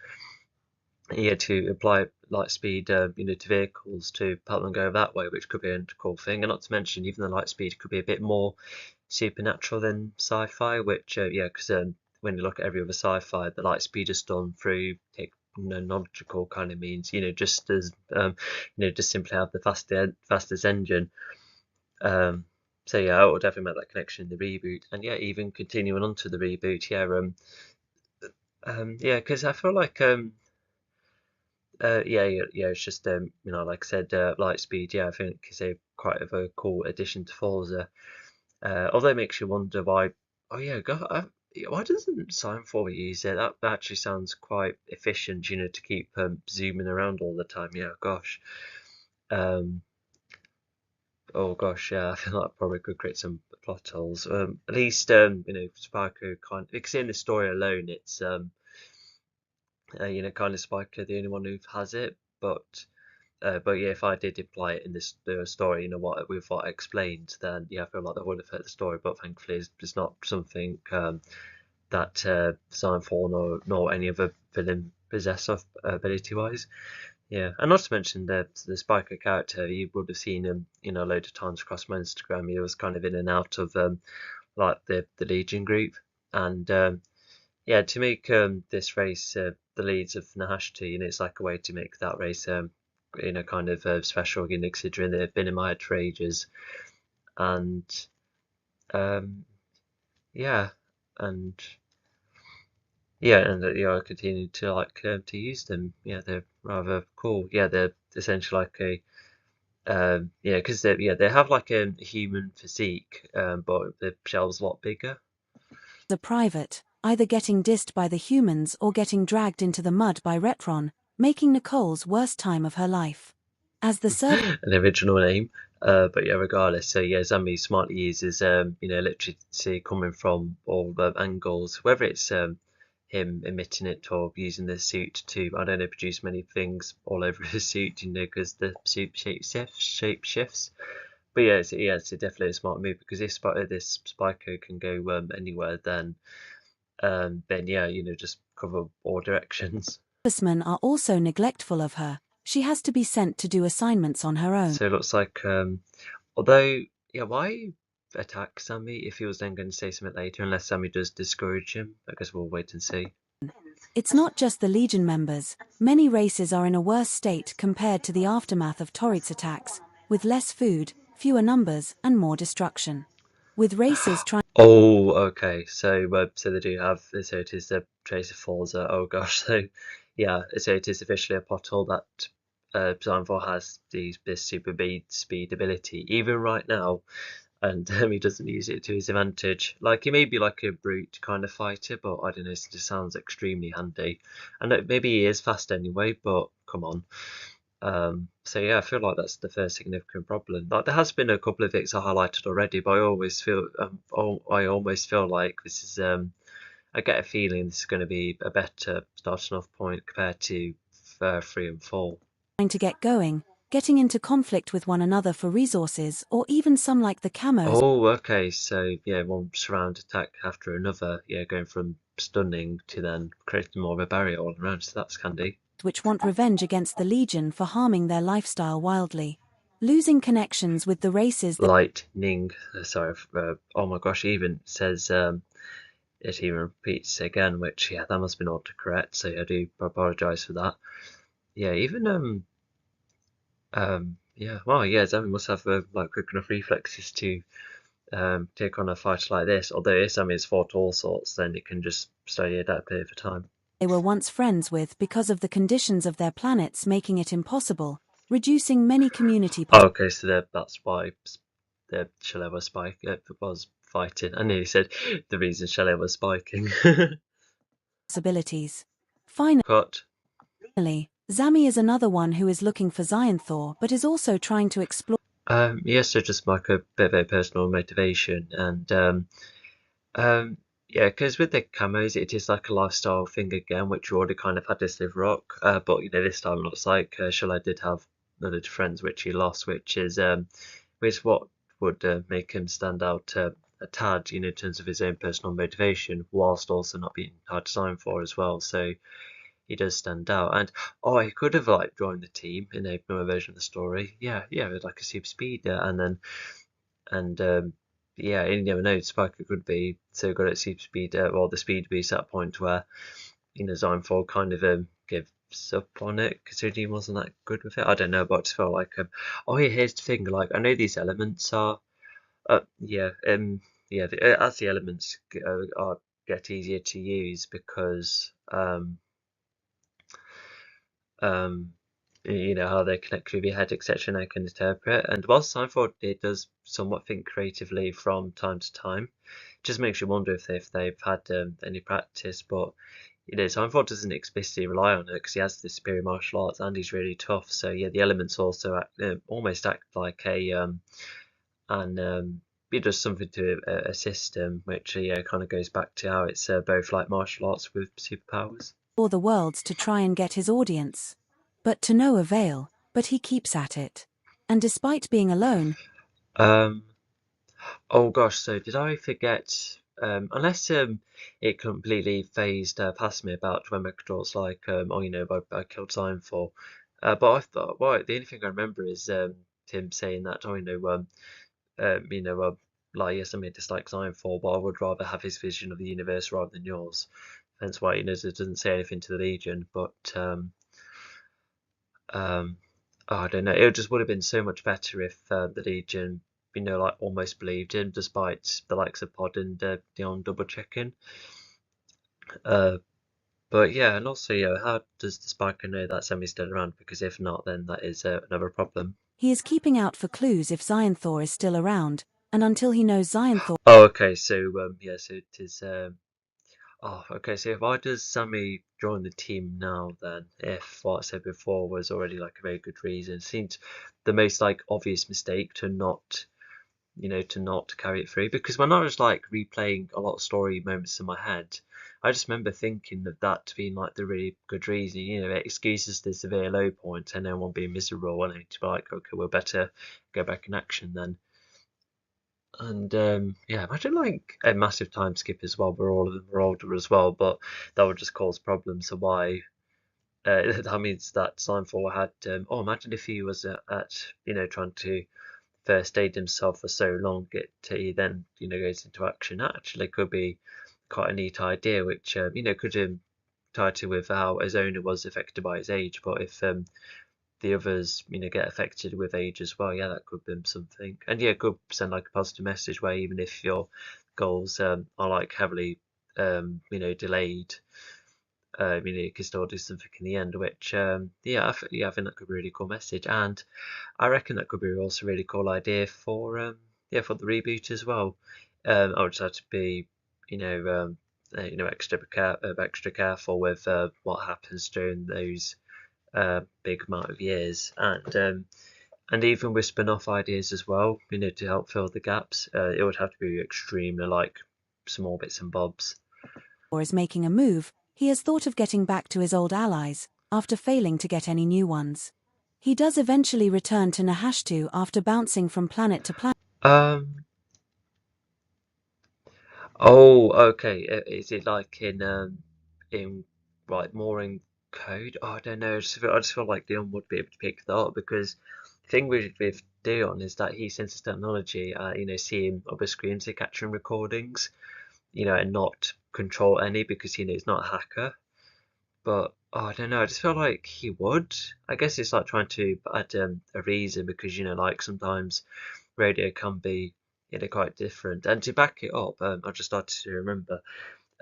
Yeah, to apply light speed to vehicles to help them go that way, which could be a cool thing. And not to mention, even the light speed could be a bit more supernatural than sci-fi, which yeah, because when you look at every other sci-fi, the light speed is done through technological kind of means, just as just simply have the fastest engine. So yeah, I would definitely make that connection in the reboot, and yeah, even continuing on to the reboot, yeah, because I feel like yeah, it's just like I said, Lightspeed. Yeah, I think is a quite of a cool addition to Forza. Although it makes you wonder why. Oh yeah, God, why doesn't Sign4 use it? That actually sounds quite efficient, to keep zooming around all the time. Yeah, gosh. Um, oh gosh, yeah, I feel like probably could create some plot holes. At least Sparko kind. Because in the story alone, it's kind of Spiker the only one who has it, but yeah, if I did imply it in this story, with what I explained, then yeah, I feel like that would affect the story. But thankfully, it's not something that Sign4 nor any other villain possess of ability-wise. Yeah, and not to mention the Spiker character, you would have seen him, a load of times across my Instagram. He was kind of in and out of like the Legion group, and yeah, to make this race the leads of Nahashti, it's like a way to make that race kind of special, considering they've been in my head for ages, and um, yeah, and I continue to like to use them. Yeah, they're rather cool. Yeah, they're essentially like a yeah, because they have like a human physique, but the shell's a lot bigger. A private, either getting dissed by the humans or getting dragged into the mud by Retron, making Nicole's worst time of her life. As the server An original name. But yeah, regardless, so yeah, Zambi smartly uses electricity coming from all the angles, whether it's him emitting it or using the suit to, I don't know, produce many things all over his suit, because the suit shape shifts. But yeah, it's definitely a smart move, because if this Spyco can go anywhere, then yeah, just cover all directions. servicemen are also neglectful of her. She has to be sent to do assignments on her own. So it looks like, although, yeah, why attack Sammy if he was then going to say something later, unless Sammy does discourage him? I guess we'll wait and see. It's not just the Legion members, many races are in a worse state compared to the aftermath of Torrid's attacks, with less food, fewer numbers, and more destruction. With races trying Oh, okay. So they do have, so it is the Trace of Forza. Oh gosh. So yeah, so it is officially a pothole that Sign4 has this super speed ability, even right now, and he doesn't use it to his advantage. Like, he may be like a brute kind of fighter, but I don't know, it just sounds extremely handy. And maybe he is fast anyway, but come on. So yeah, I feel like that's the first significant problem. Like, there has been a couple of things I highlighted already, but I always feel I almost feel like this is I get a feeling this is going to be a better starting off point compared to 3 and 4. to get going, getting into conflict with one another for resources, or even some like the camos Oh, okay. So yeah, one surround attack after another. Yeah, going from stunning to then creating more of a barrier all around. So that's handy. which want revenge against the Legion for harming their lifestyle wildly. Losing connections with the races that Lightning. Sorry. Oh my gosh. It even says it even repeats again, which yeah, that must have been autocorrect. So I do apologise for that. Yeah, even yeah. Well, yeah. Zami must have like quick enough reflexes to take on a fighter like this. Although if Zami has fought all sorts, then it can just slowly adapt over time. they were once friends with because of the conditions of their planets making it impossible, reducing many community Oh, okay, so that's why the Shelley was was fighting. I nearly said the reason Shelley was spiking. possibilities. Cut. Finally, Zami is another one who is looking for Xyanthor but is also trying to explore Yes, so just like a bit of a personal motivation, and yeah, because with the camos, it is like a lifestyle thing again, which you already kind of had this with Rock, but this time it looks like Shelley did have another friends which he lost, which is what would make him stand out a tad, in terms of his own personal motivation, whilst also not being hard to sign for as well. So he does stand out. And he could have like joined the team in a newer version of the story. Yeah, with like a super speeder, yeah, you never know. Spiker could be so good at super speed, or the speed beast at a point where Zinefold kind of gives up on it, considering he wasn't that good with it. I don't know, but I just felt like here's the thing. Like I know these elements are as the elements get easier to use because how they connect with your head, etc., and I can interpret. And whilst Seinfeld it does somewhat think creatively from time to time, it just makes you wonder if they've had any practice. But Seinfeld doesn't explicitly rely on it because he has the superior martial arts and he's really tough. So yeah, the elements also almost act like it does something to a system, which kind of goes back to how it's both like martial arts with superpowers. Or the worlds to try and get his audience. But to no avail, but he keeps at it. And despite being alone... Oh gosh, so did I forget? Unless it completely phased past me about when Mechador's like, I killed Signfall. But I thought, the only thing I remember is him saying that, like, yes, I may dislike Signfall, but I would rather have his vision of the universe rather than yours. Hence why, it doesn't say anything to the Legion, but I don't know. It just would have been so much better if the Legion, like almost believed him, despite the likes of Pod and Dion double checking. But yeah, and also, how does the Spiker know that Semi's still around? Because if not, then that is another problem. He is keeping out for clues if Xionthor is still around, and until he knows Xionthor... Oh, okay. So so it is. Okay. So why does Sammy join the team now then? If what I said before was already like a very good reason, it seems the most like obvious mistake to not carry it through. Because when I was like replaying a lot of story moments in my head, I just remember thinking that being like the really good reason. It excuses the severe low point and everyone being miserable and to be like, okay, we'll better go back in action then. And imagine like a massive time skip as well, where all of them were older as well, but that would just cause problems. So why? That means that Seinfeld had. Imagine if he was trying to first aid himself for so long, he then goes into action. That actually could be quite a neat idea, which could tie to with how his owner was affected by his age. But if the others get affected with age as well, yeah, that could be something. And yeah, it could send like a positive message where even if your goals are like heavily delayed, you can still do something in the end, which I think that could be a really cool message. And I reckon that could be also a really cool idea for for the reboot as well. I would just have to be extra careful with what happens during those big amount of years, and even with spin-off ideas as well, to help fill the gaps, it would have to be extremely like small bits and bobs. Or is making a move, he has thought of getting back to his old allies, after failing to get any new ones. He does eventually return to Nahashtu after bouncing from planet to planet. Oh, okay. Is it like in like more in code? Oh, I don't know. I just feel like Dion would be able to pick that up because the thing with Dion is that he senses technology. Seeing other screens, to capturing recordings, and not control any because he's not a hacker. But I don't know. I just feel like he would. I guess it's like trying to add a reason because like sometimes radio can be quite different. And to back it up, I just started to remember.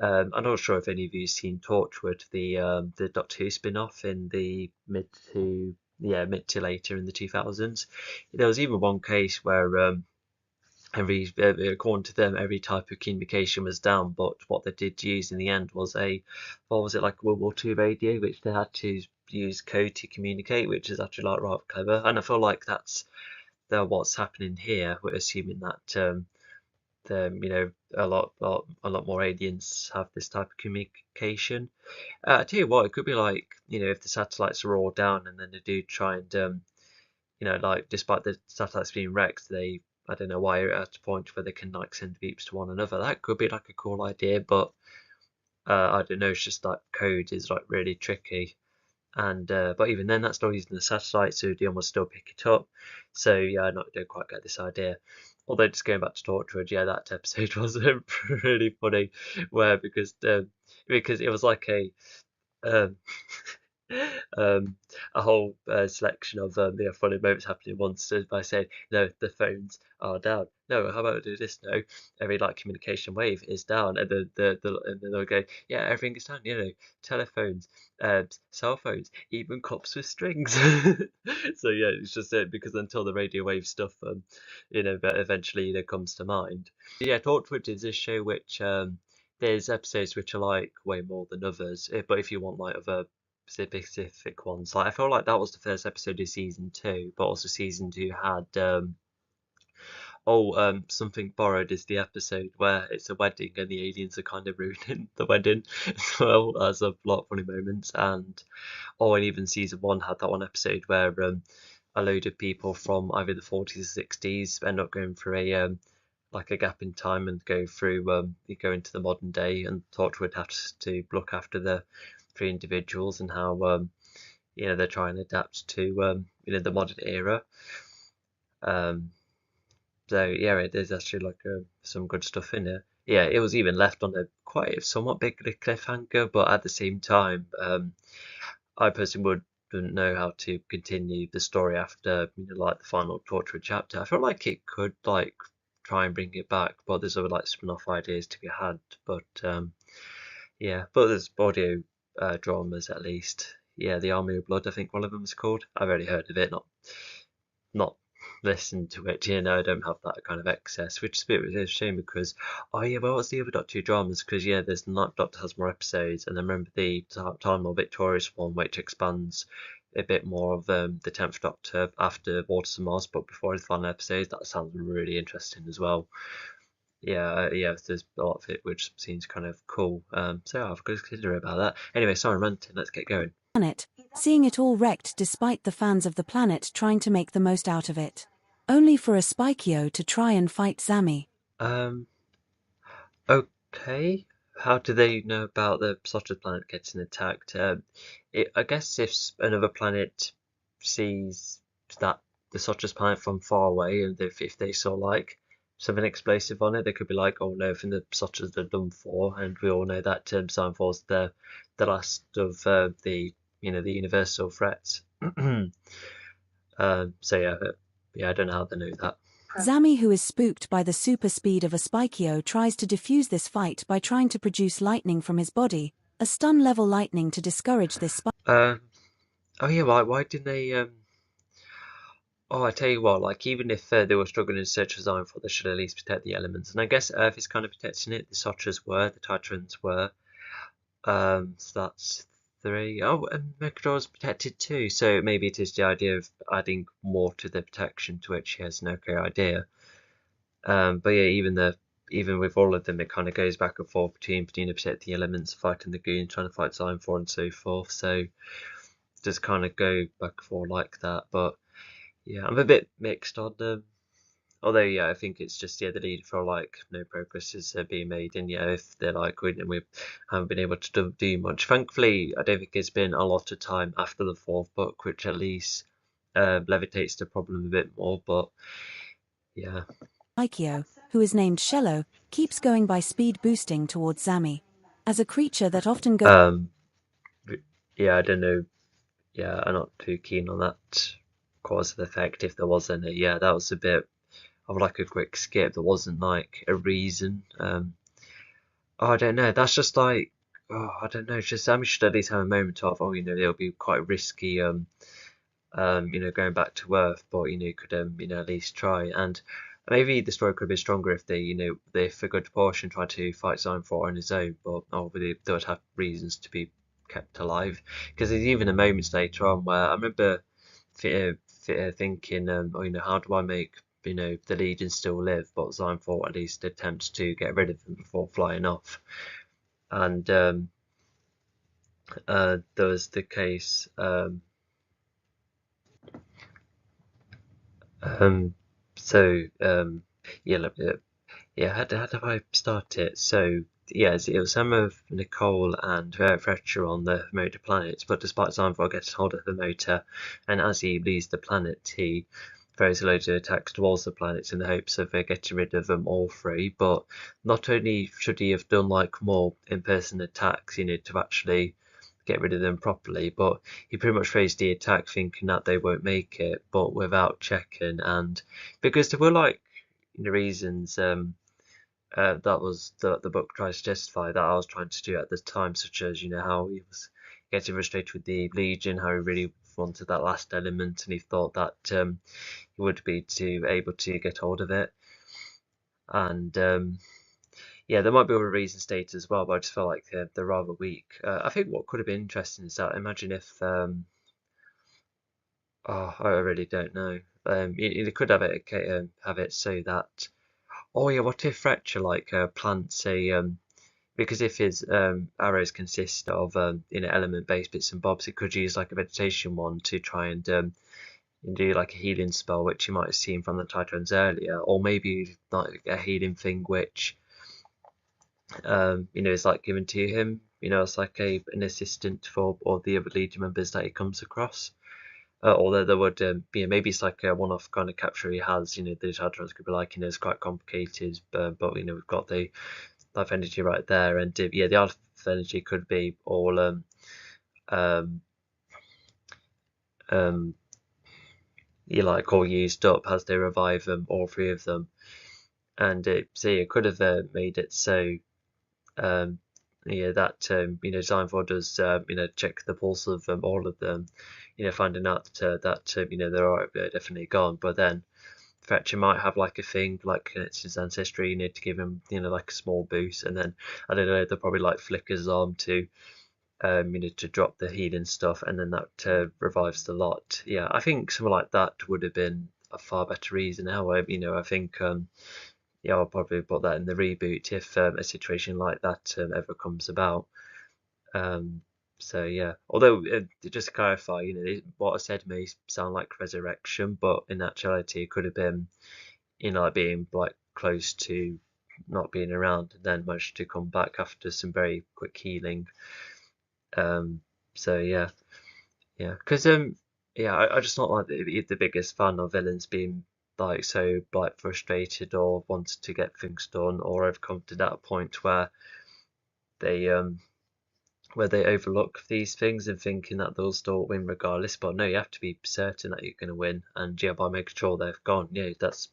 I'm not sure if any of you seen Torchwood, the Doctor Who spin-off in the mid to later in the 2000s. There was even one case where according to them, every type of communication was down, but what they did use in the end was what was it, like World War II radio, which they had to use code to communicate, which is actually like rather clever. And I feel like that's what's happening here. We're assuming that a lot more aliens have this type of communication. I tell you what, it could be like if the satellites are all down and then they do try and like despite the satellites being wrecked, they I don't know why you're at a point where they can like send beeps to one another. That could be like a cool idea, but I don't know. It's just like code is like really tricky, and but even then, that's still using the satellite, so Dion will still pick it up. So yeah, I don't quite get this idea. Although just going back to Torchwood, yeah, that episode was really funny, where because it was like um, um, a whole selection of funny moments happening once by saying, no, the phones are down. No, how about we do this? No, every like communication wave is down, and and then they'll go, yeah, everything is down. You know, telephones, cell phones, even cops with strings. So yeah, it's just it because until the radio wave stuff, but eventually comes to mind. Yeah, Torchwood is a show which there's episodes which are like way more than others. But if you want like other specific ones, like I feel like that was the first episode of season 2, but also season 2 had Something Borrowed is the episode where it's a wedding and the aliens are kind of ruining the wedding as well as a lot of funny moments. And even season 1 had that one episode where a load of people from either the 40s or 60s end up going through a gap in time and you go into the modern day, and Torchwood has to look after the 3 individuals and how they're trying to adapt to the modern era. Um, so yeah, there's actually like some good stuff in it. Yeah, it was even left on a quite somewhat big cliffhanger, but at the same time, I personally wouldn't know how to continue the story after like the final Torchwood chapter. I feel like it could like try and bring it back, but there's other like spin-off ideas to be had. But but there's audio dramas at least. Yeah, The Army of Blood, I think one of them is called. I've already heard of it, not listened to it. I don't have that kind of access, which is a bit of a shame because what's the other Doctor Who dramas? Because there's Night Doctor has more episodes, and I remember the Time Lord Victorious one, which expands a bit more of the 10th Doctor after Waters of Mars, but before the final episode. That sounds really interesting as well. There's a lot of it which seems kind of cool. So I've got to consider about that. Anyway, sorry, I'm ranting. Let's get going. Planet, seeing it all wrecked despite the fans of the planet trying to make the most out of it. Only for a Spikio to try and fight Zami. Okay. How do they know about the Sotter's planet getting attacked? I guess if another planet sees that the Sotter's planet from far away, and if they saw like something explosive on it, they could be like, "Oh no, I think the Sotter's are done for," and we all know that Signfor's the last of the the universal threats. So yeah, I don't know how they know that. Zami, who is spooked by the super speed of a Spikio, tries to defuse this fight by trying to produce lightning from his body, a stun-level lightning to discourage this Oh yeah, why didn't they I tell you what, like even if they were struggling in search of Zion, they should at least protect the elements. And I guess Earth is kind of protecting it. The Sotras were, the Titrans were. So that's 3. Oh, and Megador's protected too. So maybe it is the idea of adding more to the protection, to which he has no clear idea. But yeah, even with all of them, it kind of goes back and forth between protect the elements, fighting the goon, trying to fight Zion 4 and so forth. So just kind of go back and forth like that. But yeah, I'm a bit mixed on them. Although, yeah, I think it's just the lead for like no progress is being made, and if they're like we haven't been able to do much. Thankfully, I don't think it's been a lot of time after the 4th book, which at least levitates the problem a bit more. But yeah, Spikio, who is named Shello, keeps going by speed boosting towards Zami. As a creature that often goes yeah, I don't know. Yeah, I'm not too keen on that cause and effect if there was any. Yeah, that was a bit of like a quick skip. There wasn't like a reason. I don't know. That's just like, I don't know. It's just Sammy should at least have a moment of, it'll be quite risky, going back to Earth, but you could, at least try. And maybe the story could be stronger if they for a good portion try to fight Zion 4 on his own, but obviously they would have reasons to be kept alive. Because there's even a moments later on where I remember thinking, how do I make the Legion still live, but Zion 4 at least attempts to get rid of them before flying off. And there was the case So yeah, yeah. How do I start it? So yeah, it was some of Nicole and Fletcher on the motor planet, but despite Xynthor getting hold of the motor, and as he leaves the planet, he throws a load of attacks towards the planets in the hopes of getting rid of them all three. But not only should he have done like more in-person attacks, to actually get rid of them properly, but he pretty much raised the attack thinking that they won't make it, but without checking, and because there were like reasons that was the book tries to justify that I was trying to do at the time, such as how he was getting frustrated with the Legion, how he really wanted that last element, and he thought that he would be able to get hold of it, and yeah, there might be other reasons stated as well, but I just felt like they're rather weak. I think what could have been interesting is that imagine if oh, I really don't know. You could have it have it so that, oh yeah, what if Fletcher like plants a because if his arrows consist of element based bits and bobs, it could use like a vegetation one to try and do like a healing spell, which you might have seen from the Titans earlier, or maybe like a healing thing which is like given to him. It's like an assistant for all the other Legion members that he comes across. Although there would be maybe it's like a one-off kind of capture he has. The Titans could be like it's quite complicated, but we've got the life energy right there, and yeah, the life energy could be all um um you like all used up as they revive them, all three of them, and it could have made it so yeah, that Xynthor does check the pulse of all of them, finding out that they're definitely gone, but then Fetcher might have like a thing like it's his ancestry, to give him like a small boost, and then I don't know, they'll probably like flick his arm to to drop the healing stuff, and then that revives the lot. Yeah, I think something like that would have been a far better reason. However, I think yeah, I'll probably put that in the reboot if a situation like that ever comes about. Um, so yeah, although just to clarify, what I said may sound like resurrection, but in actuality, it could have been, like being like close to not being around and then managed to come back after some very quick healing. Um, so yeah, yeah, because yeah, I just not like the biggest fan of villains being like so like frustrated or wanted to get things done or overcome to that point they um where they overlook these things and thinking that they'll still win regardless. But no, you have to be certain that you're going to win, and yeah, by making sure they've gone, yeah, that's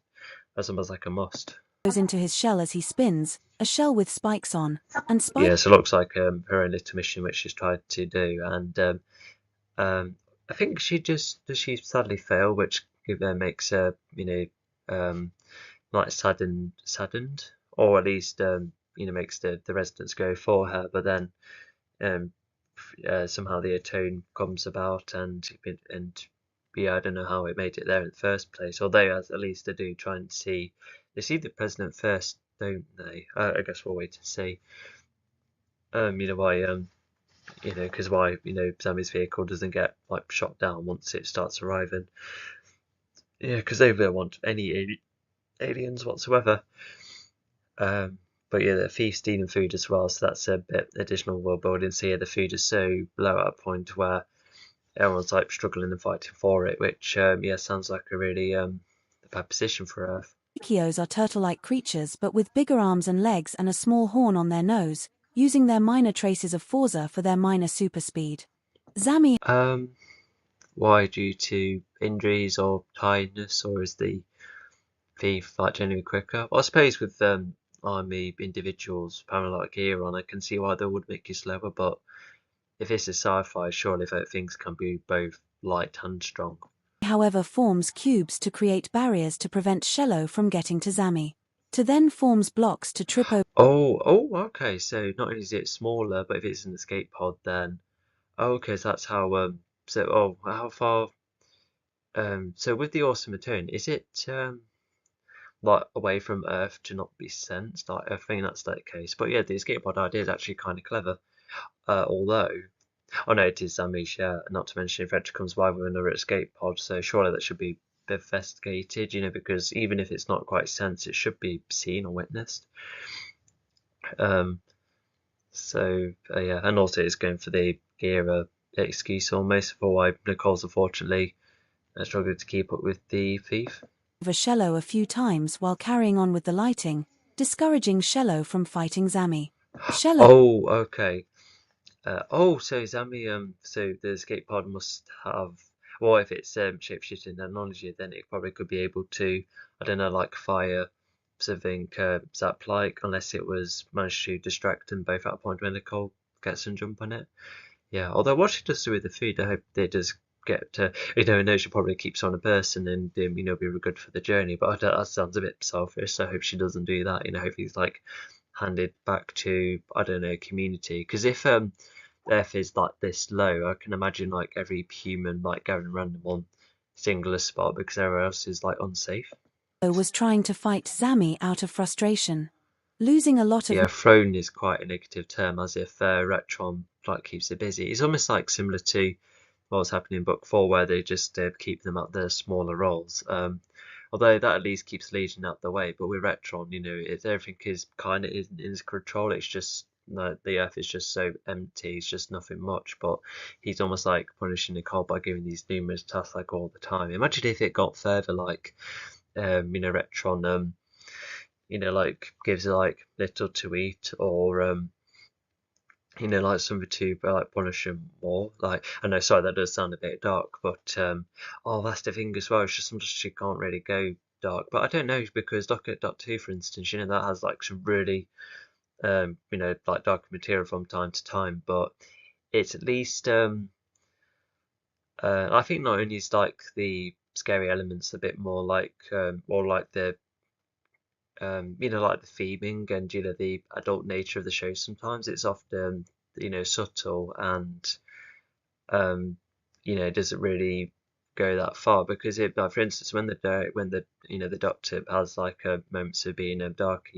almost like a must. Goes into his shell as he spins, a shell with spikes on, and spikes Yeah, so it looks like her own little mission which she's tried to do, and I think she sadly fail, which makes her like saddened, or at least makes the residents go for her. But then um, somehow the atone comes about, and yeah, I don't know how it made it there in the first place. Although at least they do try and they see the president first, don't they? I guess we'll wait and see. Why because why Sammy's vehicle doesn't get like shot down once it starts arriving. Yeah, because they don't want any aliens whatsoever. Um, but yeah, the thief stealing food as well, so that's a bit additional world building. So yeah, the food is so low at a point where everyone's like struggling and fighting for it, which yeah, sounds like a really bad position for Earth. Ikios are turtle-like creatures but with bigger arms and legs and a small horn on their nose, using their minor traces of Forza for their minor super speed. Zami Why? Due to injuries or tiredness, or is the thief like generally quicker? Well, I suppose with army individuals, like Iran, I can see why they would make you slower, but if it's a sci-fi, surely things can be both light and strong. however forms cubes to create barriers to prevent Shello from getting to Zami. To then forms blocks to trip over. Oh, okay. So not only is it smaller, but if it's an escape pod, then okay, so that's how. So how far? So with the awesome return, is it like away from Earth to not be sensed? Like I think that's the case. But yeah, the escape pod idea is actually kind of clever. Although, oh no, it is Zamish, yeah. Not to mention if Fetcher comes by with another escape pod, so surely that should be investigated, because even if it's not quite sensed, it should be seen or witnessed. Um, yeah, and also it's going for the era excuse almost for why Nicole's unfortunately struggled to keep up with the thief. Over Shello a few times while carrying on with the lighting, discouraging Shello from fighting Zami. Shello Oh, okay. So Zami, so the escape pod must have, well, if it's shapeshifting technology, then it probably could be able to, I don't know, like fire something zap-like, unless it was managed to distract them both at a point when Nicole gets and jump on it. Yeah, although what she does do with the food, I hope it does get to, I know she probably keeps on a person and, be good for the journey, but that sounds a bit selfish, so I hope she doesn't do that, hope he's like handed back to, I don't know, community, because if Earth is like this low, I can imagine like every human like going random on singular spot because everywhere else is like unsafe. was trying to fight Zami out of frustration. Losing a lot of Yeah, thrown is quite a negative term, as if Retron like keeps it busy. It's almost like similar to what was happening in book 4, where they just keep them at the smaller roles. Although that at least keeps Legion out the way, but with Retron, it's everything is kind of in his control. It's just the Earth is just so empty. It's just nothing much. But he's almost like punishing Nicole by giving these numerous tasks like all the time. Imagine if it got further, like Retron, like gives her like little to eat, or like something to like punish him more. Like, I know, sorry, that does sound a bit dark, but oh, that's the thing as well. It's just sometimes she can't really go dark. But I don't know, because look at Doctor Who, for instance. That has like some really like dark material from time to time. But it's at least I think not only is like the scary elements a bit more like or like the like the theming and the adult nature of the show. Sometimes it's often subtle and it doesn't really go that far, because it, like, for instance, when the the Doctor has like moments of being dark,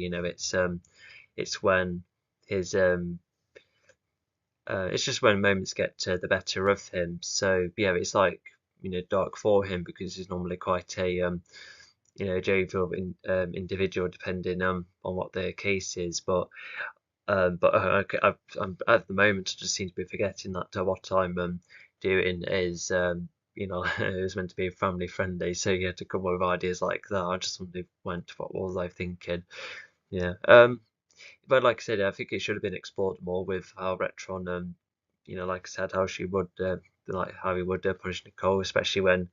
it's when his it's just when moments get the better of him. So yeah, it's like dark for him because he's normally quite a jovial individual, depending on what the case is. I'm at the moment, I just seem to be forgetting that what I'm doing is it was meant to be family friendly, so you had to come up with ideas like that. I just suddenly went, what was I thinking? Yeah. But like I said, I think it should have been explored more with how Retron, like I said, how she would like how he would punish Nicole, especially when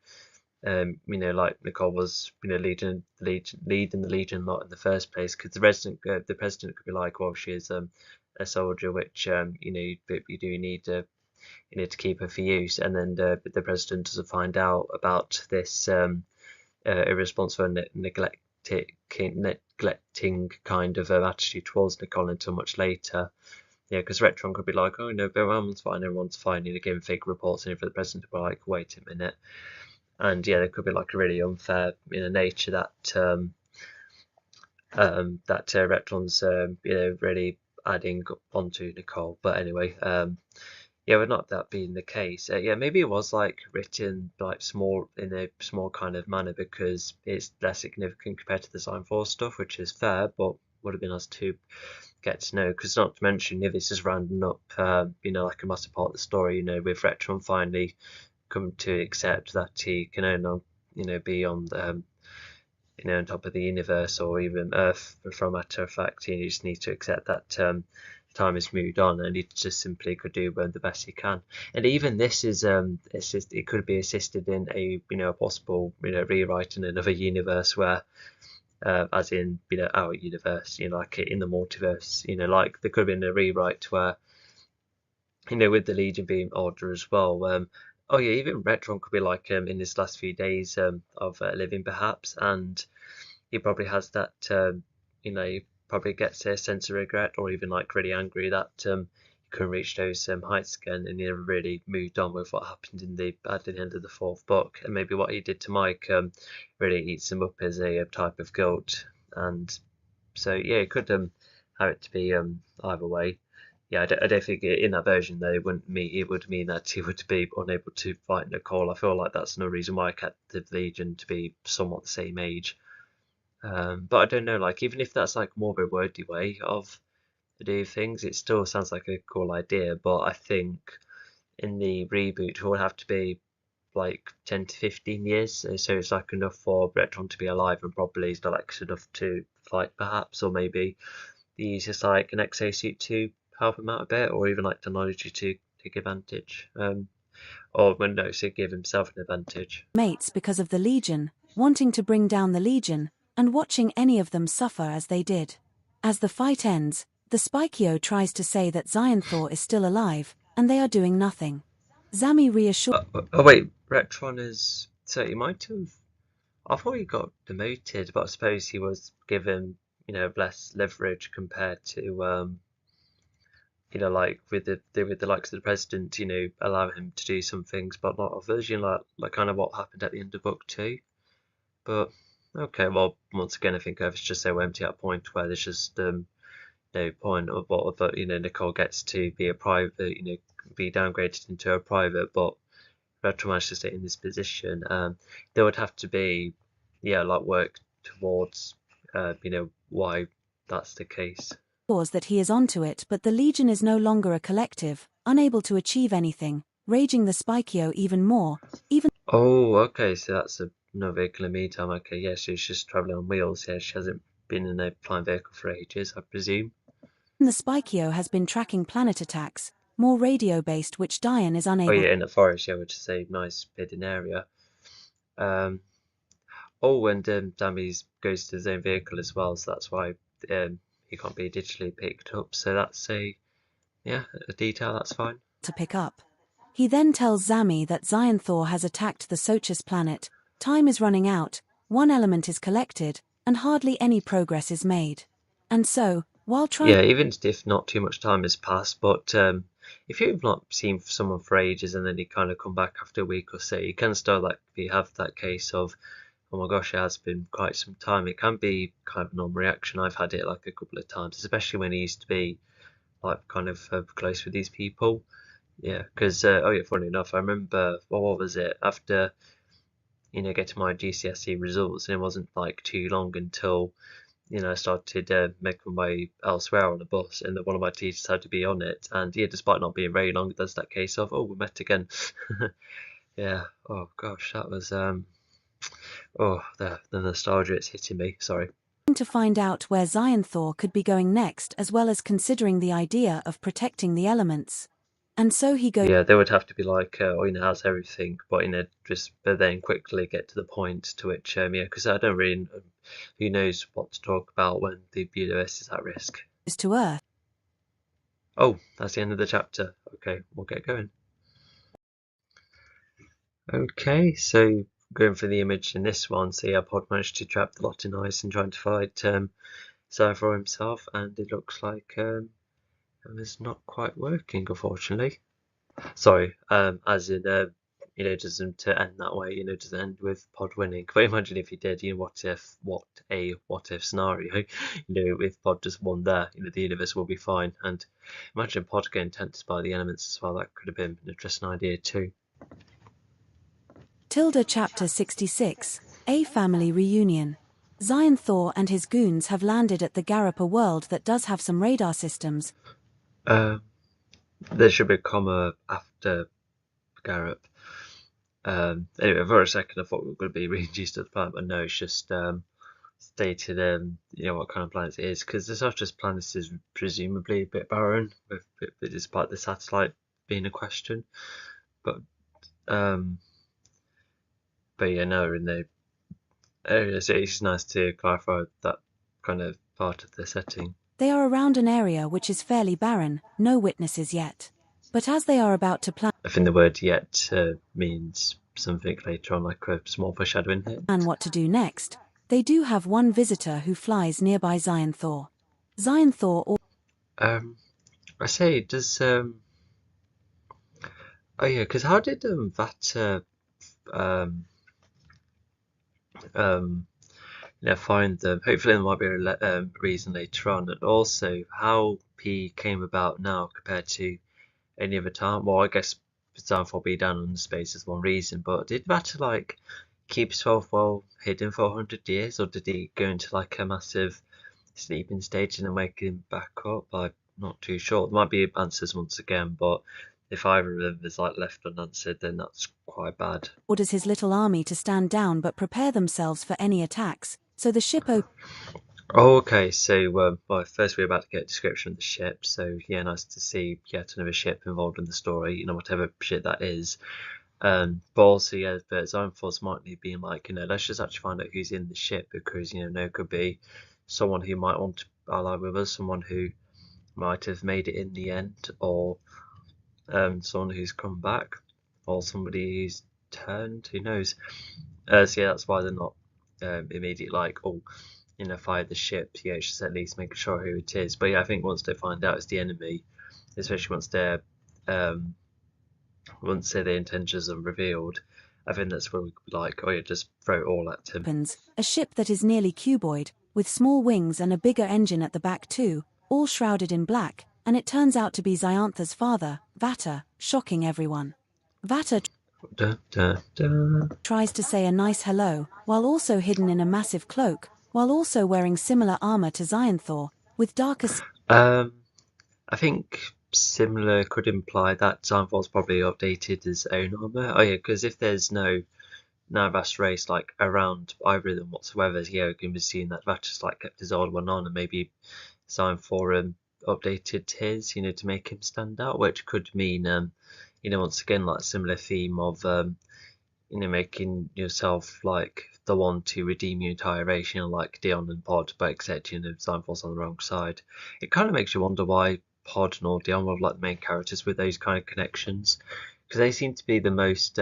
like Nicole was, leading the Legion lot in the first place, because the president could be like, well, she is a soldier, which you do need to keep her for use, and then the president doesn't find out about this irresponsible and neglecting kind of attitude towards Nicole until much later. Yeah, because Retron could be like, oh no, everyone's fine, giving fake reports, and for the president to be like, wait a minute. And yeah, there could be like a really unfair nature that Retron's really adding onto Nicole. But anyway, yeah, but not that being the case. Yeah, maybe it was like written like small in a small kind of manner because it's less significant compared to the Sign 4 stuff, which is fair, but would have been nice to get to know. Because not to mention, if this is rounding up, like a massive part of the story, with Retron finally come to accept that he can only, be on the, on top of the universe or even Earth. For a matter of fact, he just needs to accept that time has moved on, and he just simply could do the best he can. And even this is it could be assisted in a a possible rewrite in another universe where. As in, our universe, like in the multiverse, like there could have been a rewrite where, with the Legion being older as well. Oh yeah, even Retron could be like in his last few days of living, perhaps, and he probably has that. He probably gets a sense of regret, or even like really angry that he couldn't reach those heights again, and he never really moved on with what happened at the end of the 4th book. And maybe what he did to Mike really eats him up as a type of guilt. And so yeah, it could have it to be either way. yeah, I don't think in that version though it would mean that he would be unable to fight Nicole. I feel like that's another reason why I kept the Legion to be somewhat the same age. But I don't know, like even if that's like more of a wordy way of do things, it still sounds like a cool idea. But I think in the reboot it would have to be like 10 to 15 years, so it's like enough for Retron to be alive and probably like enough to fight perhaps, or maybe use just like an exosuit to help him out a bit, or even like technology to take advantage. Or well, no, to give himself an advantage. Mates because of the Legion, wanting to bring down the Legion, and watching any of them suffer as they did. As the fight ends, the Spikio tries to say that Xyanthor is still alive, and they are doing nothing. Zami reassures Oh wait, Retron is, so he might have. I thought he got demoted, but I suppose he was given, less leverage compared to, like with the likes of the president, allow him to do some things, but not others. Like kind of what happened at the end of book two. But okay, well, once again, I think it's just so empty at a point where there's just no point of what, but Nicole gets to be a private, be downgraded into a private, but Retro managed to stay in this position. There would have to be, yeah, like work towards, why that's the case. that he is onto it, but the Legion is no longer a collective, unable to achieve anything, raging the Spikio even more, even Oh, okay, so that's no vehicle in the meantime. Okay, yeah, so she's just traveling on wheels. Yeah, she hasn't been in a flying vehicle for ages, I presume. the Spikio has been tracking planet attacks, more radio-based, which Diane is Oh unable yeah, in the forest, yeah, which is a nice hidden area. Um, oh, and Dammy's goes to his own vehicle as well, so that's why he can't be digitally picked up. So that's a detail. That's fine. to pick up. He then tells Zami that Xyanthor has attacked the Sochus planet, time is running out, one element is collected, and hardly any progress is made. And so, while trying Yeah, even if not too much time has passed, but if you've not seen someone for ages and then you kind of come back after a week or so, you can still like have that case of, oh my gosh, it has been quite some time. It can be kind of a normal reaction. I've had it like a couple of times, especially when I used to be like kind of close with these people. Yeah, because oh yeah, funny enough, I remember what was it after getting my GCSE results, and it wasn't like too long until I started making my way elsewhere on the bus, and that one of my teachers had to be on it. And yeah, despite not being very long, there's that case of, oh, we met again. Yeah. Oh gosh, that was oh, the nostalgia is hitting me. Sorry. to find out where Xyanthor could be going next, as well as considering the idea of protecting the elements. And so he goes Yeah, there would have to be like, how's everything, but but then quickly get to the point to which, yeah, because I don't really, who knows what to talk about when the universe is at risk. to Earth. Oh, that's the end of the chapter. Okay, we'll get going. Okay, so going for the image in this one, so yeah, Pod managed to trap the lot in ice and trying to fight Cypher himself, and it looks like it's not quite working, unfortunately. Sorry, as in doesn't end that way, doesn't end with Pod winning. But imagine if he did, what if scenario, if Pod just won there, the universe will be fine. And imagine Pod getting tempted by the elements as well. That could have been an interesting idea too. Chapter 66, A Family Reunion. Xyanthor and his goons have landed at the Garapa world that does have some radar systems. There should be a comma after Garrett. Anyway, for a second I thought we were going to be reduced to the planet, but no, it's just stated what kind of planet it is, because the Sochus planet is presumably a bit barren, despite the satellite being a question. But yeah, no, in the areas, it's nice to clarify that kind of part of the setting. They are around an area which is fairly barren, no witnesses yet. But as they are about to plan I think the word yet means something later on, like a small foreshadowing here. And what to do next, they do have one visitor who flies nearby Xyanthor. Xyanthor I say, does oh yeah, because how did that find them. Hopefully there might be a reason later on, and also how P came about now compared to any other time. Well, I guess Downfall be down on the space is one reason, but did Vatter like keep himself well hidden for 100 years, or did he go into like a massive sleeping stage and then wake him back up? I'm not too sure. There might be answers once again, but if either of them is like left unanswered, then that's quite bad. Orders his little army to stand down but prepare themselves for any attacks, so the ship Oh, okay. So, well, first we're about to get a description of the ship. So, yeah, nice to see yet another ship involved in the story. Whatever ship that is. But also, yeah, but Zionforce might be being like, let's just actually find out who's in the ship because, no, could be someone who might want to ally with us, someone who might have made it in the end, or someone who's come back, or somebody who's turned. Who knows? So yeah, that's why they're not immediately like, oh, fire the ship. Yeah, it's just at least making sure who it is. But yeah, I think once they find out it's the enemy, especially um, once their intentions are revealed, I think that's where we like, oh yeah, just throw it all at him. opens, a ship that is nearly cuboid, with small wings and a bigger engine at the back too, all shrouded in black, and it turns out to be Xiantha's father, Vatter, shocking everyone. Vatter Dun, dun, dun. tries to say a nice hello, while also hidden in a massive cloak, while also wearing similar armor to Xyanthor, with darker Um, I think similar could imply that Downfall's probably updated his own armor. Oh yeah, because if there's no vast race like around either of them whatsoever, yeah, we can be seeing that Vat's like kept his old one on and maybe Sign for updated his, to make him stand out, which could mean once again like a similar theme of making yourself like the one to redeem your entire race, like Dion and Pod, but except Signfall's on the wrong side. It kind of makes you wonder why Pod and or Dion were like the main characters with those kind of connections, because they seem to be the most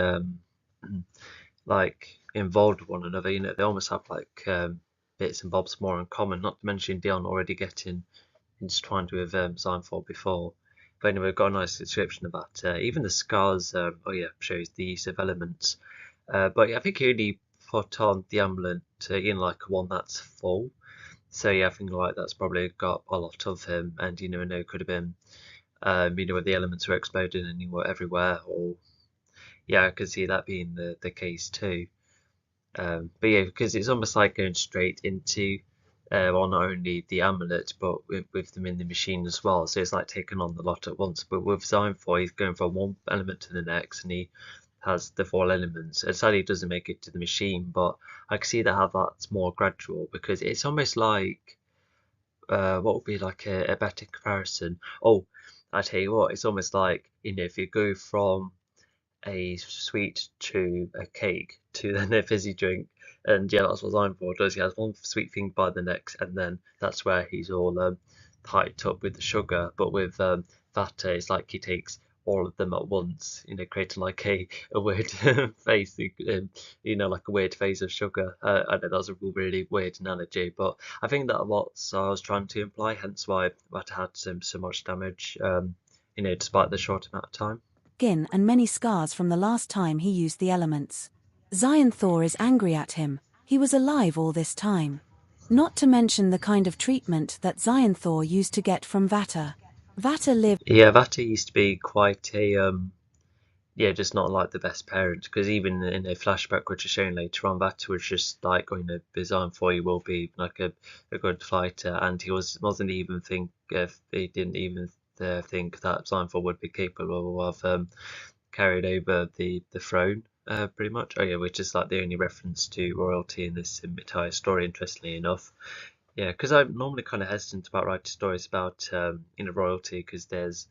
like involved with one another. They almost have like bits and bobs more in common. Not to mention Dion already getting intertwined with Signfall before. But anyway, we've got a nice description of that. Even the scars, oh yeah, shows the use of elements. But yeah, I think he only put on the amulet in like one that's full. So yeah, I think like that's probably got a lot of him, and I know it could have been, where the elements were exploding and everywhere, or yeah, I could see that being the case too. But yeah, because it's almost like going straight into, well, not only the amulet, but with them in the machine as well. So it's like taking on the lot at once. But with Xianfor, he's going from one element to the next, and he has the four elements. And sadly, he doesn't make it to the machine, but I can see that how that's more gradual because it's almost like, what would be like a better comparison? Oh, I tell you what, it's almost like, if you go from a sweet to a cake to then a fizzy drink. And yeah, that's what Seinfeld does. He has one sweet thing by the next, and then that's where he's all hyped up with the sugar. But with Vata, it's like he takes all of them at once, creating like a weird face, like a weird phase of sugar. I know that's a really weird analogy, but I think that what I was trying to imply, hence why Vata had so much damage, despite the short amount of time. skin and many scars from the last time he used the elements. Xyanthor is angry at him. He was alive all this time. Not to mention the kind of treatment that Xyanthor used to get from Vatter. Vatter lived. Yeah, Vata used to be quite a yeah, just not like the best parent because even in a flashback which is shown later on, Vata was just like, designed for you will be like a good fighter, and wasn't even think if he didn't even think that Signfall would be capable of carried over the throne. Pretty much. Oh yeah, which is like the only reference to royalty in this entire story. Interestingly enough, yeah, because I'm normally kind of hesitant about writing stories about royalty because there's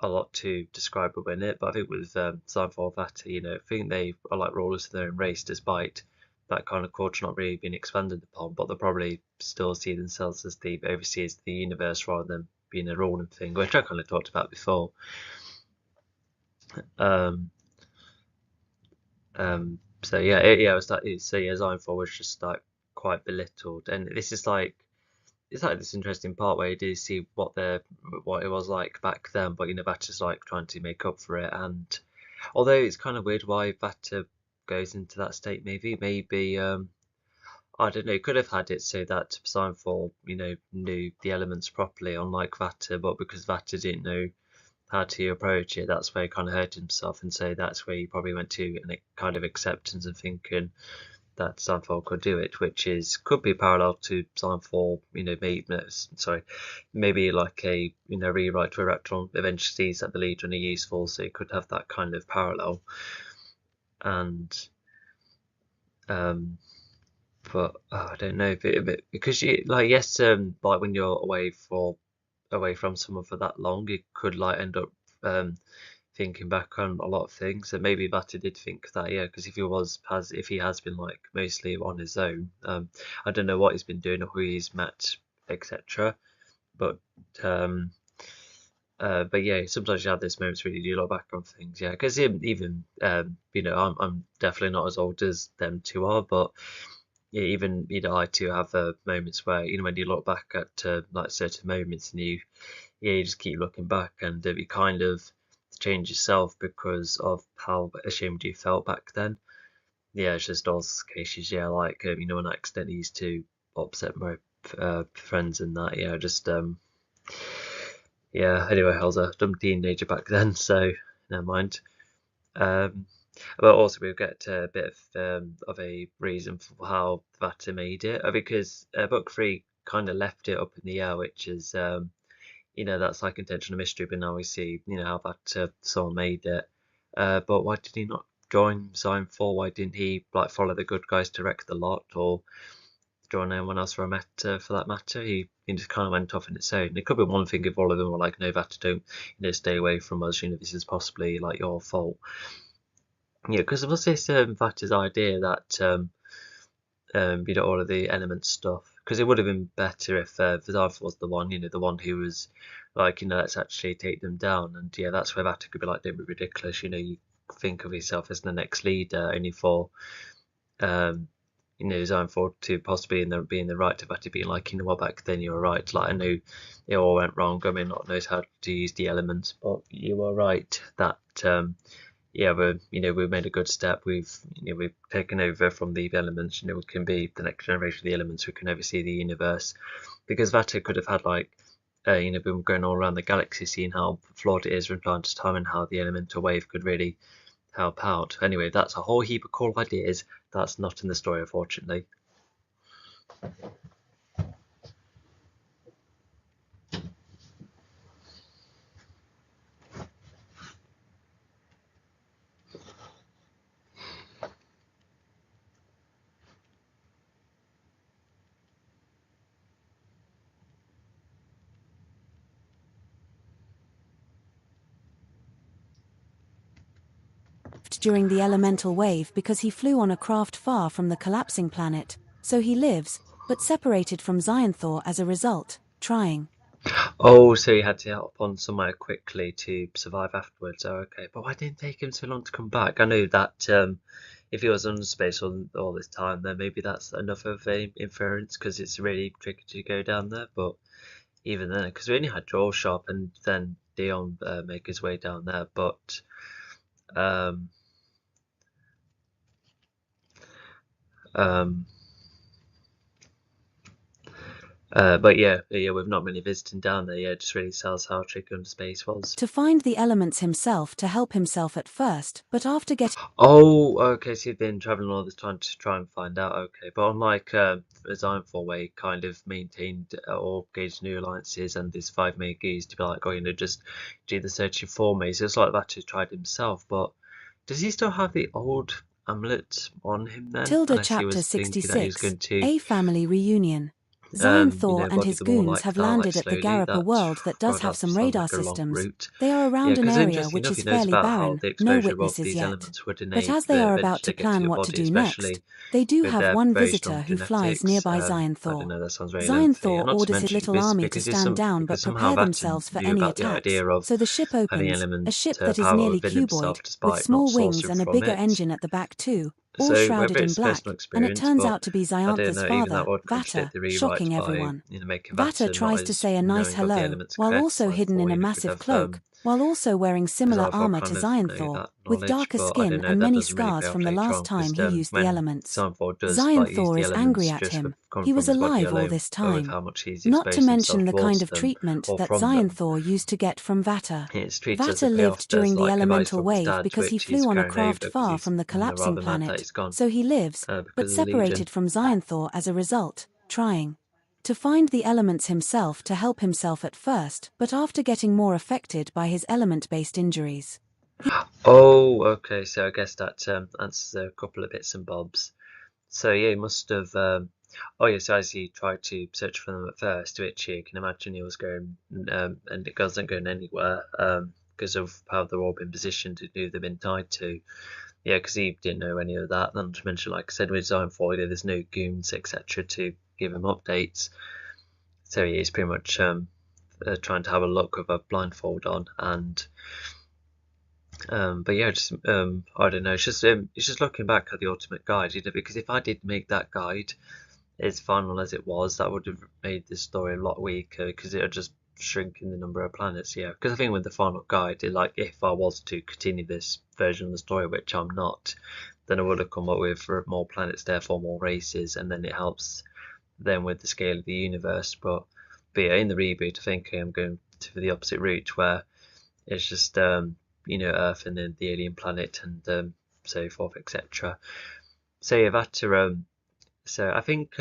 a lot to describe within it. But I think with Seinfeld that I think they are like rulers of their own race, despite that kind of culture not really being expanded upon. But they'll probably still see themselves as the overseers of the universe rather than being a ruling thing, which I kind of talked about before. Um, so yeah, it was like so yeah, Seinfeld was just like quite belittled, and this is like it's like this interesting part where you do see what it was like back then, but Vata's like trying to make up for it. And although it's kind of weird why Vata goes into that state, maybe I don't know, he could have had it so that Signfall, knew the elements properly, unlike Vatter, but because Vatter didn't know how to approach it, that's where he kind of hurt himself, and so that's where he probably went to a kind of acceptance and thinking that Signfall could do it, which could be parallel to Signfall, maybe like a rewrite where Electron eventually sees that the Legion are useful, so it could have that kind of parallel. And but I don't know if because yes, like when you're away from someone for that long, you could like end up thinking back on a lot of things, and maybe Vatter did think that, yeah, because if he has been like mostly on his own, I don't know what he's been doing or who he's met, etc. But yeah, sometimes you have those moments where you do look back on things, yeah, because even I'm definitely not as old as them two are, but yeah, even I too have moments where when you look back at like certain moments and you just keep looking back, and you kind of change yourself because of how ashamed you felt back then. Yeah, it's just those cases. Yeah, like when I accidentally used to upset my friends and that. Yeah, just yeah. Anyway, I was a dumb teenager back then, so never mind. Um, but also we'll get a bit of a reason for how Vatter made it, because book three kind of left it up in the air, which is that's like intentional mystery. But now we see how that someone made it. But why did he not join Signfall? Why didn't he like follow the good guys to wreck the lot, or join anyone else for that matter? He just kind of went off in its own. It could be one thing if all of them were like, no, Vatter, don't stay away from us. This is possibly like your fault. Yeah, because it was this Vatter's idea that all of the element stuff. Because it would have been better if Vidalf was the one who was like, let's actually take them down. And yeah, that's where Vatter could be like, don't be ridiculous. You think of yourself as the next leader, only for Signfall to possibly be in the right, to Vatter being like, what, back then you were right. Like, I know it all went wrong. I mean, not knows how to use the elements, but you were right that yeah, we've made a good step. We've taken over from the elements. We can be the next generation of the elements. We can oversee the universe, because Vatter could have had like been going all around the galaxy, seeing how flawed it is from time to time, and how the elemental wave could really help out. Anyway, that's a whole heap of cool ideas. That's not in the story, unfortunately. During the elemental wave because he flew on a craft far from the collapsing planet, so he lives, but separated from Xionthor as a result, trying. Oh, so he had to help on somewhere quickly to survive afterwards. Oh, okay. But why didn't it take him so long to come back? I know that if he was on space all this time, then maybe that's enough of an inference, because it's really tricky to go down there. But even then, because we only had Joel Sharp and then Dion make his way down there. But but yeah, with not many visiting down there, it just really tells how tricky space was. To find the elements himself to help himself at first, but after getting... Oh, okay, so you've been travelling all this time to try and find out, okay. But unlike Xionthor, where he kind of maintained or gauged new alliances and his 5 main gears to be like, just do the searching for me. So it's like that he tried himself, but does he still have the old amulet on him then? Tilda chapter 66, A Family Reunion. Xionthor and his goons have landed at the Garapa world that does have some radar systems. They are around an area which is fairly barren, no witnesses yet. But as they are about to plan what to do next, they do have one visitor who flies nearby Xionthor. Xionthor orders his little army to stand down but prepare themselves for any attacks. So the ship opens, a ship that is nearly cuboid, with small wings and a bigger engine at the back too, all shrouded in black, and it turns out to be Xionthor's father, Vatter, shocking everyone. Vatter tries to say a nice hello, while also hidden in a massive cloak, while also wearing because similar I armor to kind of know Xyanthor, that with knowledge, darker but I don't skin know, and that many doesn't really scars play from off the later last on, time because he used the when elements. Xyanthor does like use Xyanthor the is elements angry at just him. coming He from was his body alive all alone, this with time. how much he's Not to exposed mention himself the kind towards of them treatment or that from them. Xyanthor used to get from Vata. It's treated as a Vata payoff. lived during There's the like advice elemental from his wave dad, because he which he's flew on a carrying craft over because far he's from the collapsing rather mad that planet, he's gone so he lives, but because of the Legion. separated from Xyanthor as a result, trying to find the elements himself to help himself at first, but after getting more affected by his element-based injuries. Oh, okay, so I guess that answers a couple of bits and bobs. So yeah, he must have. Oh yeah, so as he tried to search for them at first, which you can imagine he was going, and it wasn't going anywhere, because of how they're all been positioned and who they've been tied to. Yeah, because he didn't know any of that. Not to mention, like I said, with Zone there's no goons, etc., to give him updates. So yeah, he's pretty much trying to have a look with a blindfold on, and but yeah, just I don't know. It's just looking back at the Ultimate Guide, because if I did make that guide as final as it was, that would have made this story a lot weaker, because it would just shrinking the number of planets. Yeah, because I think with the final guide, if I was to continue this version of the story, which I'm not, then I would have come up with more planets, therefore more races, and then it helps then with the scale of the universe. But yeah, in the reboot, I think I'm going to the opposite route, where it's just Earth and then the alien planet and so forth, etc. So yeah, so I think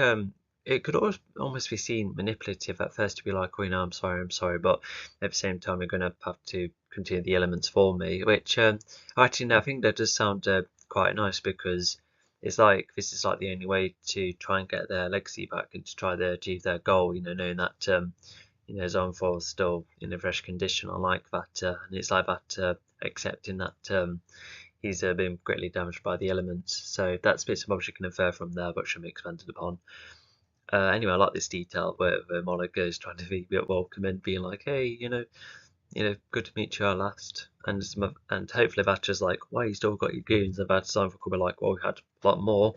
it could almost be seen manipulative at first to be like, oh, I'm sorry, but at the same time, you're going to have to continue the elements for me, which actually, no, I think that does sound quite nice, because it's like this is like the only way to try and get their legacy back and to try to achieve their goal, knowing that Zonfor is still in a fresh condition. I like that, and it's like that accepting that he's been greatly damaged by the elements. So that's bits of bobs you can infer from there, but should be expanded upon. Anyway, I like this detail where Monica is trying to be a bit welcoming, being like, "Hey, good to meet you at last." And hopefully Vata's like, "Why you still got your goons?" And Vata's could be like, "Well, we had a lot more."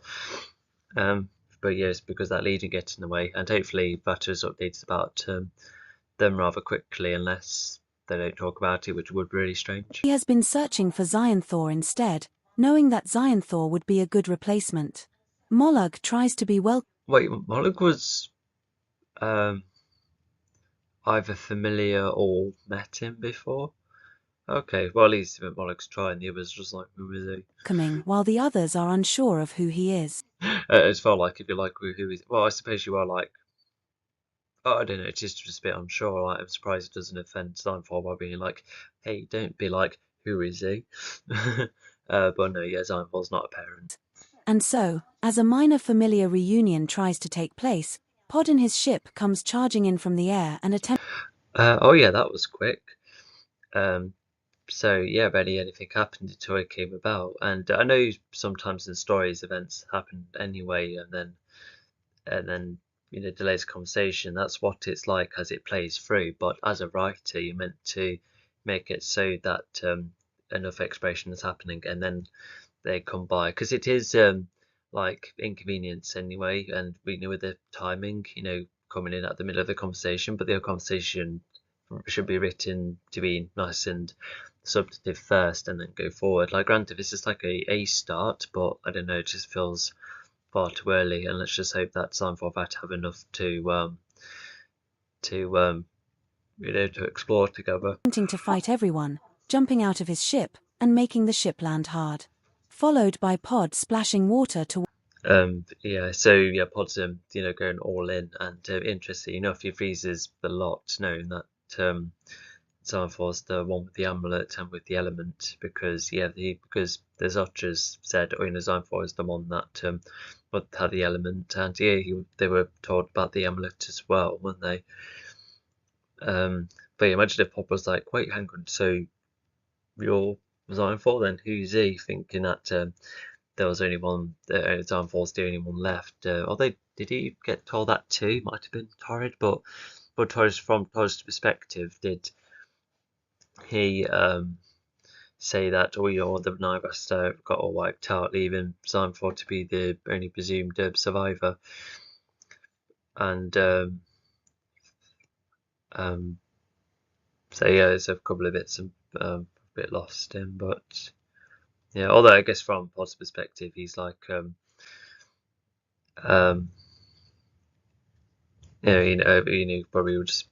Um, but yeah, it's because that Legion gets in the way, and hopefully Vata's updates about them rather quickly, unless they don't talk about it, which would be really strange. He has been searching for Xyanthor instead, knowing that Xyanthor would be a good replacement. Mollug tries to be welcoming. Wait, Moloch was um, either familiar or met him before? Okay, well, at least Moloch's trying, the others just like, who is While the others are unsure of who he is. he? It's felt like if you're like, who is, well, I suppose you are like, oh, I don't know, it's just a bit unsure. Like, I'm surprised it doesn't offend Steinfall by being like, hey, don't be like, who is he? But no, yeah, Steinfall's not a parent. And so, as a minor familiar reunion tries to take place, Pod in his ship comes charging in from the air and attempts. Oh yeah, that was quick. Um, so yeah, barely anything happened until it came about. And I know sometimes in stories events happen anyway, and then delays conversation. That's what it's like as it plays through. But as a writer, you're meant to make it so that enough exploration is happening, and then they come by, because it is like inconvenience anyway, and we know with the timing, coming in at the middle of the conversation, but the conversation should be written to be nice and substantive first, and then go forward. Like, granted, this is like a start, but I don't know, it just feels far too early, and let's just hope that Seinfeld have enough to to explore together. To fight everyone, jumping out of his ship, and making the ship land hard. Followed by Pod splashing water to. Yeah, so yeah, Pod's going all in, and interesting enough, he freezes the lot, knowing that Xanthor's the one with the amulet and with the element, because because the Zotras said, Xanthor is the one that had the element, and yeah, they were told about the amulet as well, weren't they? But yeah, imagine if Pod was like, wait, hang on, so you're Xanthor, then who's he? Thinking that there was only one, Xanthor's the only one left. Although, did he get told that too? Might have been Torrid, but from Torrid's perspective, did he say that, the Nivas got all wiped out, leaving Xanthor to be the only presumed survivor? And So yeah, there's a couple of bits a bit lost in, but yeah. Although I guess from Pod's perspective, he's like um, probably would just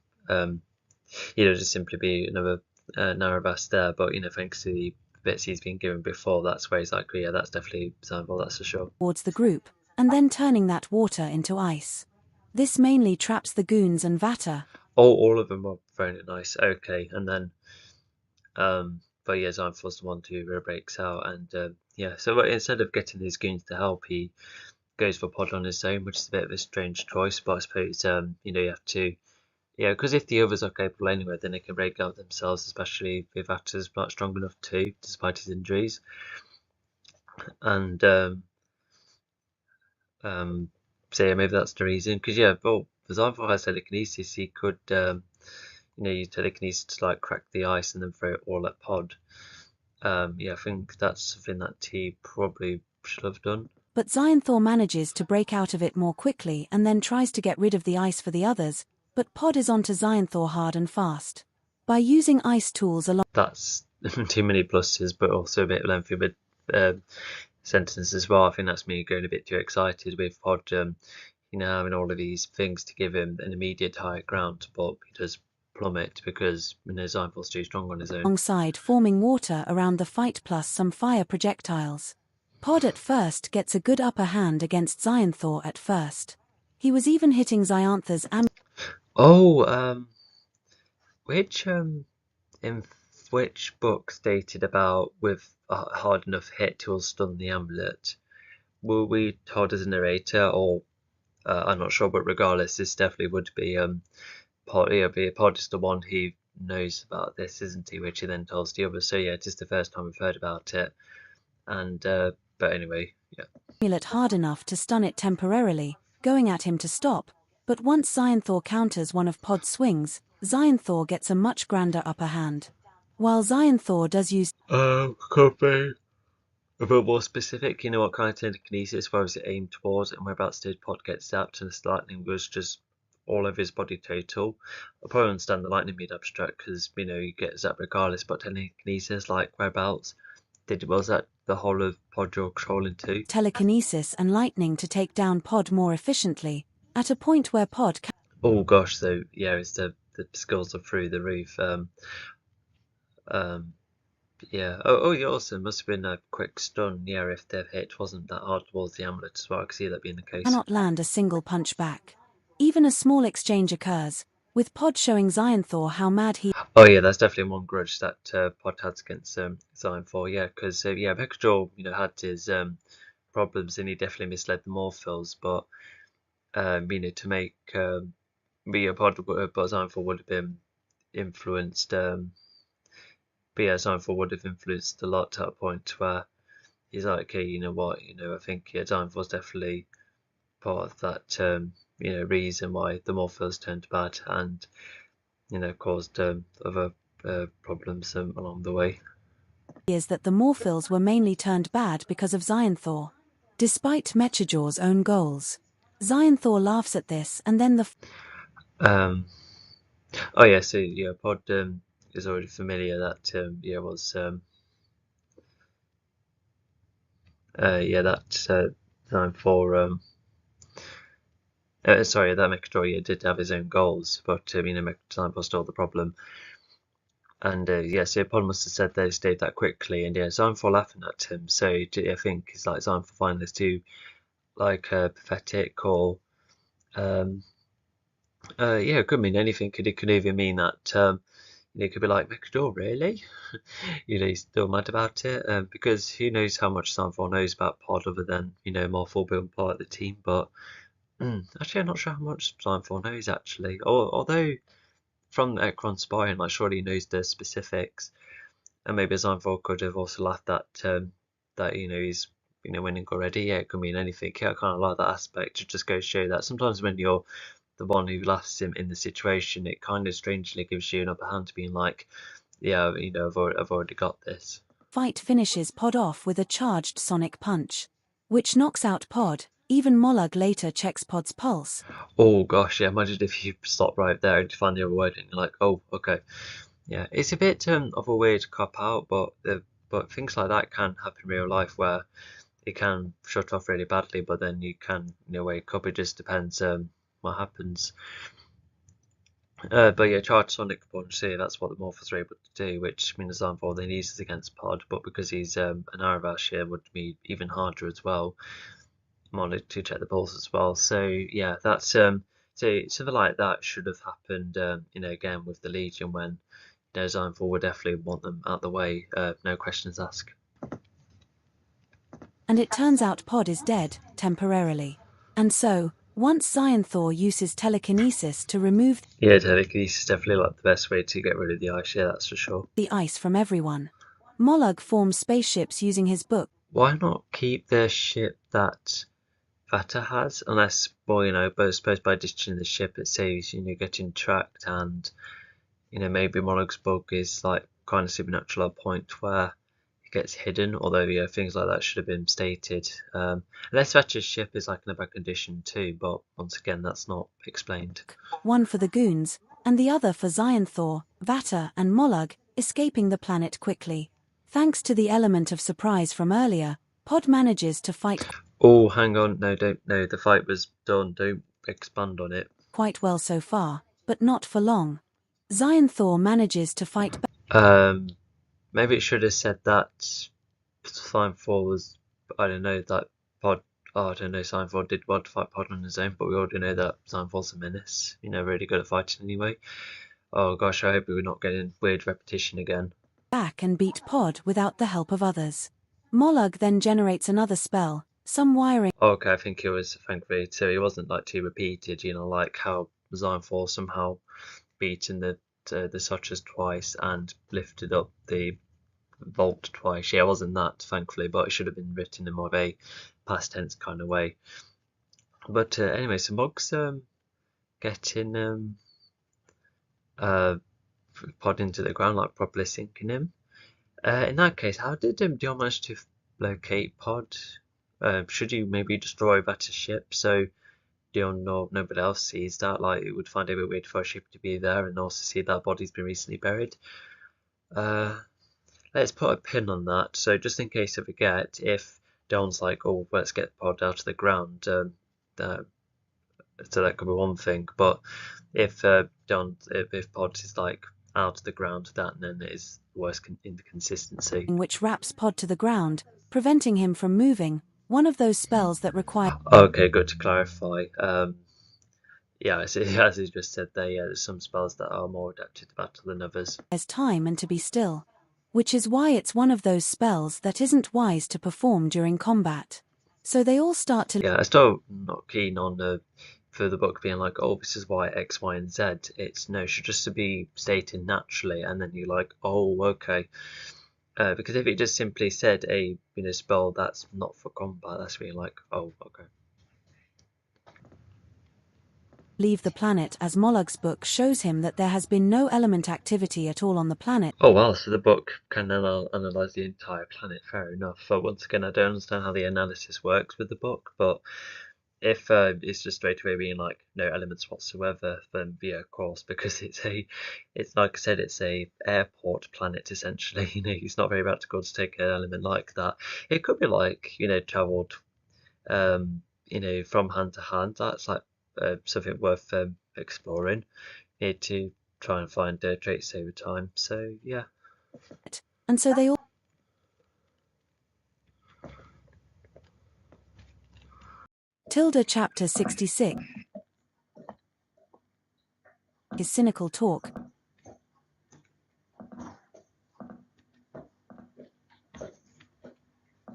just simply be another Narrabas there. But thanks to the bits he's been given before, that's where he's like, yeah, that's definitely designable, that's for sure. Towards the group, and then turning that water into ice. This mainly traps the goons and Vata. Oh, all of them are very nice. Okay, and then but yeah, Xymphal's the one who breaks out, and yeah. So instead of getting these goons to help, he goes for Pod on his own, which is a bit of a strange choice. But I suppose you have to, yeah, because if the others are capable anyway, then they can break out themselves, especially if Vata's not strong enough too, despite his injuries. And so yeah, maybe that's the reason. Because yeah, well, Xymphal has telekinesis. He could use telekinesis to like crack the ice and then throw it all at Pod. Yeah, I think that's something that he probably should have done. But Xyanthor manages to break out of it more quickly and then tries to get rid of the ice for the others, but Pod is onto Xyanthor hard and fast. By using ice tools along... That's too many pluses, but also a bit lengthy with sentences as well. I think that's me going a bit too excited with Pod, having all of these things to give him an immediate higher ground, but he does plummet because Xymphal's too strong on his own. Alongside forming water around the fight plus some fire projectiles. Pod at first gets a good upper hand against Xyanthor at first. He was even hitting Xyanthor's in which book stated about with a hard enough hit he'll stun the amulet? Were we told as a narrator, or I'm not sure, but regardless, this definitely would be Pod is the one who knows about this, isn't he? Which he then tells the others. So yeah, it is the first time we've heard about it. And but anyway, yeah. Amulet hard enough to stun it temporarily, going at him to stop. But once Xyanthor counters one of Pod's swings, Xyanthor gets a much grander upper hand. While Xyanthor does use Could be a bit more specific. What kind of telekinesis? Where was it aimed towards, and whereabouts did Pod get zapped? And the lightning was just all over his body total. I probably understand the lightning being abstract because you get zapped regardless, but telekinesis, like whereabouts was that the whole of Pod you're controlling too? Telekinesis and lightning to take down Pod more efficiently, at a point where Pod can... Oh gosh, so yeah, it's the skills are through the roof. Yeah. Oh, yeah, also must have been a quick stun. Yeah, if their hit wasn't that hard towards the amulet as well, I could see that being the case. Cannot land a single punch back. Even a small exchange occurs, with Pod showing Xyanthor how mad he... Oh yeah, that's definitely one grudge that Pod had against Xyanthor. Yeah, because yeah, Vector had his problems and he definitely misled the Morphils, but to make be a Pod, but Xyanthor would have been influenced. But yeah, Xyanthor would have influenced a lot to a point where he's like, okay, you know what, I think Xyanthor's definitely part of that reason why the Morphils turned bad and caused other problems along the way. Is that the Morphils were mainly turned bad because of Xyanthor. Despite Mechajor's own goals. Xyanthor laughs at this and then the... Oh yeah, so yeah, Pod is already familiar that was that time for sorry, that Mechador did have his own goals, but Mechador was still the problem. And yeah, so Pod must have said they stayed that quickly, and yeah, Xyanthor laughing at him. So I think it's like Xyanthor finding this too like pathetic, or yeah, it could mean anything. It could even mean that it could be like, Mechador, really? He's still mad about it, because who knows how much Xyanthor knows about Pod other than Morphal being part of the team. But actually, I'm not sure how much Xyanthor knows actually. Although from Ekron spying, like surely he knows the specifics, and maybe Xyanthor could have also laughed at that he's winning already. Yeah, it could mean anything. Yeah, I kind of like that aspect. It just goes to show that sometimes when you're the one who laughs him in the situation, it kind of strangely gives you an upper hand to being like, yeah, I've already got this. Fight finishes Pod off with a charged sonic punch, which knocks out Pod. Even Mollug later checks Pod's pulse. Oh gosh, yeah, imagine if you stop right there and you find the other word and you're like, oh, okay. Yeah, it's a bit of a weird cop out, but things like that can happen in real life where it can shut off really badly, but then you can wake up. It just depends what happens. But yeah, charge Sonic Punch. See, that's what the Morphers are able to do, which means Xamfor then uses against Pod, but because he's an Aravash here, would be even harder as well. More to check the pulse as well. So yeah, that's so something like that should have happened. Again with the Legion when Xamfor would definitely want them out the way. No questions asked. And it turns out Pod is dead, temporarily. And so, once Xyanthor uses telekinesis to remove Yeah, telekinesis is definitely like the best way to get rid of the ice. Yeah, that's for sure. the ice from everyone, Mollog forms spaceships using his book. Why not keep the ship that Vata has? Unless, well, but I suppose by ditching the ship, it saves getting tracked, and maybe Monarch's bug is like kind of supernatural at a point where it gets hidden. Although things like that should have been stated. Unless Vata's ship is like in a bad condition too, but once again, that's not explained. One for the goons, and the other for Xyanthor, Vata, and Mollog, escaping the planet quickly. Thanks to the element of surprise from earlier, Pod manages to fight Oh, hang on, no, don't. No, the fight was done. Don't expand on it. quite well so far, but not for long. Xyanthor manages to fight Maybe it should have said that Sign 4 was, I don't know, that Pod, oh, I don't know, Sign 4 did want to fight Pod on his own, but we already know that Sign 4's a menace, really good at fighting anyway. Oh gosh, I hope we're not getting weird repetition again. back and beat Pod without the help of others. Mollog then generates another spell, some wiring. Okay, I think it was, thankfully, so it wasn't like too repeated, like how Sign 4 somehow beaten the Sutchers twice and lifted up the vault twice. Yeah, it wasn't that, thankfully, but it should have been written in more of a past tense kind of way. But anyway, so Mog's getting Pod into the ground, like properly sinking him. In that case, how did Dion manage to locate Pod? Should you maybe destroy Vata's ship so Dion or nobody else sees that? Like, it would find it a bit weird for a ship to be there and also see that body's been recently buried. Let's put a pin on that. So just in case I forget, if Don's like, oh, let's get Pod out of the ground, so that could be one thing. But if if Pod is like out of the ground, that then is worse inconsistency. Which wraps Pod to the ground, preventing him from moving, one of those spells that require. Okay, good to clarify. Yeah, as you just said there, yeah, there's some spells that are more adapted to battle than others. There's time and to be still. Which is why it's one of those spells that isn't wise to perform during combat. So they all start to. Yeah, I'm still not keen on for the book being like, oh, this is why X, Y, and Z. It's no, it should just be stated naturally, and then you're like, oh, okay. Because if it just simply said a spell that's not for combat, that's really like, oh, okay. Leave the planet, as Mollog's book shows him that there has been no element activity at all on the planet. Oh well, so the book can analyze the entire planet. Fair enough. But once again, I don't understand how the analysis works with the book. But if it's just straight away being like no elements whatsoever, then yeah, of course, because it's like I said, it's a airport planet essentially. It's not very practical to take an element like that. It could be like travelled, from hand to hand. That's like something worth exploring. Need to try and find traits over time. So yeah. And so they all. Tilda chapter 66. His cynical talk.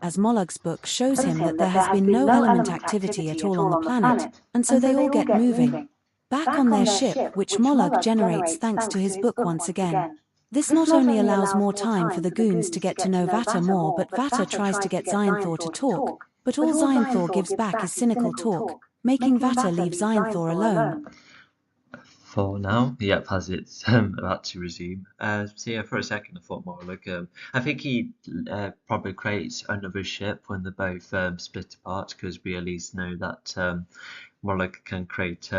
As Mollog's book shows him that there has been no element activity at all on the planet, and so they all get moving. Back on their ship, which Mollog generates thanks to his book once again. This not only allows more time for the goons to get to know Vata more, but Vata tries to get Xyanthor to talk, but all Xyanthor gives back is cynical talk, making Vata leave Xyanthor alone. For now, yep, as it's about to resume. So yeah, for a second I thought more like I think he probably creates another ship when they're both split apart, because we at least know that Morlock can create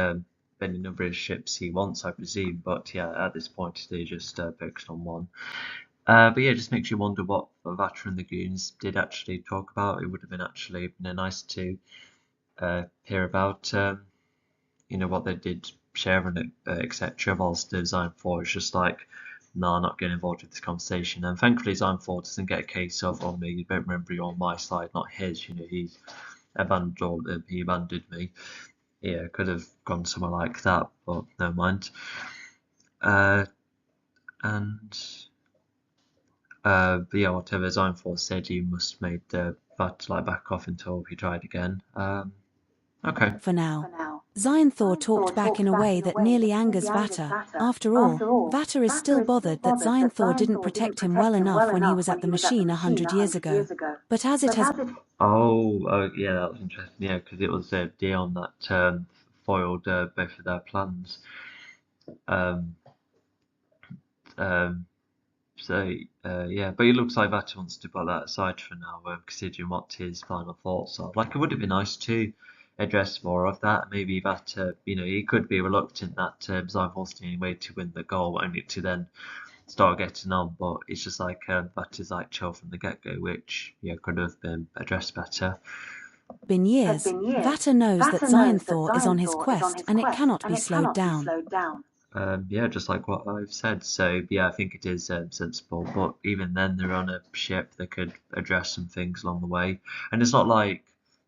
any number of ships he wants, I presume. But yeah, at this point they just focused on one. But yeah, it just makes you wonder what Vatter and the Goons did actually talk about. It would have been actually nice to hear about, what they did share and etc. Whilst the Zion 4 is just like, no, I'm not getting involved with this conversation. And thankfully, Zion 4 doesn't get a case of, oh no, you don't remember you're on my side, not his. He abandoned me. Yeah, could have gone somewhere like that, but never mind. But yeah, whatever Zion 4 said, you must made that back off until he tried again. Okay. For now. Zion-Thor talked back in a way that nearly angers Vatter. After all, Vatter is still bothered that Zion-Thor didn't protect him well enough when he was at the machine 100 years ago. But as it has... Oh, yeah, that was interesting. Yeah, because it was Dion that foiled both of their plans. Yeah, but it looks like Vatter wants to put that aside for now, considering what his final thoughts are. Like, it would have been nice to address more of that. Maybe Vatter, he could be reluctant that Zion forced him anyway to win the goal, only to then start getting on. But it's just like Vatter's like chill from the get-go, which could have been addressed better. Been years, Vatter knows that Zion-Thor is on his quest and it cannot be slowed down. Yeah, just like what I've said. So yeah, I think it is sensible. But even then, they're on a ship. They could address some things along the way, and it's not like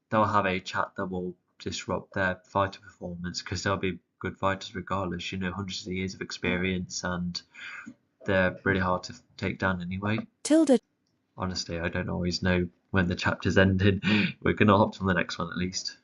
they'll have a chat that will disrupt their fighter performance, because they'll be good fighters regardless. Hundreds of years of experience, and they're really hard to take down anyway. Tilda. Honestly, I don't always know when the chapter's ended. We're gonna hop to the next one at least.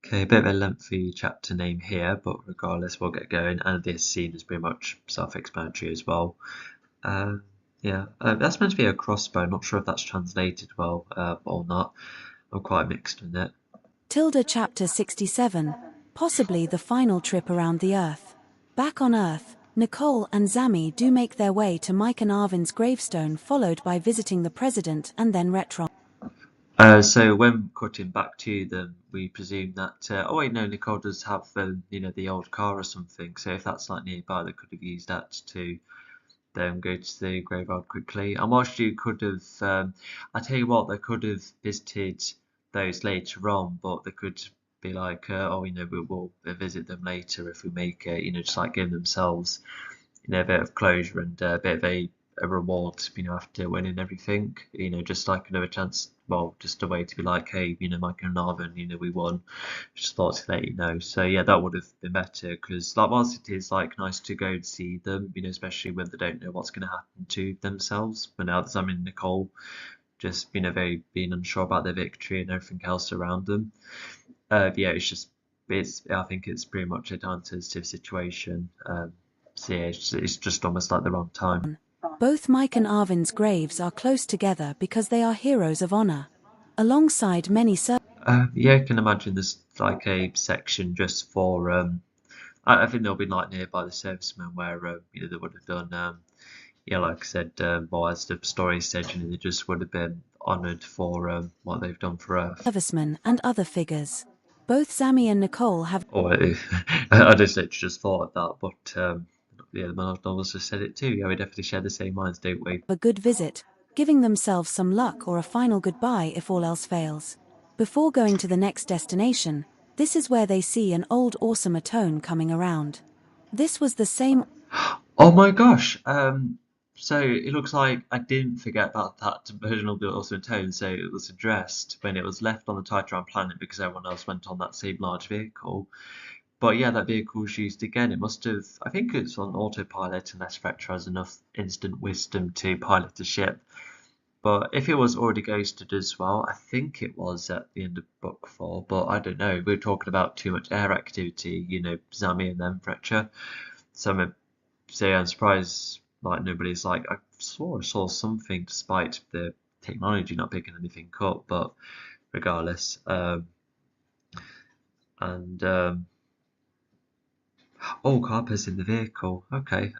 Okay, a bit of a lengthy chapter name here, but regardless, we'll get going. And this scene is pretty much self-explanatory as well. Yeah, that's meant to be a crossbow. Not sure if that's translated well or not. I'm quite mixed with it. Tilda chapter 67, possibly the final trip around the Earth. Back on Earth, Nicole and Zami do make their way to Mike and Arvin's gravestone, followed by visiting the president and then Retron. So when cutting back to them, we presume that oh wait, no, Nicole does have the old car or something. So if that's like nearby, they could have used that to then go to the graveyard quickly. And whilst you could have, I tell you what, they could have visited those later on, but they could be like, oh, we'll visit them later if we make it, just like giving themselves, a bit of closure and a bit of a reward, after winning everything, just like another chance, well, just a way to be like, hey, Mike and Narvin, we won, just thought to let you know. So yeah, that would have been better, because like, whilst it is like nice to go and see them, especially when they don't know what's going to happen to themselves, but now that I'm in Nicole, just very being unsure about their victory and everything else around them. Yeah, I think it's pretty much a sensitive situation. So yeah, it's just almost like the wrong time. Both Mike and Arvin's graves are close together because they are heroes of honor. Alongside many yeah, I can imagine there's like a section just for I think they'll be like nearby the servicemen where they would have done yeah, like I said, well, as the story said, they just would have been honoured for what they've done for Earth. Servicemen and other figures. Both Zami and Nicole have. Or I just thought of that, but yeah, the novels just said it too. Yeah, we definitely share the same minds, don't we? A good visit, giving themselves some luck or a final goodbye if all else fails. Before going to the next destination, this is where they see an old awesome Atone coming around. This was the same. Oh my gosh! So it looks like I didn't forget about that version of the Awesome Tone. So it was addressed when it was left on the Titan planet because everyone else went on that same large vehicle. But yeah, that vehicle was used again. It must have, I think it's on autopilot unless Fletcher has enough instant wisdom to pilot the ship. But if it was already ghosted as well, I think it was at the end of book 4. But I don't know. We're talking about too much air activity, Zami and then Fletcher. So yeah, I'm surprised like nobody's like I saw something despite the technology not picking anything up. But regardless, and oh, Carper's in the vehicle. Okay.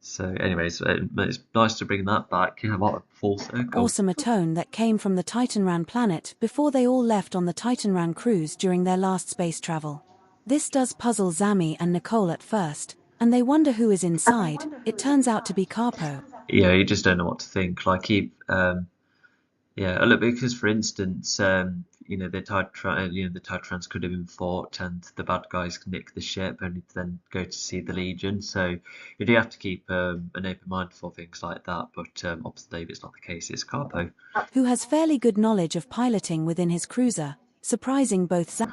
So anyways, it's nice to bring that back. Yeah, what a full circle. Awesome Atone that came from the Titanran planet before they all left on the Titanran cruise during their last space travel. This does puzzle Zami and Nicole at first, and they wonder who is inside. It turns out to be Carpo. Yeah, you just don't know what to think. Like yeah, look, because for instance, the Titrans could have been fought, and the bad guys nick the ship, only to then go to see the Legion. So you do have to keep an open mind for things like that. But obviously, if it's not the case, it's Carpo. Who has fairly good knowledge of piloting within his cruiser, surprising both Zami.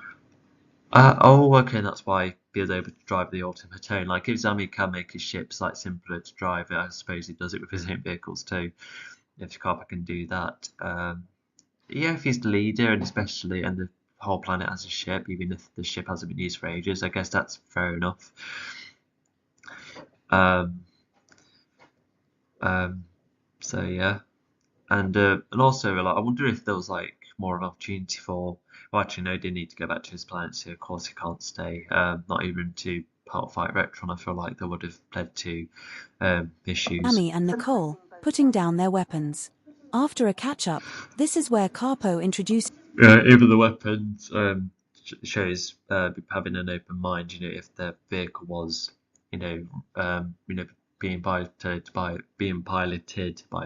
Oh, okay, that's why he was able to drive the Ultimate Tone. Like, if Zami can make his ships like simpler to drive, I suppose he does it with his own vehicles too. If Carper can do that, yeah, if he's the leader and the whole planet has a ship, even if the ship hasn't been used for ages, I guess that's fair enough. Um, so yeah, and also like I wonder if there was like more of an opportunity for. Well, actually, no, he did need to go back to his planet, so of course he can't stay. Not even to part fight Retron. I feel like that would have led to issues. Zami and Nicole, putting down their weapons. After a catch-up, this is where Carpo introduces. Even the weapons shows having an open mind. If the vehicle was, being piloted by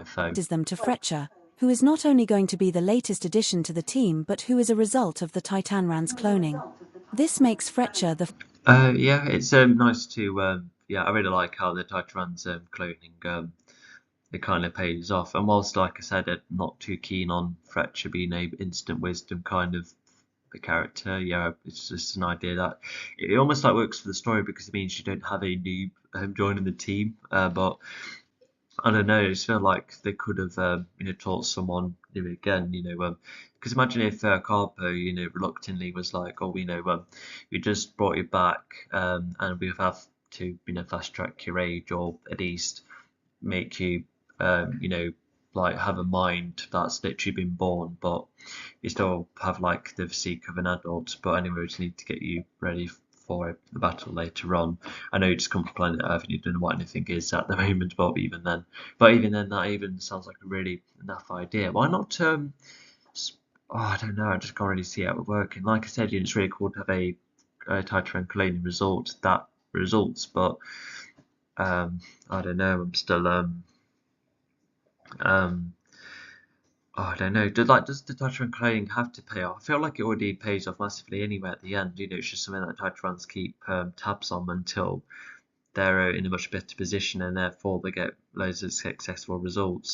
a foe. Them to Fletcher, who is not only going to be the latest addition to the team but who is a result of the Titanran's cloning. This makes Fletcher the. Yeah, it's nice to. Yeah, I really like how the Titanran's cloning. It kind of pays off. And whilst, like I said, I'm not too keen on Fletcher being a instant wisdom kind of a character, yeah, it's just an idea that it almost like works for the story because it means you don't have a noob joining the team. But I don't know, I just feel like they could have, taught someone again, because imagine if Carpo, reluctantly was like, oh, we just brought you back, and we have to, fast track your age or at least make you like have a mind that's literally been born, but you still have like the physique of an adult. But anyway, we just need to get you ready for the battle later on. I know you just come to planet Earth and you don't know what anything is at the moment, but even then, that even sounds like a really enough idea. Why not? I don't know. I just can't really see how it working. Like I said, it's really cool to have a Titan cloning result that results, but I don't know. I'm still I don't know. Does the Titan cloning have to pay off? I feel like it already pays off massively anyway at the end. It's just something that Titans keep tabs on until they're in a much better position, and therefore they get loads of successful results.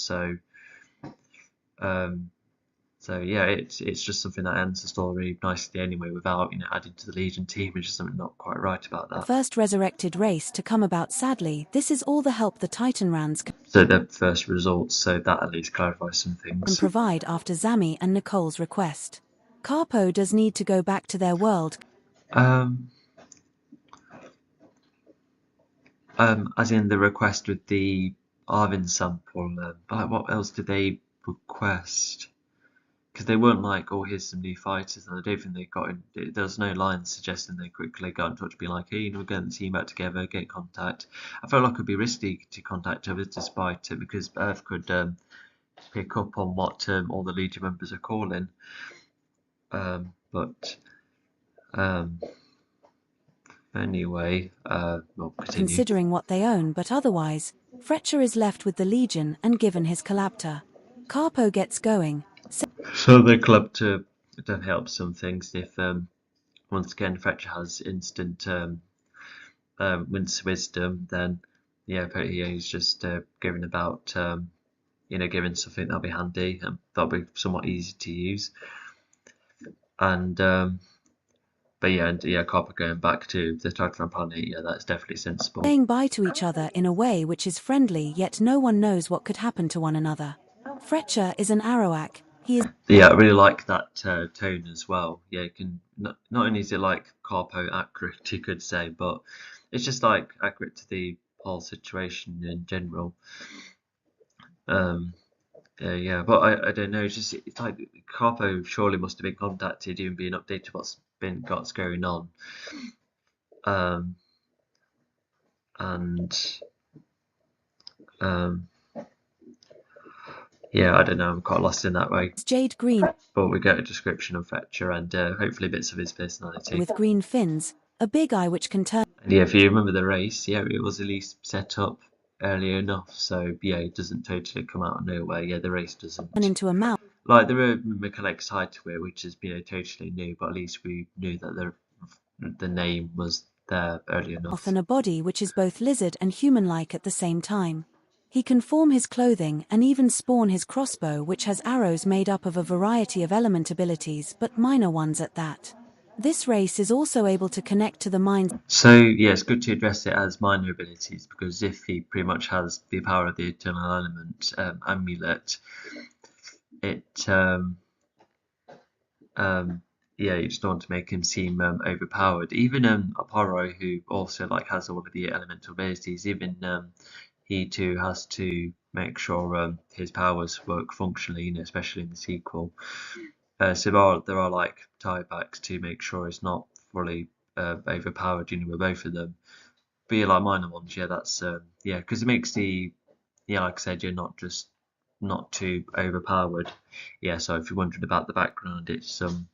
So yeah, it's just something that ends the story nicely anyway, without adding to the Legion team, which is something not quite right about that. First resurrected race to come about. Sadly, this is all the help the Titanrans So the first results, so that at least clarifies some things. can provide after Zami and Nicole's request. Carpo does need to go back to their world. As in the request with the Arvin sample. But what else did they request? Because they weren't like, oh, here's some new fighters, and I don't think they got in. There was no line suggesting they quickly got in touch, being like, hey, we're getting the team back together, get in contact. I felt like it would be risky to contact others despite it, because Earth could pick up on what all the Legion members are calling. But Anyway, we'll continue. considering what they own, but otherwise, Fletcher is left with the Legion and given his collaptor. Carpo gets going. So the club to help some things if once again Fletcher has instant wisdom, then he's just giving about giving something that'll be handy and that'll be somewhat easy to use. And Copper going back to the Titan planet, that's definitely sensible. Saying bye to each other in a way which is friendly, yet no one knows what could happen to one another. Fletcher is an Arawak. He is. Yeah, I really like that tone as well. Yeah, you can not only is it like Carpo accurate, you could say, but it's just like accurate to the whole situation in general. But I don't know. It's like Carpo surely must have been contacted and being updated what's going on. I don't know. I'm quite lost in that way. Jade Green. But we get a description of Fletcher and hopefully bits of his personality. With green fins, a big eye which can turn. And if you remember the race, it was at least set up early enough, so it doesn't totally come out of nowhere. The race doesn't. And into a mouth. Like there were mechanics tied to it, which is totally new, but at least we knew that the name was there early enough. And a body which is both lizard and human-like at the same time. He can form his clothing and even spawn his crossbow, which has arrows made up of a variety of element abilities, but minor ones at that. This race is also able to connect to the mind. So it's good to address it as minor abilities, because if he pretty much has the power of the eternal element amulet, you just don't want to make him seem overpowered. Even Apollo, who also has all of the elemental abilities, even he too has to make sure his powers work functionally, especially in the sequel. So there are tiebacks to make sure it's not fully overpowered, with both of them. But minor ones, that's because it makes the like I said, you're not too overpowered. So if you're wondering about the background, it's some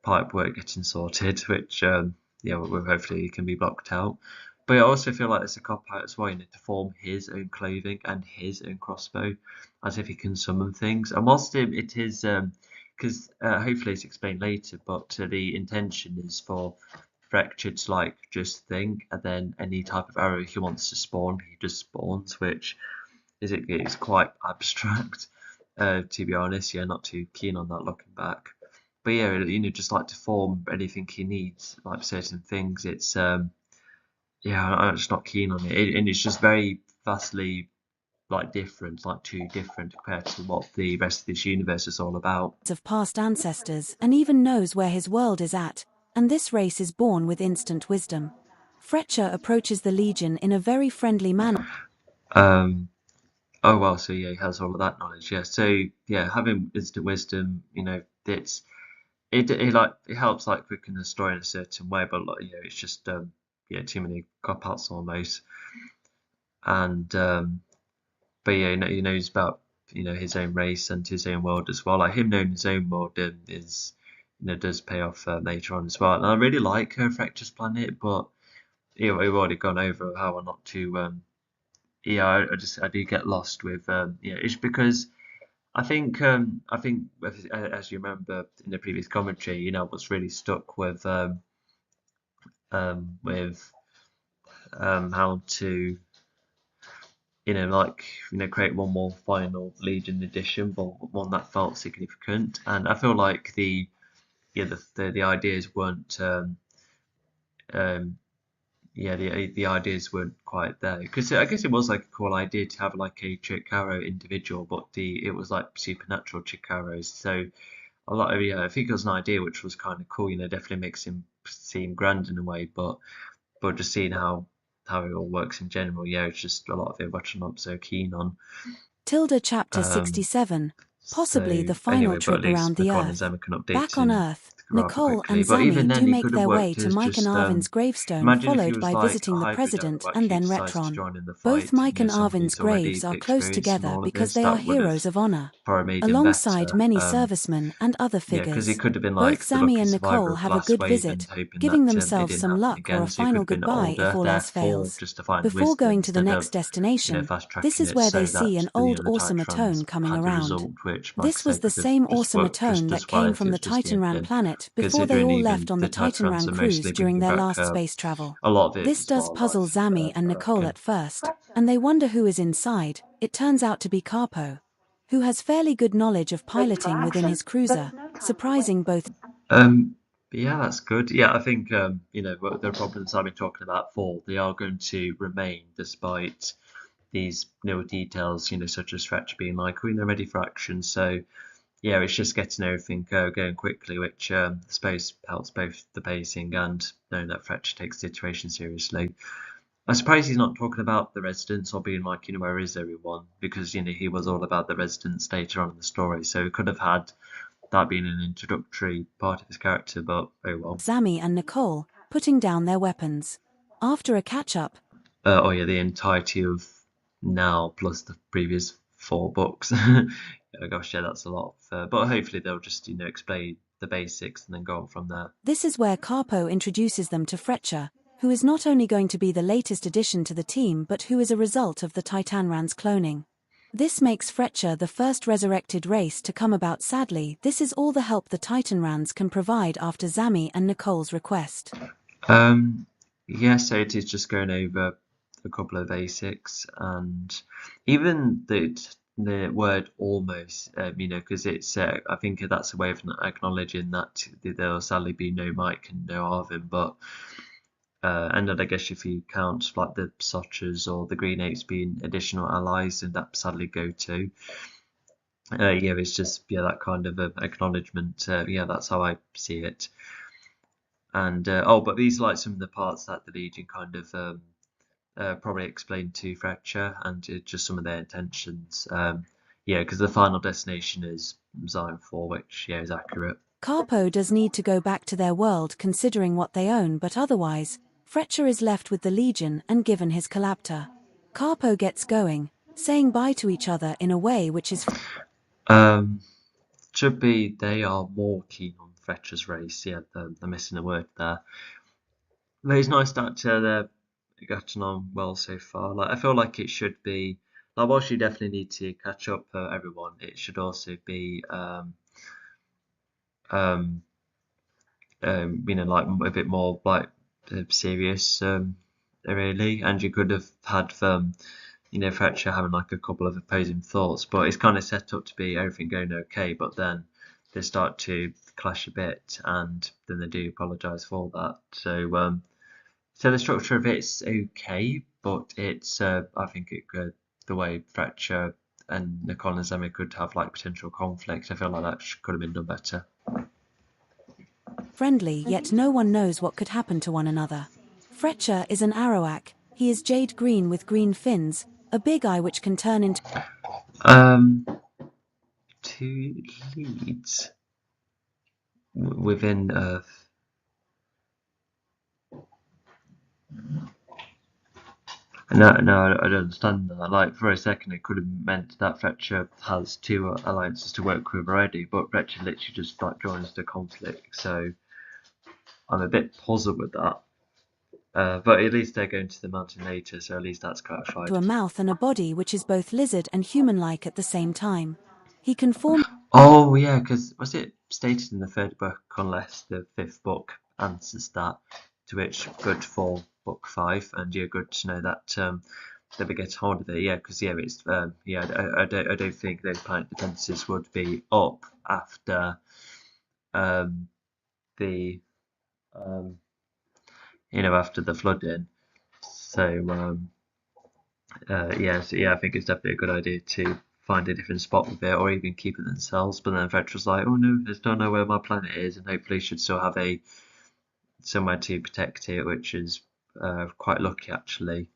pipe work getting sorted, which hopefully can be blocked out. But I also feel like it's a cop-out as well, to form his own clothing and his own crossbow, as if he can summon things. And whilst it is, because hopefully it's explained later, but the intention is for Fletcher to just think, and then any type of arrow he wants to spawn, he just spawns, which is quite abstract, to be honest. Not too keen on that looking back. But just to form anything he needs, certain things, it's I'm just not keen on it. And it's just very vastly different, too different compared to what the rest of this universe is all about. Of past ancestors, and even knows where his world is at, and this race is born with instant wisdom. Fletcher approaches the Legion in a very friendly manner. Oh well, so he has all of that knowledge. So having instant wisdom, it helps quicken the story in a certain way, but it's just too many cop outs almost. And but he knows about his own race and his own world as well. Him knowing his own world is does pay off later on as well. And I really like Fletcher's planet, but we've already gone over how not to. I do get lost with it's because I think as you remember in the previous commentary, I was really stuck with how to create one more final Legion edition, but one that felt significant. And I feel like the ideas weren't the ideas weren't quite there, because I guess it was a cool idea to have a Chikaro individual, but it was supernatural Chikaros. So a lot of I think it was an idea which was kind of cool. Definitely makes him seem grand in a way, but just seeing how it all works in general, it's just a lot of it which I'm not so keen on. Chapter 67. Possibly the final trip around the Earth. Back on Earth, rather Nicole and quickly. But even Zami then, do he make could have their way worked to as Mike and just Arvin's gravestone, imagine if he followed was by like a visiting the hybrid president who and actually then decides to Retron. join in the Both fight, Mike and somebody Arvin's who's already graves are close experienced in together all of because this. they are That would have heroes of honor. probably made him Alongside better. many servicemen and other Yeah, because he figures. could have been Both like the Zami lucky and survivor Nicole of the have a last good wave and visit, hoping giving that it themselves didn't some happen luck or a again. So he could final have been goodbye if older, all else therefore fails. justifying the Before wisdom going to the instead of, next destination, fast this tracking is it where they so see that an old the awesome Titrans Atone coming had a around. result, which, like I This say, was the could have same just awesome worked just Atone as that well came if it from the was just the Titanran ending. planet before they Considering all even left on the the Titrans Titanran are cruise mostly during bringing their back last space travel. a lot of it This is does puzzle wildlife, Zami and I Nicole reckon. at first, and they wonder who is inside. It turns out to be Carpo, who has fairly good knowledge of piloting within his cruiser, surprising both. But yeah, that's good. Yeah, I think what the problems I've been talking about they are going to remain despite these new details, such as Fletcher being like, we're ready for action. So yeah, it's just getting everything going quickly, which I suppose helps both the pacing and knowing that Fletcher takes the situation seriously. I suppose he's not talking about the residents or being like, where is everyone? Because, he was all about the residents later on in the story. So we could have had that being an introductory part of his character, but oh well. Zami and Nicole, putting down their weapons. After a catch-up, Oh yeah, the entirety of now plus the previous 4 books. Oh gosh, yeah, that's a lot. But hopefully they'll just, explain the basics and then go on from there. this is where Carpo introduces them to Fletcher, who is not only going to be the latest addition to the team but who is a result of the Titanran's cloning. This makes Fletcher the first resurrected race to come about. Sadly, this is all the help the Titanrans can provide after Zami and Nicole's request. Yeah, so it is just going over a couple of basics, and even the word almost, because it's I think that's a way of acknowledging that there'll sadly be no Mike and no Arvin, but and then I guess if you count like the Sochers or the Green Apes being additional allies, then that sadly go too. Yeah, it's just that kind of acknowledgement. Yeah, that's how I see it. And but these are like some of the parts that the Legion kind of probably explained to Fletcher, and just some of their intentions. Yeah, because the final destination is Zion 4, which is accurate. Carpo does need to go back to their world considering what they own, but otherwise, Fletcher is left with the Legion and given his collaptor. Carpo gets going, saying bye to each other in a way which is... Should be they are more keen on Fletcher's race. Yeah, they're missing a word there. But it's nice that they're getting on well so far. Like I feel like it should be like whilst you definitely need to catch up everyone, it should also be like a bit more like serious, really. And you could have had Fletcher having like a couple of opposing thoughts, but it's kind of set up to be everything going okay, but then they start to clash a bit, and then they do apologise for that. So the structure of it's okay, but it's I think the way Fletcher and Nicole and Zemi could have like potential conflict, I feel like that could have been done better. Friendly, yet no one knows what could happen to one another. Fletcher is an Arawak. He is jade green with green fins, a big eye which can turn into... 2 leads within Earth. No, I don't understand that. Like, for a second, it could have meant that Fletcher has 2 alliances to work with already, but Fletcher literally just like joins the conflict. So I'm a bit puzzled with that. But at least they're going to the mountain later, so at least that's clarified. ...to a mouth and a body which is both lizard and human-like at the same time. He can form... Oh yeah, because was it stated in the 3rd book, unless the 5th book answers that, to which good for book 5, and good to know that that we get hold of it. Yeah, because it's I don't think those planet defences would be up after the after the flooding. So I think it's definitely a good idea to find a different spot with it, or even keep it themselves. But then Vetra's like, oh no, I don't know where my planet is, and hopefully should still have somewhere to protect it, which is quite lucky actually.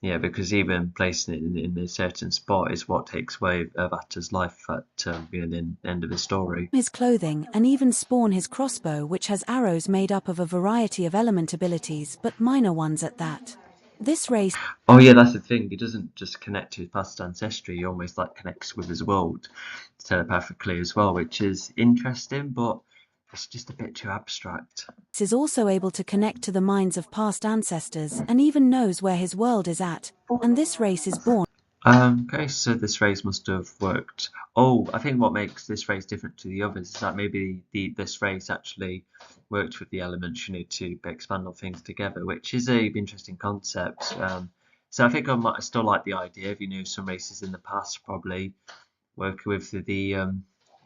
Yeah, because even placing it in a certain spot is what takes away Avatar's life at the end of the story. His clothing and even spawn his crossbow, which has arrows made up of a variety of element abilities, but minor ones at that. This race Oh yeah, that's the thing. He doesn't just connect to his past ancestry. He almost like connects with his world telepathically as well, which is interesting, but it's just a bit too abstract. is also able to connect to the minds of past ancestors and even knows where his world is at, and this race is born. Okay, so this race must have worked. Oh, I think what makes this race different to the others is that maybe this race actually worked with the elements, to expand on things together, which is a interesting concept. So I think I might still like the idea of some races in the past probably working with the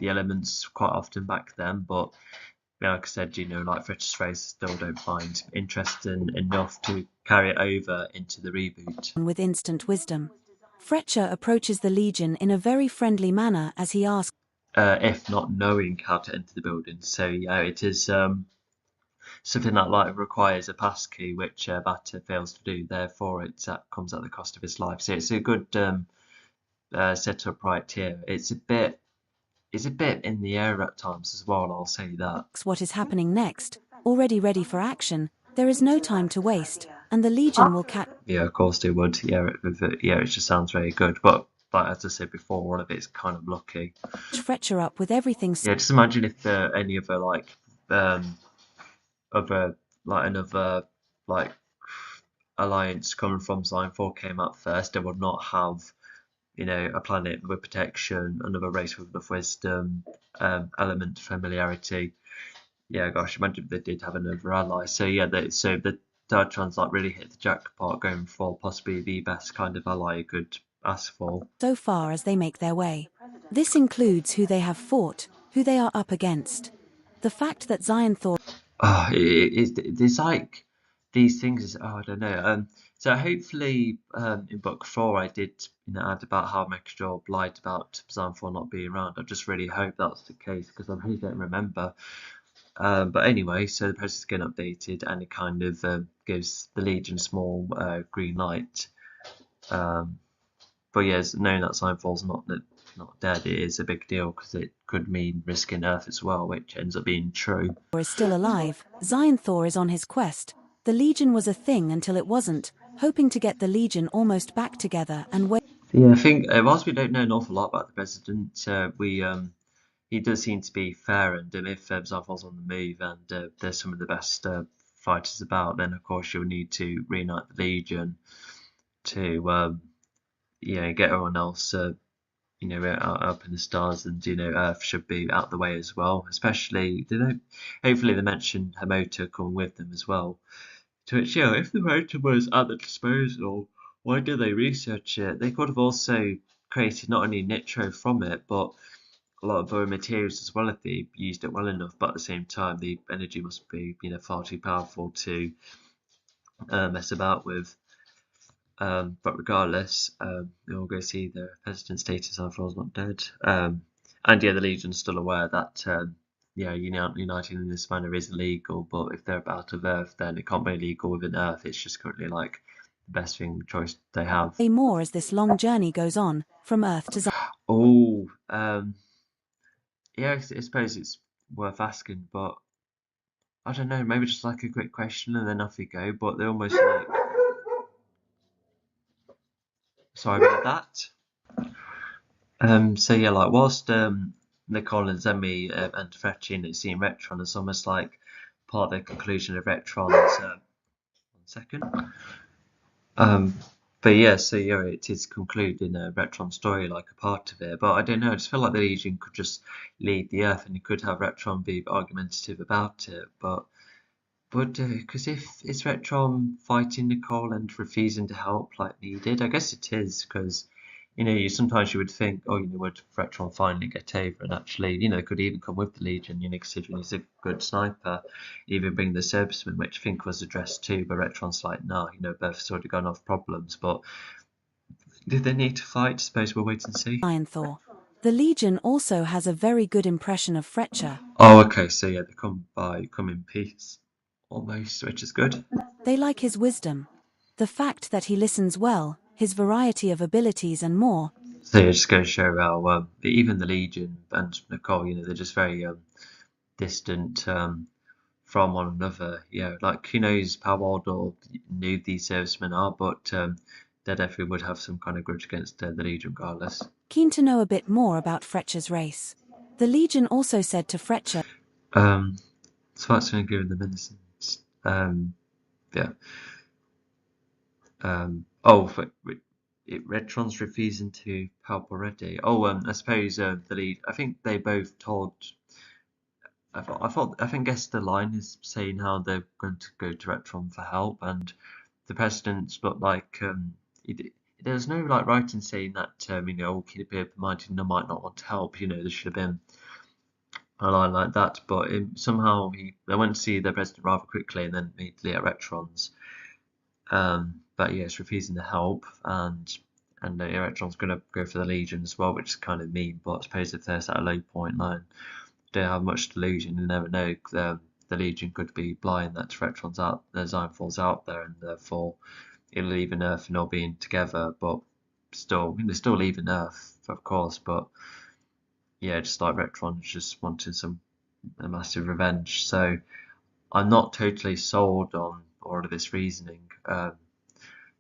elements quite often back then, but yeah, like I said, like Fretcher's race still don't find interesting enough to carry it over into the reboot. With instant wisdom. Fletcher approaches the Legion in a very friendly manner as he asks, If not knowing how to enter the building. So yeah, it is something that like requires a passkey, which Bata fails to do. Therefore, it comes at the cost of his life. So it's a good setup right here. It's a bit in the air at times as well. I'll say that. what is happening next, already ready for action. There is no time to waste, and the Legion will catch. Yeah, of course they would. Yeah, it just sounds very good. But as I said before, all of it's kind of lucky. Fletcher up with everything. Yeah, just imagine if any other um other another like alliance coming from Sign 4 came out first, they would not have a planet with protection, another race with enough wisdom, element familiarity. Yeah, gosh, imagine if they did have another ally. So yeah, so the Dartrons really hit the jackpot, going for possibly the best kind of ally you could ask for. So far as they make their way. This includes who they have fought, who they are up against. The fact that Xyanthor There's like these things. I don't know. So hopefully, in book 4, I did add about how Mechajob lied about Xanthor not being around. I just really hope that's the case because I really don't remember. But anyway, so the process is getting updated, and it kind of gives the Legion a small green light. But yes, knowing that Signfall's not dead, it is a big deal because it could mean risking Earth as well, which ends up being true. is still alive. Xyanthor is on his quest. The Legion was a thing until it wasn't, hoping to get the Legion almost back together and wait. Yeah, I think whilst we don't know an awful lot about the president, he does seem to be fair, and if Xanfall's on the move and there's some of the best fighters about, then of course you'll need to reunite the Legion to get everyone else up in the stars, and Earth should be out the way as well. Especially, hopefully they mentioned Hamoto coming with them as well. To which, if the motor was at the disposal, why did they research it? They could have also created not only nitro from it, but a lot of other materials as well if they used it well enough. But at the same time, the energy must be far too powerful to mess about with. But regardless, we'll go see the president status after all's not dead. And yeah, the Legion's still aware that uniting in this manner is illegal, but if they're out of Earth, then it can't be illegal within Earth. It's just currently like the best choice they have. More as this long journey goes on from Earth to Zion. Oh, yeah, I suppose it's worth asking, but I don't know. Maybe just like a quick question and then off you go. But they're almost like. Sorry about that. So yeah, like whilst Nicole and Zemi and Fetching seeing Retron as almost like part of the conclusion of Retron's 1 second. But yeah, so yeah, it is concluding a Retron story like a part of it. But I don't know, I just feel like the Legion could just leave the Earth and you could have Retron be argumentative about it. But because if it's Retron fighting Nicole and refusing to help like needed, I guess it is because sometimes you would think, oh, would Retron finally get over and actually, could even come with the Legion, considering he's a good sniper, even bring the servicemen, which I think was addressed too, but Retron's like, no, both sort of gone off problems, but did they need to fight? I suppose we'll wait and see. The Legion also has a very good impression of Fletcher. Oh, okay, so yeah, they come in peace, almost, which is good. They like his wisdom. The fact that he listens well, his variety of abilities and more. So it just goes to show how even the Legion and Nicole, they're just very distant from one another. Yeah, like who knows how old or new these servicemen are, but they definitely would have some kind of grudge against the Legion regardless. Keen to know a bit more about Fletcher's race. The Legion also said to Fletcher, So that's going to give them innocence. Yeah. Retron's refusing to help already. I suppose the lead. I think they both told. I think guess the line is saying how they're going to go to Retron for help, and the president's but like there's no like writing saying that keep be open-minded and I might not want to help. There should have been a line like that, but somehow they went to see the president rather quickly and then immediately at Retron's. But yeah, it's refusing to help, and the Retron's going to go for the Legion as well, which is kind of mean. But I suppose if they're at a low point line, don't have much delusion. You never know. The Legion could be blind that Retron's out, the Zionfall's out there, and therefore it'll leave Earth and all being together. But still, they're still leaving Earth, of course. But yeah, just like Retron's just wanting a massive revenge. So I'm not totally sold on all of this reasoning.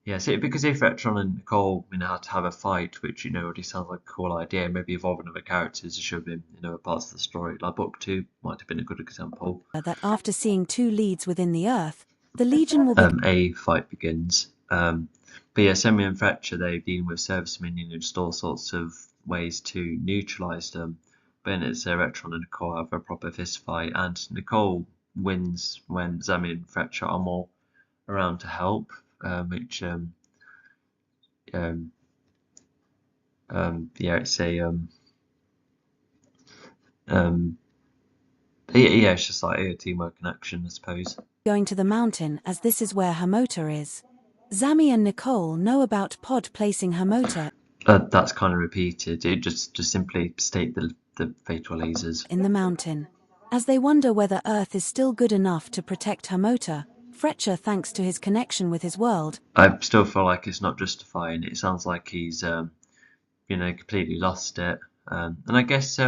Because if Retron and Nicole had to have a fight, which already sounds like a cool idea, maybe evolving other characters to show them parts of the story. Like Book 2 might have been a good example. That after seeing two leads within the Earth, the Legion will be a fight begins. But yeah, Semi and Fletcher, they're dealing with servicemen, just all sorts of ways to neutralise them. But then it's Retron and Nicole have a proper fist fight, and Nicole wins when Semi and Fletcher are more around to help. It's a it's just like a teamwork and action, I suppose. Going to the mountain, as this is where her motor is. Zami and Nicole know about Pod placing her motor. That's kind of repeated. It just simply state the fatal lasers in the mountain. As they wonder whether Earth is still good enough to protect her motor, Fletcher thanks to his connection with his world. I still feel like it's not justifying. It sounds like he's, completely lost it. And I guess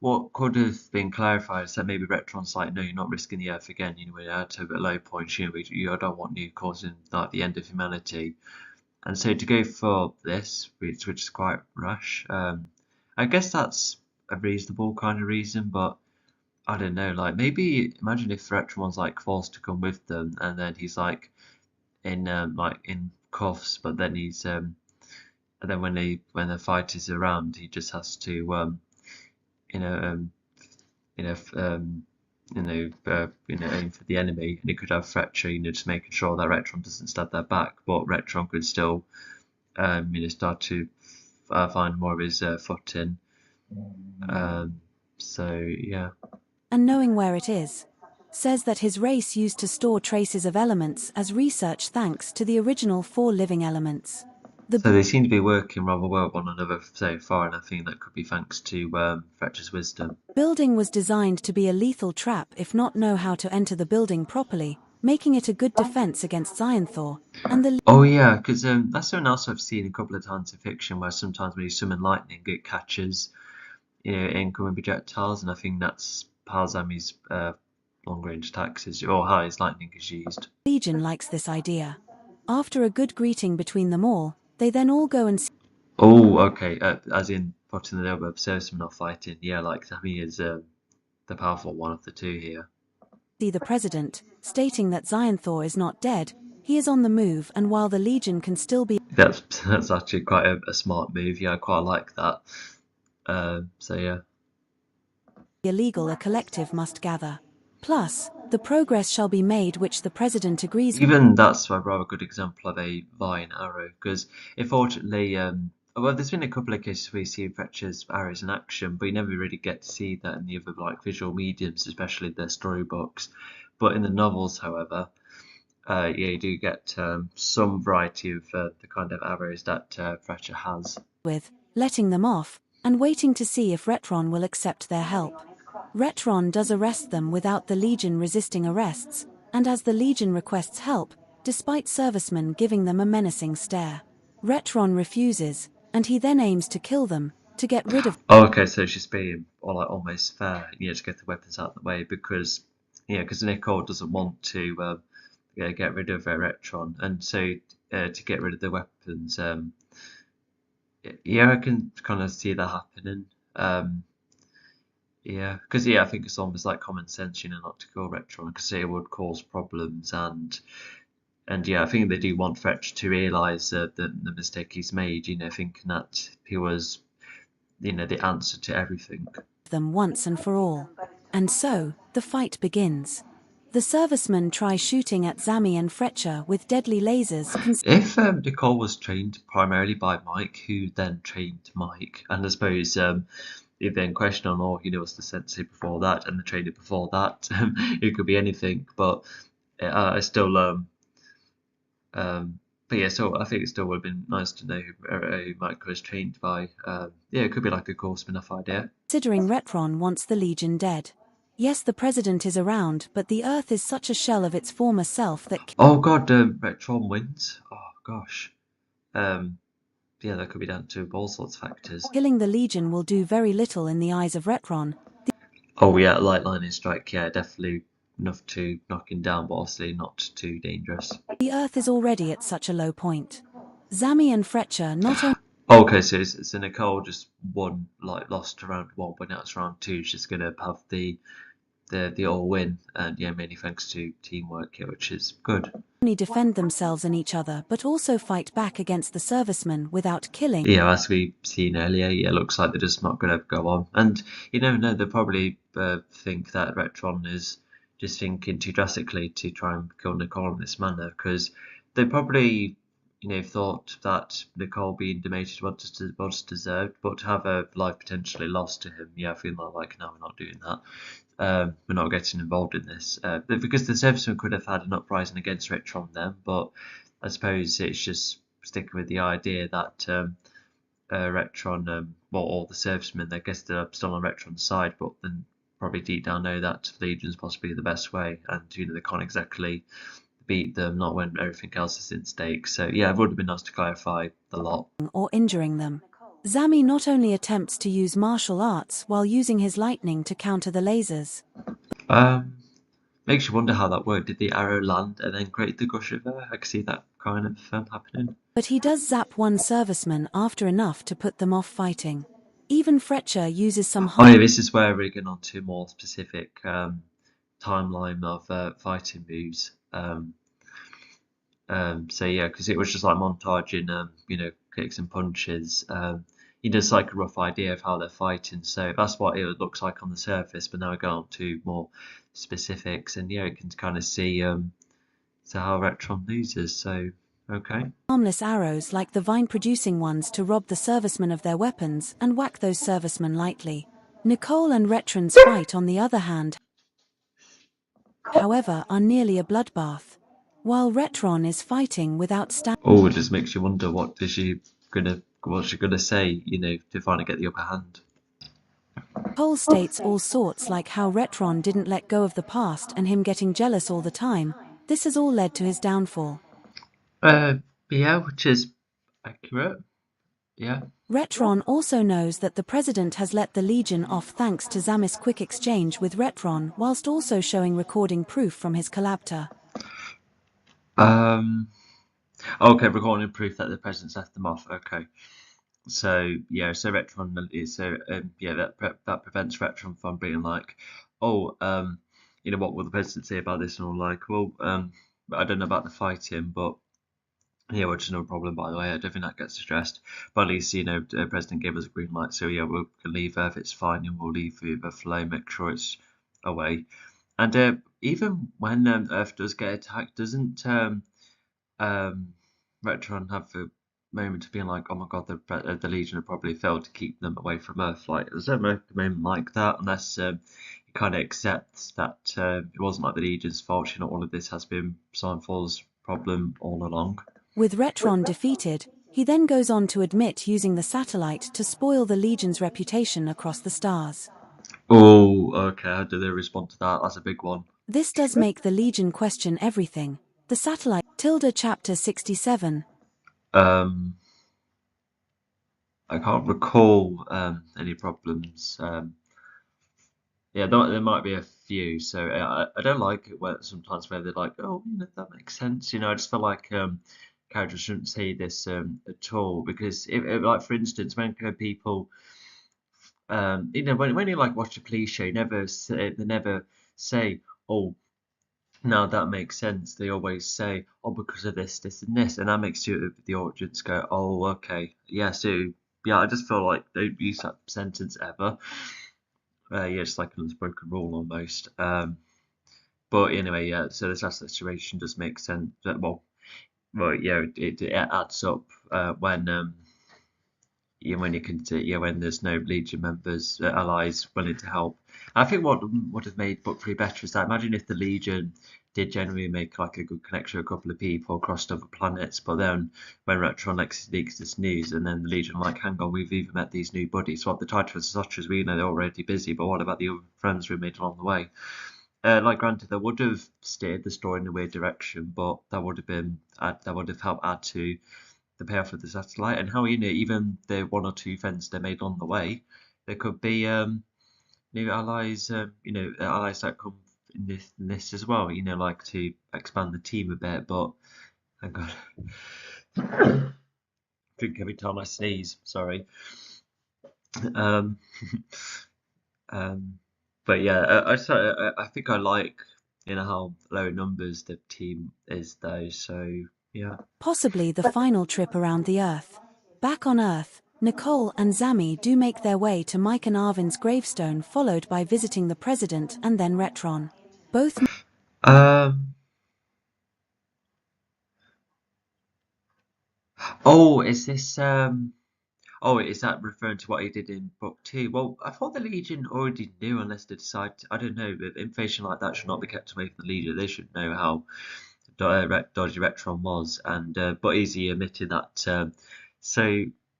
what could have been clarified is that maybe Retron's like, no, you're not risking the Earth again. We're at a low point. I don't want you causing like the end of humanity. And so to go for this, which is quite rash, I guess that's a reasonable kind of reason, but I don't know, like maybe imagine if Retron's like forced to come with them, and then he's like in cuffs, but then he's and then when the fight is around, he just has to aim for the enemy, and he could have Fletcher, just making sure that Retron doesn't stab their back, but Retron could still start to find more of his footing. So yeah. And knowing where it is, says that his race used to store traces of elements as research thanks to the original 4 living elements. So they seem to be working rather well with one another so far, and I think that could be thanks to Fletcher's wisdom. Building was designed to be a lethal trap if not know how to enter the building properly, making it a good defense against Zionthor. Oh yeah, because that's something else I've seen a couple of times in fiction, where sometimes when you summon lightning, it catches incoming projectiles, and I think that's how Zami's long-range attacks or how his lightning is used. Legion likes this idea. After a good greeting between them all, they then all go and see. Oh, okay. As in putting the other servicemen off fighting. Yeah, like Zami is the powerful one of the two here. See the president, stating that Zionthor is not dead. He is on the move, and while the Legion can still be. That's actually quite a smart move. Yeah, I quite like that. So yeah. Illegal, a collective must gather. Plus, the progress shall be made which the president agrees with. Even that's a rather good example of a vine arrow, because unfortunately, there's been a couple of cases where you see Fletcher's arrows in action, but you never really get to see that in the other visual mediums, especially the storybooks. But in the novels, however, you do get some variety of the kind of arrows that Fletcher has. With letting them off and waiting to see if Retron will accept their help. Retron does arrest them without the Legion resisting arrests, and as the Legion requests help, despite servicemen giving them a menacing stare. Retron refuses, and he then aims to kill them, to get rid of. Oh, okay, so she's being almost fair, to get the weapons out of the way because Nicole doesn't want to get rid of Retron, and so to get rid of the weapons, I can kind of see that happening. Because I think it's almost like common sense, not to kill Retron because it would cause problems, and I think they do want Fletch to realise the mistake he's made, thinking that he was, the answer to everything. Them once and for all. And so, the fight begins. The servicemen try shooting at Zami and Fletcher with deadly lasers. If Nicole was trained primarily by Mike, who then trained Mike, and I suppose if then question on, was the sensei before that and the trainer before that, it could be anything. But I still, so I think it still would have been nice to know who Mike was trained by. It could be like a cool spin-off idea. Considering Retron wants the Legion dead. Yes, the president is around, but the Earth is such a shell of its former self that. Oh god, Retron wins. Oh gosh. That could be down to all sorts of factors. Killing the Legion will do very little in the eyes of Retron. Light lightning strike, definitely enough to knock him down, but obviously not too dangerous. The Earth is already at such a low point. Zami and Fletcher not only. Okay, so Nicole just lost to round 1, but now it's round 2. She's gonna have the all win, and mainly thanks to teamwork here, which is good. Only defend themselves and each other, but also fight back against the servicemen without killing. As we've seen earlier, it looks like they're just not going to go on. And no, they probably think that Retron is just thinking too drastically to try and kill Nicole in this manner, because they probably thought that Nicole being demoted was deserved, but to have her life potentially lost to him, I feel like no, we're not doing that. We're not getting involved in this because the servicemen could have had an uprising against Retron then, but I suppose it's just sticking with the idea that Retron, or the servicemen, I guess they're still on Retron's side, but then probably deep down know that Legion's possibly the best way, and they can't exactly beat them, not when everything else is in stake. So it would have been nice to clarify the lot. Or injuring them. Zami not only attempts to use martial arts while using his lightning to counter the lasers. Makes you wonder how that worked. Did the arrow land and then create the gush of air? I can see that kind of happening. But he does zap one serviceman after enough to put them off fighting. Even Fletcher uses some. This is where we're getting on to a more specific timeline of fighting moves. Because it was just like montaging, kicks and punches. He does like a rough idea of how they're fighting, so that's what it looks like on the surface. But now we go on to more specifics, and you can kind of see how Retron loses. So okay. Harmless arrows like the vine-producing ones to rob the servicemen of their weapons and whack those servicemen lightly. Nicole and Retron's fight, on the other hand, however, are nearly a bloodbath. While Retron is fighting without it just makes you wonder what's she gonna say, to finally get the upper hand. Cole states all sorts like how Retron didn't let go of the past and him getting jealous all the time. This has all led to his downfall. Which is accurate. Yeah. Retron also knows that the president has let the Legion off thanks to Zami's quick exchange with Retron, whilst also showing recording proof from his collabtor. Okay, recording proof that the president's left them off. Okay. So Retron is that prevents Retron from being like, what will the president say about this? And all like, I don't know about the fighting, but which is no problem, by the way. I don't think that gets addressed. But at least, the president gave us a green light, so we can leave Earth, it's fine, and we'll leave the flow, make sure it's away. And even when Earth does get attacked, doesn't Retron have the moment of being like, oh my god, the Legion have probably failed to keep them away from Earth? Like, there's no moment like that, unless he kind of accepts that it wasn't like the Legion's fault. All of this has been Signfall's problem all along. With Retron defeated, he then goes on to admit using the satellite to spoil the Legion's reputation across the stars. Oh, okay, how do they respond to that? That's a big one. This does make the Legion question everything. The satellite Tilda chapter 67. I can't recall any problems. Yeah, there might be a few. So I don't like it where sometimes where they're like, oh, that makes sense. I just feel like characters shouldn't say this at all because like for instance, when people when you like watch a police show, they never say, oh, now that makes sense. They always say, oh, because of this, this, and this, and that makes the audience go, oh, okay, yeah. So yeah, I just feel like they don't use that sentence ever. Yeah, it's like an unspoken rule almost. But anyway, yeah. So this last situation does make sense. Well, yeah, it adds up when you can see, when there's no Legion members, allies willing to help. I think what would have made Book 3 better is that imagine if the Legion did generally make like a good connection with a couple of people across other planets, but then when Retron leaks this news, and then the Legion are like, hang on, we've even met these new buddies. What the titles such as we know they're already busy, but what about the other friends we made along the way? Like granted, they would have steered the story in a weird direction, but that would have helped add to the payoff of the satellite, and how even the one or two friends they made on the way, there could be new allies, allies that come in this as well. Like to expand the team a bit. But hang on, drink every time I sneeze. Sorry. Um, but yeah, I think I like how low numbers the team is though. So yeah. Possibly the final trip around the Earth. Back on Earth, Nicole and Zami do make their way to Mike and Arvin's gravestone, followed by visiting the president and then Retron. Both Um. Oh, is this Oh, is that referring to what he did in book 2? Well, I thought the Legion already knew, unless they decide. I don't know. But information like that should not be kept away from the Legion. They should know how dodgy Retron was, and but is he admitting that? So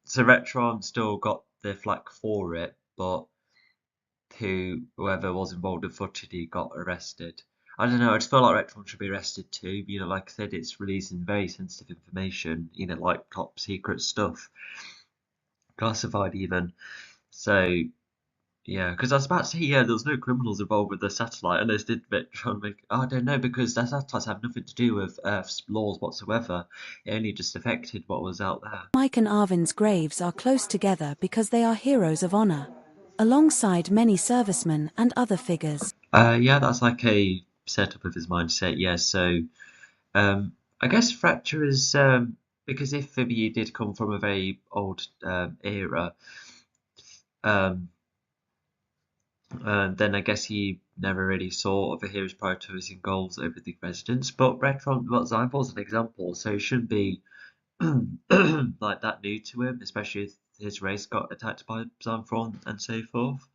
so Retron still got the flak for it, but whoever was involved in footage got arrested. I don't know. I just feel like Retron should be arrested too. Like I said, it's releasing very sensitive information. Like top secret stuff, classified even. So yeah, because I was about to say, yeah, there was no criminals involved with the satellite, and they did try and make. Oh, I don't know, because the satellites have nothing to do with Earth's laws whatsoever. It only just affected what was out there. Mike and Arvin's graves are close together because they are heroes of honor, alongside many servicemen and other figures. Yeah, that's like a setup of his mindset. Yeah, so I guess Fracture is because if he did come from a very old era, um, then I guess he never really saw other heroes prioritizing goals over the residents. But Retron, well, Zyball's an example, so it shouldn't be like that new to him, especially if his race got attacked by Xanthron and so forth.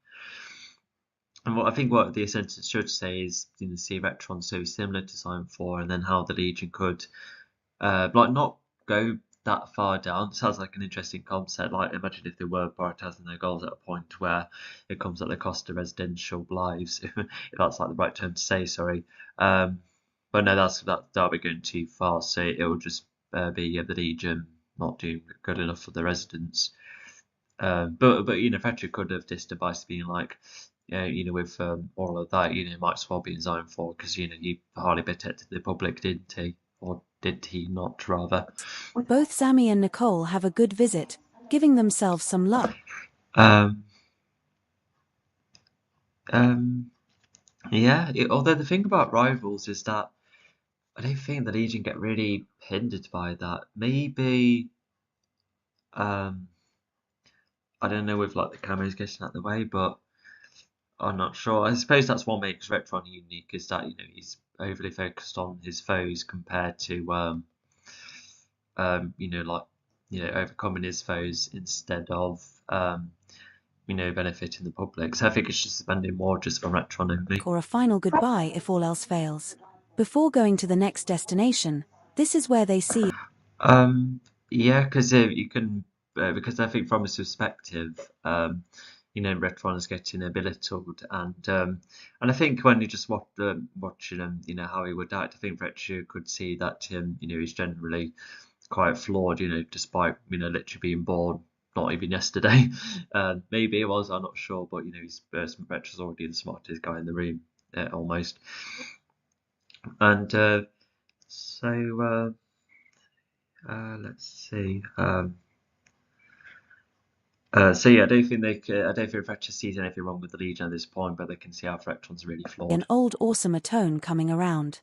And what I think what the sentence should say is, see Retron so similar to Sign 4, and then how the Legion could, not go that far down. Sounds like an interesting concept. Like, imagine if they were prioritizing their goals at a point where it comes at the cost of residential lives, if that's like the right term to say. Sorry, but no, that'll be going too far. So it will just be the Legion not doing good enough for the residents. But Fetcher could have this device being like, with all of that, might as well be in Zone 4 because he hardly protected the public, didn't he? Or did he not, rather? Both Zami and Nicole have a good visit, giving themselves some luck. Yeah. Although the thing about rivals is that I don't think the Legion get really hindered by that. Maybe, I don't know, with like the cameras getting out of the way, but I'm not sure. I suppose that's what makes Retron unique, is that he's overly focused on his foes compared to overcoming his foes instead of benefiting the public. So I think it's just spending more just on Retron only. Or a final goodbye if all else fails. Before going to the next destination, this is where they see. Yeah, because you can, because I think from his perspective, Retron is getting belittled, and I think when you just watching him, how he would act, I think Fletcher could see that he's generally quite flawed, despite literally being born not even yesterday. Maybe it was, I'm not sure, but he's Fletcher's already the smartest guy in the room, almost. And so let's see. So yeah, I don't think Fletcher sees anything wrong with the Legion at this point, but they can see how Fletron's really flawed. An old awesome Atone coming around.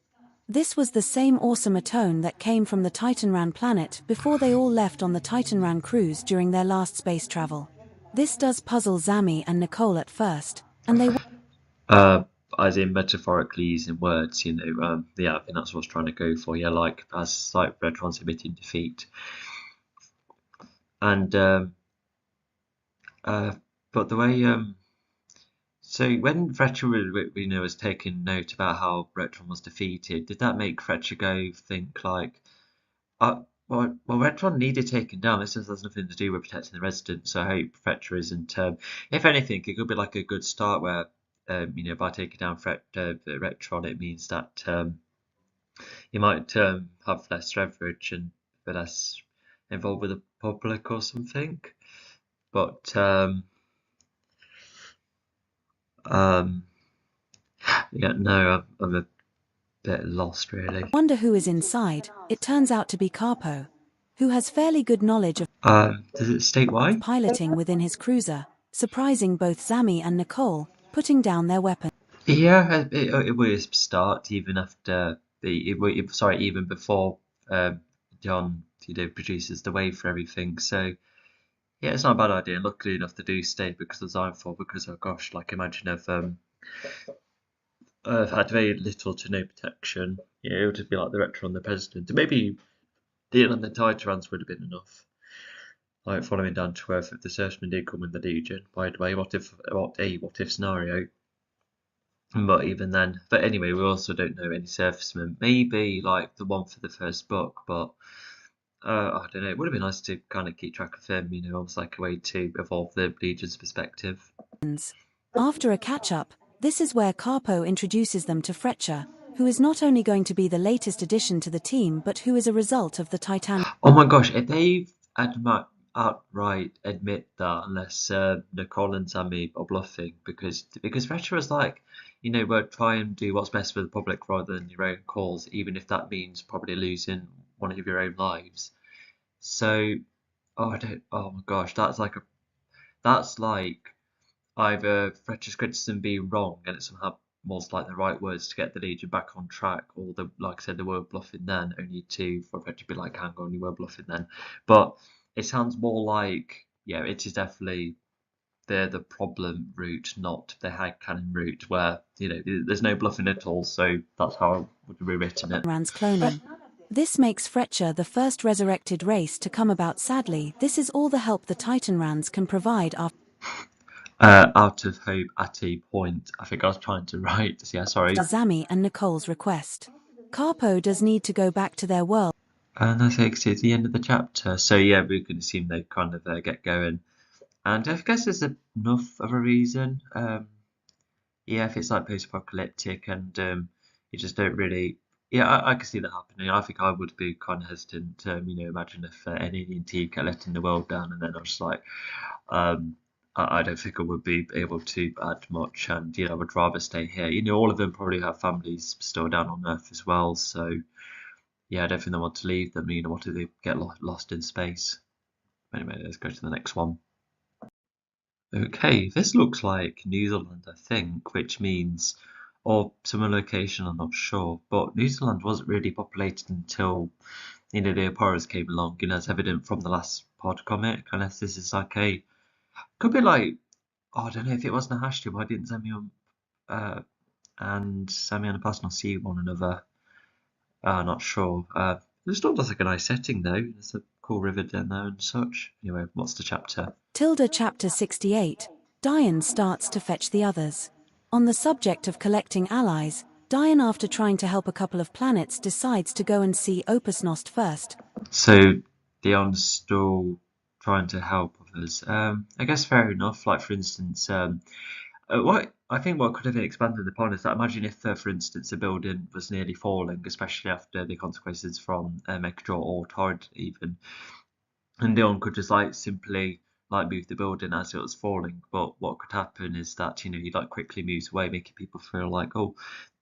This was the same awesome Atone that came from the Titanran planet before they all left on the Titanran cruise during their last space travel. This does puzzle Zami and Nicole at first, and they as in metaphorically using words, yeah, I think that's what I was trying to go for. Yeah, like Retron's admitting defeat, and but the way so when Fletcher was taking note about how Retron was defeated, did that make Fletcher go think like, well, Retron needed taken down. This has nothing to do with protecting the residents. So I hope Fletcher isn't. If anything, it could be like a good start where, by taking down Retron, it means that he might have less leverage and be less involved with the public or something. But yeah, no, I'm a bit lost, really. Wonder who is inside. It turns out to be Carpo, who has fairly good knowledge of does it state why? piloting within his cruiser, surprising both Zami and Nicole, putting down their weapons. Yeah, it was start even after even before John produces the way for everything. So yeah, it's not a bad idea. And luckily enough, they do stay because of Zionfall. Because oh gosh, like imagine if had very little to no protection. Yeah, it would just be like the Rector and the President. Maybe dealing on the Titarans would have been enough. Like following down to earth if the Surfmen did come in the Legion. By the way, what if scenario? But even then, but anyway, we also don't know any surfacemen. Maybe like the one for the first book, but I don't know. It would have been nice to kind of keep track of them, almost like a way to evolve the Legion's perspective. After a catch-up, this is where Carpo introduces them to Fletcher, who is not only going to be the latest addition to the team, but who is a result of the Titan. Oh my gosh, if they've outright admit that, unless Nicole and Sammy are bluffing, because Fletcher is like, we'll try and do what's best for the public rather than your own cause, even if that means probably losing one of your own lives. So, oh my gosh, that's like either Fletcher's criticism being wrong and it somehow was like the right words to get the Legion back on track, or like I said, they were bluffing then, only for Fletcher to be like, hang on, you were bluffing then. But it sounds more like, yeah, it is definitely the problem route, not the headcanon route, where there's no bluffing at all. So that's how I would have rewritten it. Rand's cloning. This makes Fletcher the first resurrected race to come about. Sadly, this is all the help the Titanrans can provide after. Out of hope at a point. I think I was trying to write. Yeah, sorry. Zami and Nicole's request. Carpo does need to go back to their world. And I think it's the end of the chapter. So yeah, we can assume they kind of get going. And I guess there's enough of a reason. Yeah, if it's like post-apocalyptic and you just don't really. Yeah, I can see that happening. I think I would be kind of hesitant. Imagine if an alien team kept letting the world down, and then I was like, I don't think I would be able to add much, and I would rather stay here. All of them probably have families still down on Earth as well, so yeah, I don't think they want to leave them. What do they get lost in space? Anyway, let's go to the next one. Okay, this looks like New Zealand, I think, which means, or some location, I'm not sure, but New Zealand wasn't really populated until the Oporas came along, as evident from the last pod comic, unless this is like could be like, I don't know, if it wasn't a hashtag, why didn't Samuel and Personal see one another? Not sure. It still does like a nice setting though. There's a cool river down there and such. Anyway, what's the chapter? Chapter 68. Diane starts to fetch the others. On the subject of collecting allies, Diane, after trying to help a couple of planets, decides to go and see Opus Nost first. So Dion's still trying to help others. I guess fair enough. Like, for instance, what I think what could have been expanded upon is that imagine if, for instance, a building was nearly falling, especially after the consequences from Megadraw or Torrent even, and Dion could just like simply like move the building as it was falling. But what could happen is that he like quickly moves away, making people feel like, oh,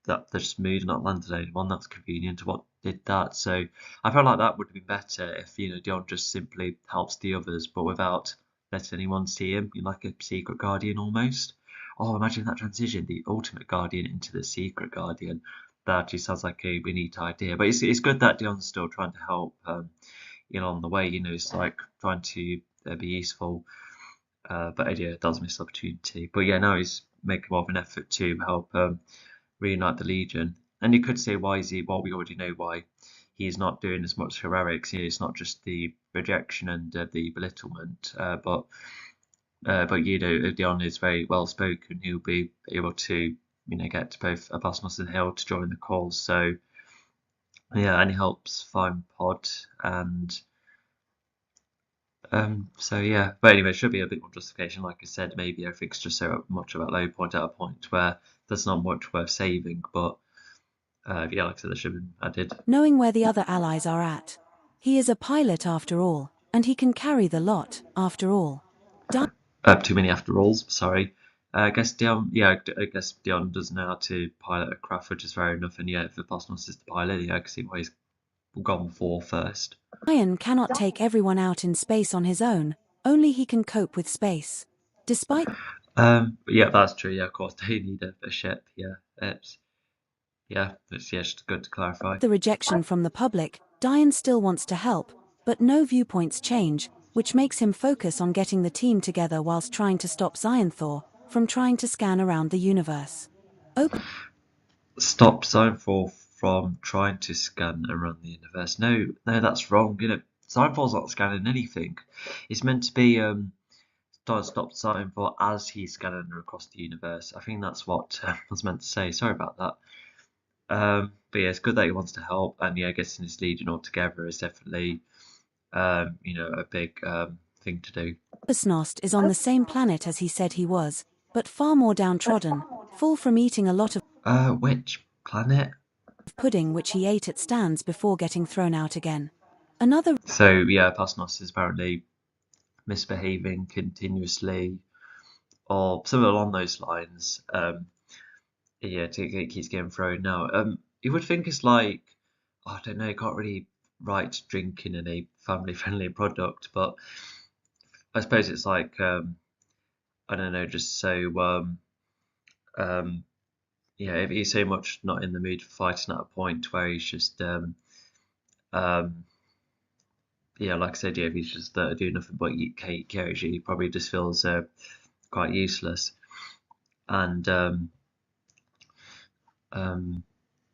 that they just moved, not landed anyone. That's convenient. What did that? So I felt like that would have been better if Dion just simply helps the others, but without letting anyone see him. You're like a secret guardian almost. Oh, imagine that transition, the ultimate guardian into the secret guardian. That actually sounds like a neat idea. But it's good that Dion's still trying to help. On the way, it's like trying to be useful. But yeah, does miss opportunity. But yeah, now he's making more of an effort to help reunite the Legion. And you could say, why is he? Well, we already know why he's not doing as much heroics. It's not just the rejection and the belittlement, but Dion is very well spoken. He'll be able to get both Abasnos and Hill to join the cause. So yeah, and he helps find Pod and. So yeah, but anyway, it should be a bit more justification. Like I said, maybe everything's just so much about low point at a point where there's not much worth saving. But yeah, like I said, there should have been added. Knowing where the other allies are at. He is a pilot after all, and he can carry the lot after all. Too many after alls. Sorry. I guess Dion. Yeah, I guess Dion doesn't know how to pilot a craft, which is fair enough. And yeah, if the Bosnos is the pilot, yeah, I can see why he's gone for first. Ryan cannot take everyone out in space on his own, only he can cope with space. Despite Yeah, that's true. Yeah, of course they need a ship. Yeah, it's just good to clarify. the rejection from the public, Diane still wants to help, but no viewpoints change, which makes him focus on getting the team together whilst trying to stop Xionthor from trying to scan around the universe. Stop Xionthor from trying to scan around the universe. No, that's wrong. Xionthor's not scanning anything. It's meant to be stop Xionthor as he's scanning across the universe. I think that's what I was meant to say. Sorry about that. But yeah, it's good that he wants to help, and yeah, getting his Legion all together is definitely a big thing to do. Haphazard is on the same planet as he said he was, but far more downtrodden, full from eating a lot of Which planet? pudding which he ate at stands before getting thrown out again. So yeah, Pasnos is apparently misbehaving continuously, or something along those lines. Yeah, it keeps getting thrown out. You would think it's like, I don't know, you can't really write drinking in a family-friendly product, but I suppose it's like, I don't know, just so, yeah, if he's so much not in the mood for fighting at a point where he's just, yeah, like I said, yeah, if he's just doing nothing but eat cake, he probably just feels quite useless. And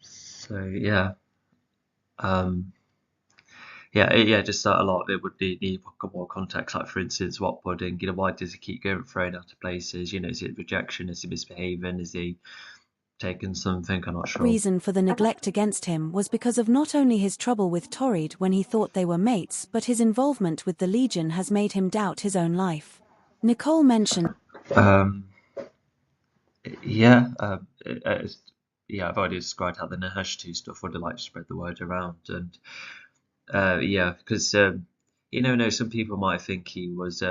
so yeah, just a lot of it would need more context. Like for instance, what pudding? Why does he keep going thrown out of places? Is it rejection? Is he misbehaving? Is he taken something? I'm not sure. Reason for the neglect against him was because of not only his trouble with Torrid when he thought they were mates, but his involvement with the Legion has made him doubt his own life. Nicole mentioned. Yeah, I've already described how the Nahash2 stuff would have like spread the word around, and yeah, because some people might think he was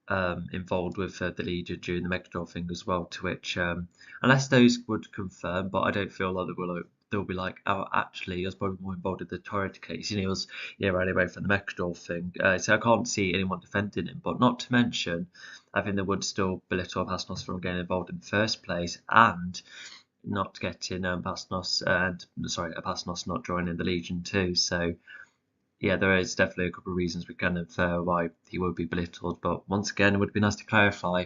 involved with the Legion during the Megador thing as well, to which unless those would confirm, but I don't feel like they'll be like, oh, actually, he was probably more involved in the Torrid case. He was right away from the Megador thing. So I can't see anyone defending him. But not to mention, I think they would still belittle Pasnos from getting involved in the first place, and not getting Pasnos not joining the Legion too. So yeah, there is definitely a couple of reasons why he would be belittled. But once again, it would be nice to clarify.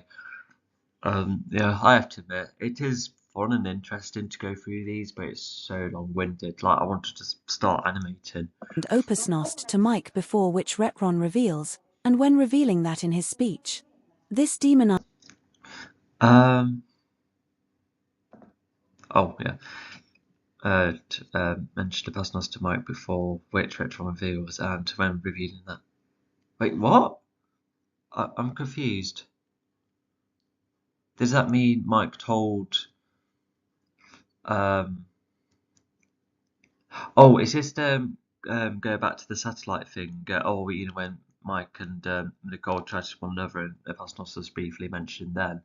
Yeah, I have to admit, it is fun and interesting to go through these, but it's so long-winded. Like, I wanted to start animating. And Opusnost to Mike before which Retron reveals, and when revealing that in his speech. This demon. Oh, yeah. Mentioned the Pasnos to Mike before which Retron reveals, and when revealing that. Wait, what? I'm confused. Does that mean Mike told? Um, oh, is this go back to the satellite thing? When Mike and Nicole tried to one another, and Pasnos was briefly mentioned then,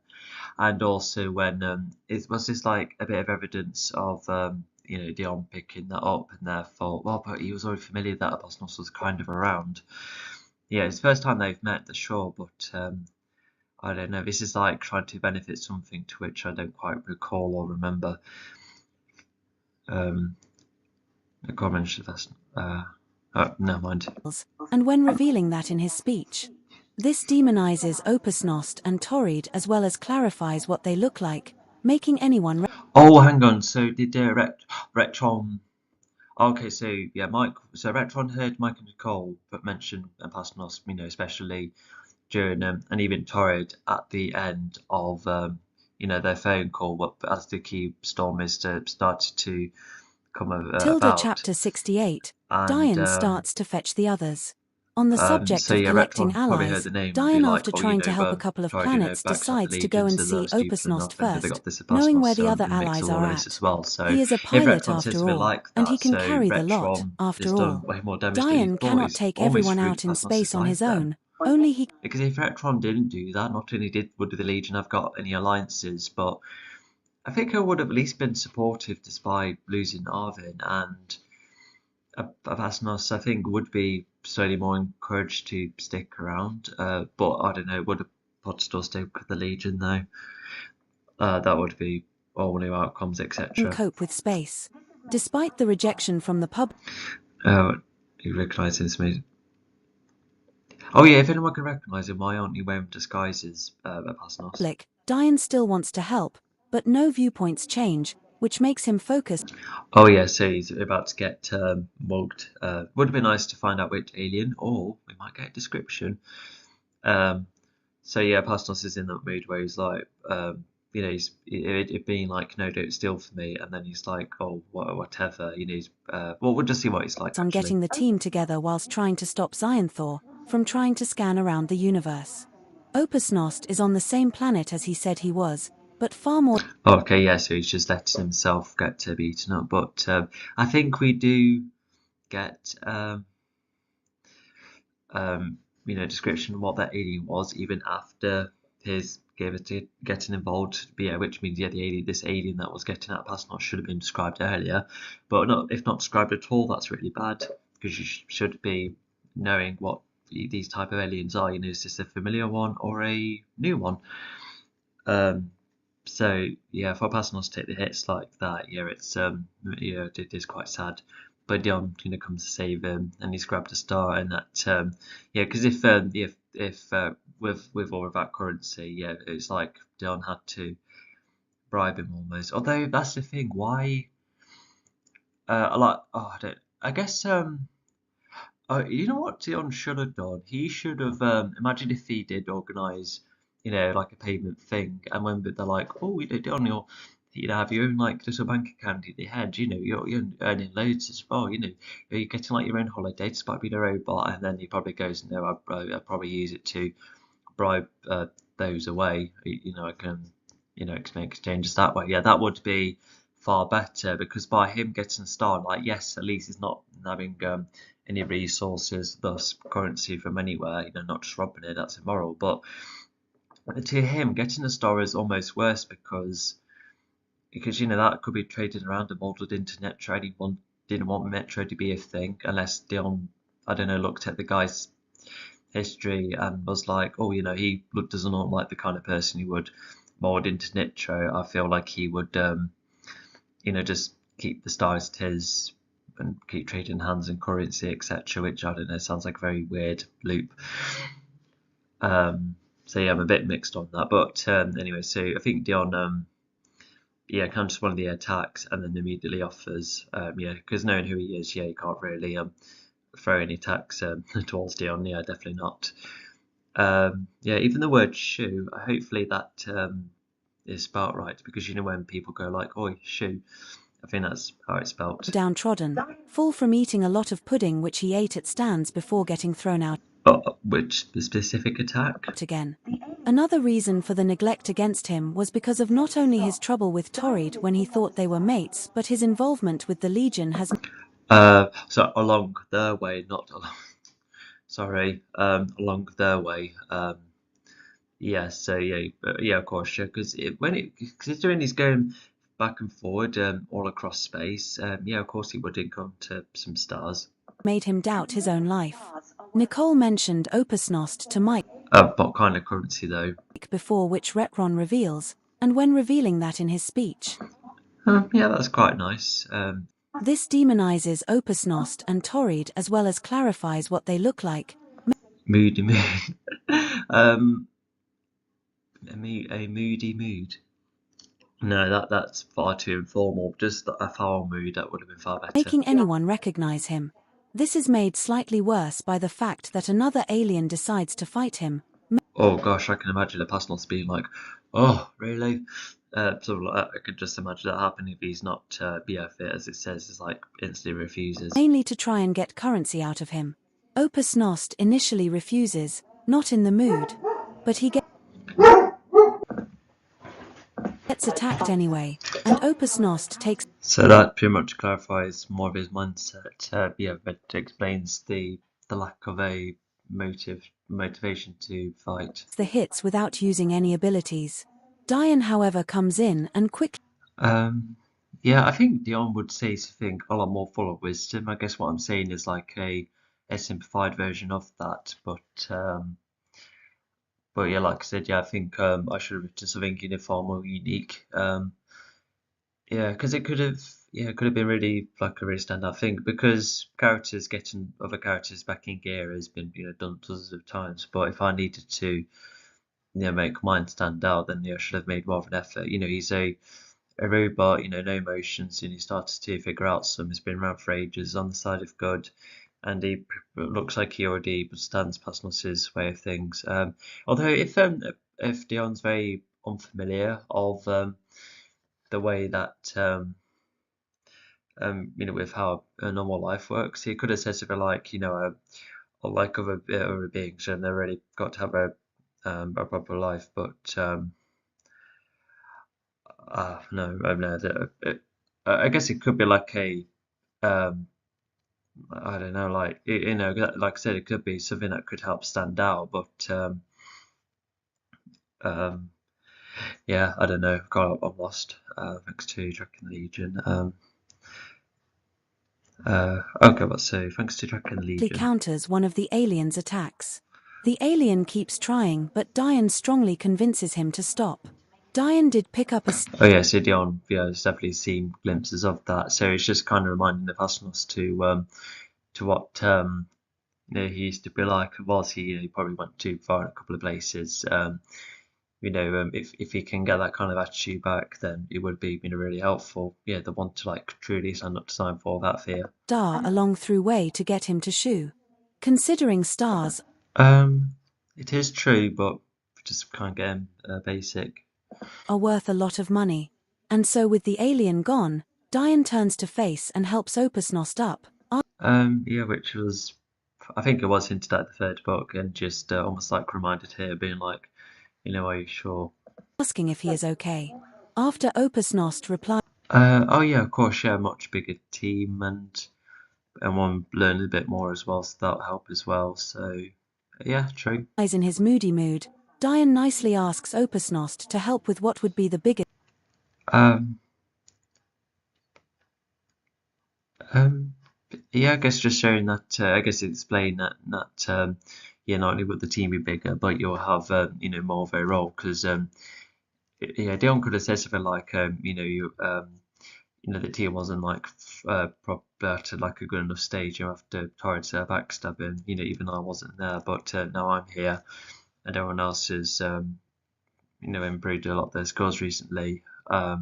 and also when it was this like a bit of evidence of Dion picking that up, and therefore, well, but he was already familiar that Pasnos was kind of around. Yeah, it's the first time they've met, for sure, but I don't know. This is like trying to benefit something to which I don't quite recall or remember. I can't mention that. Never mind. And when revealing that in his speech, this demonizes Opus Nost and Torrid as well as clarifies what they look like, making anyone Oh, hang on. So did Retron? Okay, so yeah, Retron heard Mike and Nicole, but mentioned Pasnos, especially during and even Torrid at the end of their phone call. But as the key storm is started to come Tilda about, chapter 68, and Diane starts to fetch the others. On the subject so of yeah, collecting Retron probably heard allies, the name and be Diane, like, after trying to help a couple of try to planets, backstab the decides to go Legion, and so see they're Opus stupid Nost enough, and they got first, this knowing Pasnos where the other in the mix allies of all are this as at. well. So He is a if pilot Retron says after something all, like and he that, can so carry the lot, Retron has after done all. way more damage than he Diane thought. cannot He's take almost everyone screwed out in Pasnos' space on life his then. own, only he Because if Retron didn't do that, not only would the Legion have got any alliances, but I think I would have at least been supportive despite losing Arvin, and Pasnos, I think, would be slightly more encouraged to stick around. But I don't know, would have Pod still stick with the Legion though? That would be all new outcomes, can etc. cope with space. Despite the rejection from the You recognise him as me. Oh yeah, if anyone can recognise him, why aren't you wearing disguises at Pasnos? public, Diane still wants to help, but no viewpoints change, which makes him focus Oh yeah, so he's about to get mugged. Would have been nice to find out which alien, or we might get a description. Um, so yeah, Pastos is in that mood where he's like, he's it being like, no, don't steal from me, and then he's like, oh, whatever, well, we'll just see what he's like on actually. getting the team together whilst trying to stop Xyanthor from trying to scan around the universe. Opus Nost is on the same planet as he said he was, but far more Okay, yeah, so he's just letting himself get beaten up, but I think we do get description of what that alien was even after his getting involved. But yeah, which means this alien that was getting at Pasnos should have been described earlier, but not if not described at all. That's really bad because you should be knowing what these type of aliens are. Is this a familiar one or a new one? So yeah, for Pasnos to take the hits like that, yeah, it's it is quite sad. But Dion, comes to save him, and he's grabbed a star, and that because if with or without currency, yeah, it's like Dion had to bribe him almost. Although that's the thing, why? I don't. I guess you know what Dion should have done? He should have imagine if he did organise, like a payment thing, and when they're like, oh, Dion, have your own like little bank account in your head, you're earning loads as well, you're getting like your own holiday despite being a robot, and then he probably goes, no, I'll probably use it to bribe those away, I can, make exchanges that way. Yeah, that would be far better because by him getting a star, like, yes, at least he's not having any resources, thus currency from anywhere, not just robbing it, that's immoral. But to him, getting a star is almost worse because that could be traded around and molded into Metro. Anyone didn't want Metro to be a thing unless Dion, I don't know, looked at the guy's history and was like, oh, he doesn't look like the kind of person who would mold into Nitro. I feel like he would, just keep the stars at his and keep trading hands and currency, etc. Which I don't know, sounds like a very weird loop. So yeah, I'm a bit mixed on that. But anyway, so I think Dion, counters one of the attacks and then immediately offers, because knowing who he is, you can't really throw any attacks towards Dion. Yeah, definitely not. Even the word shoe, hopefully that is spelt right because when people go like, oi, shoe, I think that's how it's spelt. downtrodden, full from eating a lot of pudding which he ate at stands before getting thrown out. Which specific attack? Again. Another reason for the neglect against him was because of not only his trouble with Torrid when he thought they were mates, but his involvement with the Legion has So along their way, not along. Sorry, along their way. Yeah. So yeah, yeah, of course, yeah. Because considering he's going back and forward all across space, yeah, of course he would encounter some stars. made him doubt his own life. Nicole mentioned Opusnost to Mike What kind of currency though? before, which Retron reveals, and when revealing that in his speech. Yeah, that's quite nice. This demonizes Opusnost and Torrid as well as clarifies what they look like. Moody mood. A moody mood. No, that's far too informal. Just a foul mood, that would have been far better. Making anyone recognize him. This is made slightly worse by the fact that another alien decides to fight him. Oh gosh, I can imagine the Pasnos being like, "Oh, really?" Sort of like, I could just imagine that happening if he's not BF as it says, is like instantly refuses. Mainly to try and get currency out of him. Opusnost initially refuses, not in the mood, but he gets attacked anyway, and Opusnost takes. So that pretty much clarifies more of his mindset. Yeah, but explains the lack of a motivation to fight. The hits without using any abilities. Diane, however, comes in and quickly. Yeah, I think Dion would say something a lot more full of wisdom. I guess what I'm saying is like a simplified version of that, but yeah, like I said, yeah, I think I should have written something far more unique. Yeah, because it could have been really like a really standout thing because characters getting other characters back in gear has been done dozens of times. But if I needed to make mine stand out, then I should have made more of an effort. He's a robot, no emotions, and he started to figure out some. He's been around for ages, on the side of good, and he looks like he already understands Pasnos's way of things. Although if Dion's very unfamiliar of the way that with how a normal life works, he could have said something like, like other beings, and they've already got to have a proper life, but no, I guess it could be like a I don't know, like like I said, it could be something that could help stand out, but yeah, I don't know. God, I'm lost. Thanks to Dragon Legion. Okay, but so thanks to Dragon Legion. Counters one of the alien's attacks. The alien keeps trying, but Diane strongly convinces him to stop. Diane did pick up a. Oh yeah, so Dion, has definitely seen glimpses of that. So it's just kind of reminding the Pasnos to what he used to be like. Was he probably went too far in a couple of places. If he can get that kind of attitude back, then it would be really helpful. Yeah, the one to like truly stand up to time for without fear. Star along through way to get him to shoo. Considering stars. It is true, but just can't get him basic. Are worth a lot of money. And so with the alien gone, Diane turns to face and helps Opusnost up. Yeah, which was, I think it was hinted at the third book, and just almost like reminded her, being like, are you sure? Asking if he is okay. After Opusnost replied. Oh yeah, of course, yeah, much bigger team, and one learned a bit more as well, so that'll help as well. So yeah, true. In his moody mood, Diane nicely asks Opusnost to help with what would be the biggest. Yeah, I guess just showing that. I guess explain that yeah, not only will the team be bigger, but you'll have more of a role because yeah, Dion could have said something like the team wasn't like proper to like a good enough stage after Torrance backstabbing, even though I wasn't there, but now I'm here and everyone else has improved a lot of their scores recently. Yeah,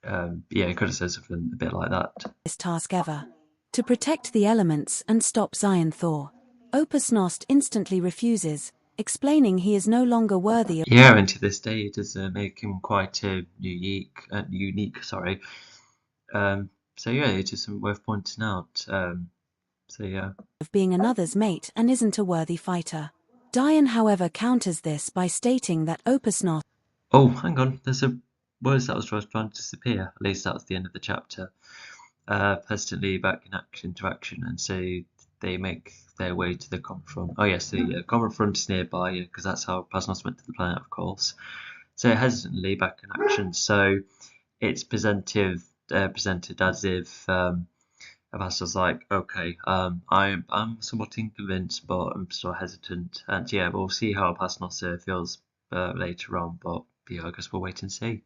it could have said something a bit like that. This task ever. To protect the elements and stop Zion Thor. Opusnost instantly refuses, explaining he is no longer worthy of. Yeah, and to this day it does make him quite unique. Sorry. So yeah, it is worth pointing out. So yeah. Of being another's mate and isn't a worthy fighter. Diane, however, counters this by stating that Opusnos Oh, hang on. There's a word that was trying to disappear. At least that was the end of the chapter. Hesitantly back in action to action, and so they make their way to the common front. Oh yes, the common front is nearby, because that's how Pasnos went to the planet, of course. So hesitantly back in action. So it's presented as if Pasnos like, okay, I'm somewhat convinced, but I'm still hesitant. And yeah, we'll see how Pasnos feels later on. But yeah, I guess we'll wait and see.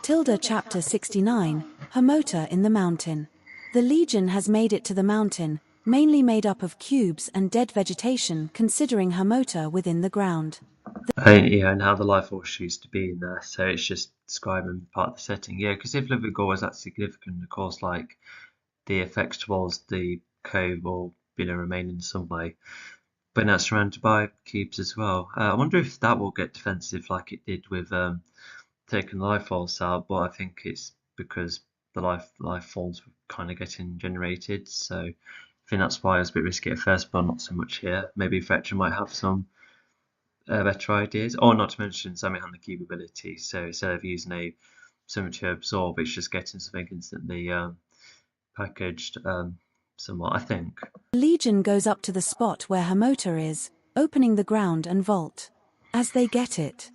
Tilda chapter 69, Hermota in the mountain. The Legion has made it to the mountain, mainly made up of cubes and dead vegetation considering Hermota within the ground. Yeah, and how the life force used to be in there. So it's just describing part of the setting. Yeah, because if Liverpool was that significant, of course, like the effects towards the cove will, remain in some way. But now it's surrounded by cubes as well. I wonder if that will get defensive like it did with taking the life force out. But I think it's because the life forms were kind of getting generated. So I think that's why it was a bit risky at first, but not so much here. Maybe Fletcher might have some better ideas, or not to mention Sammy had the cube ability. So instead of using something to absorb, it's just getting something instantly packaged somewhat, I think. The Legion goes up to the spot where Hermota is, opening the ground and vault. As they get it,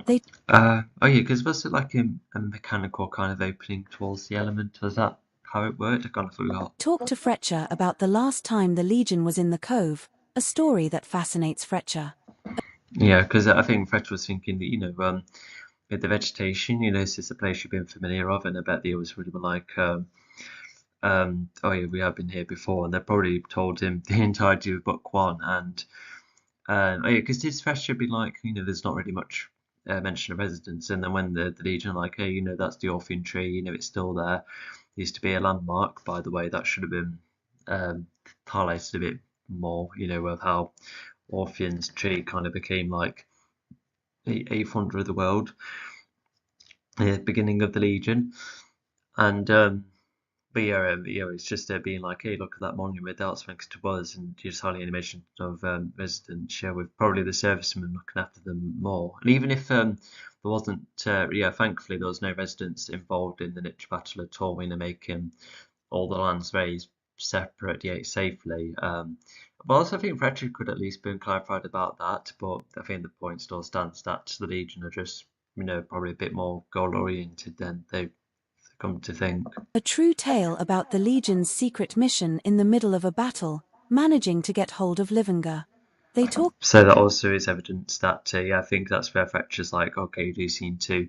they Oh yeah, because was it like a mechanical kind of opening towards the element? Was that how it worked? I kind of forgot. talk to Fletcher about the last time the Legion was in the cove, a story that fascinates Fletcher. Yeah, because I think Fred was thinking that with the vegetation, this is a place you've been familiar of, and I bet they always would have been like, oh yeah, we have been here before, and they probably told him the entirety of book one, and oh yeah, because this Fred should be like, there's not really much mention of residence, and then when the Legion are like, hey, that's the Orphean tree, it's still there. It used to be a landmark, by the way. That should have been highlighted a bit more, of how Orphean's tree kind of became like a wonder of the world, the beginning of the Legion, and but yeah, it's just being like, hey, look at that monument, that's thanks to us, and just hardly any mention of residents. Yeah, with probably the servicemen looking after them more, and even if there wasn't, thankfully there was no residents involved in the Nitch battle at all, making all the lands very separate yet safely. But also I think Frederick could at least been clarified about that, but I think the point still stands that the Legion are just, probably a bit more goal oriented than they've come to think. A true tale about the Legion's secret mission in the middle of a battle, managing to get hold of Livinga. They talk So that also is evidence that, yeah, I think that's where Fletcher's like, okay, you do seem to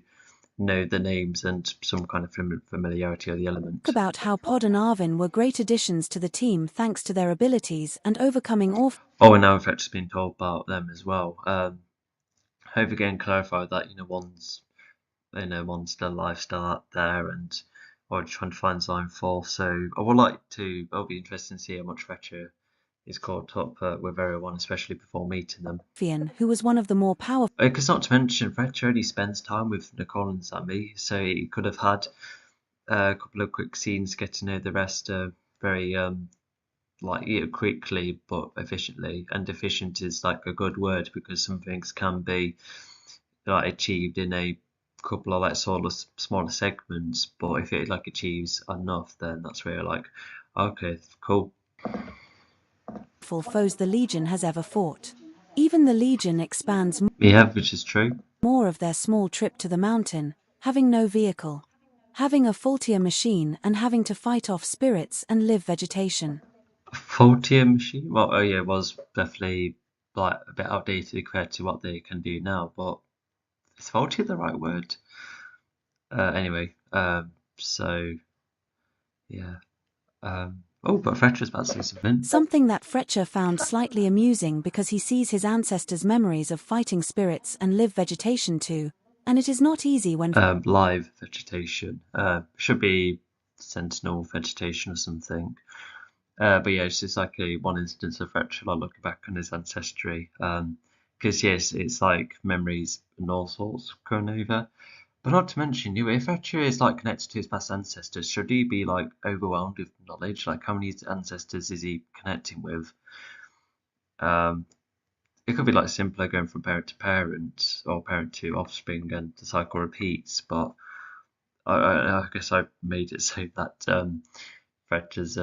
know the names and some kind of familiarity of the element. about how Pod and Arvin were great additions to the team thanks to their abilities and overcoming Oh, and now Fletcher's been told about them as well. Hope again clarified that, one's still alive, still out there, and or trying to find Zone 4. So I would like to, it'll be interesting to see how much Fletcher is caught up with everyone, especially before meeting them. Orphean, who was one of the more powerful. Because not to mention, Fletcher only spends time with Nicole and Sammy, so he could have had a couple of quick scenes, get to know the rest very quickly but efficiently. And efficient is like a good word because some things can be achieved in a couple of sort of smaller segments, but if it achieves enough, then that's where you're like, okay, cool. Foes the Legion has ever fought. Even the Legion expands Yeah, which is true. more of their small trip to the mountain, having no vehicle, having a faultier machine and having to fight off spirits and live vegetation. Faultier machine? Well, oh yeah, it was definitely a bit outdated compared to what they can do now, but is faultier the right word? Anyway, so yeah. Oh, but Fletcher's about to say something. Something that Fletcher found slightly amusing because he sees his ancestors' memories of fighting spirits and live vegetation too, and it is not easy when live vegetation. Should be sentinel vegetation or something. But yeah, it's just like one instance of Fletcher looking back on his ancestry. Because yes, it's like memories and all sorts going over. But not to mention, if Fetcher is like connected to his past ancestors, should he be like overwhelmed with knowledge? Like, how many ancestors is he connecting with? Um, it could be like simpler going from parent to parent or parent to offspring, and the cycle repeats. But I guess I made it so that Fetcher's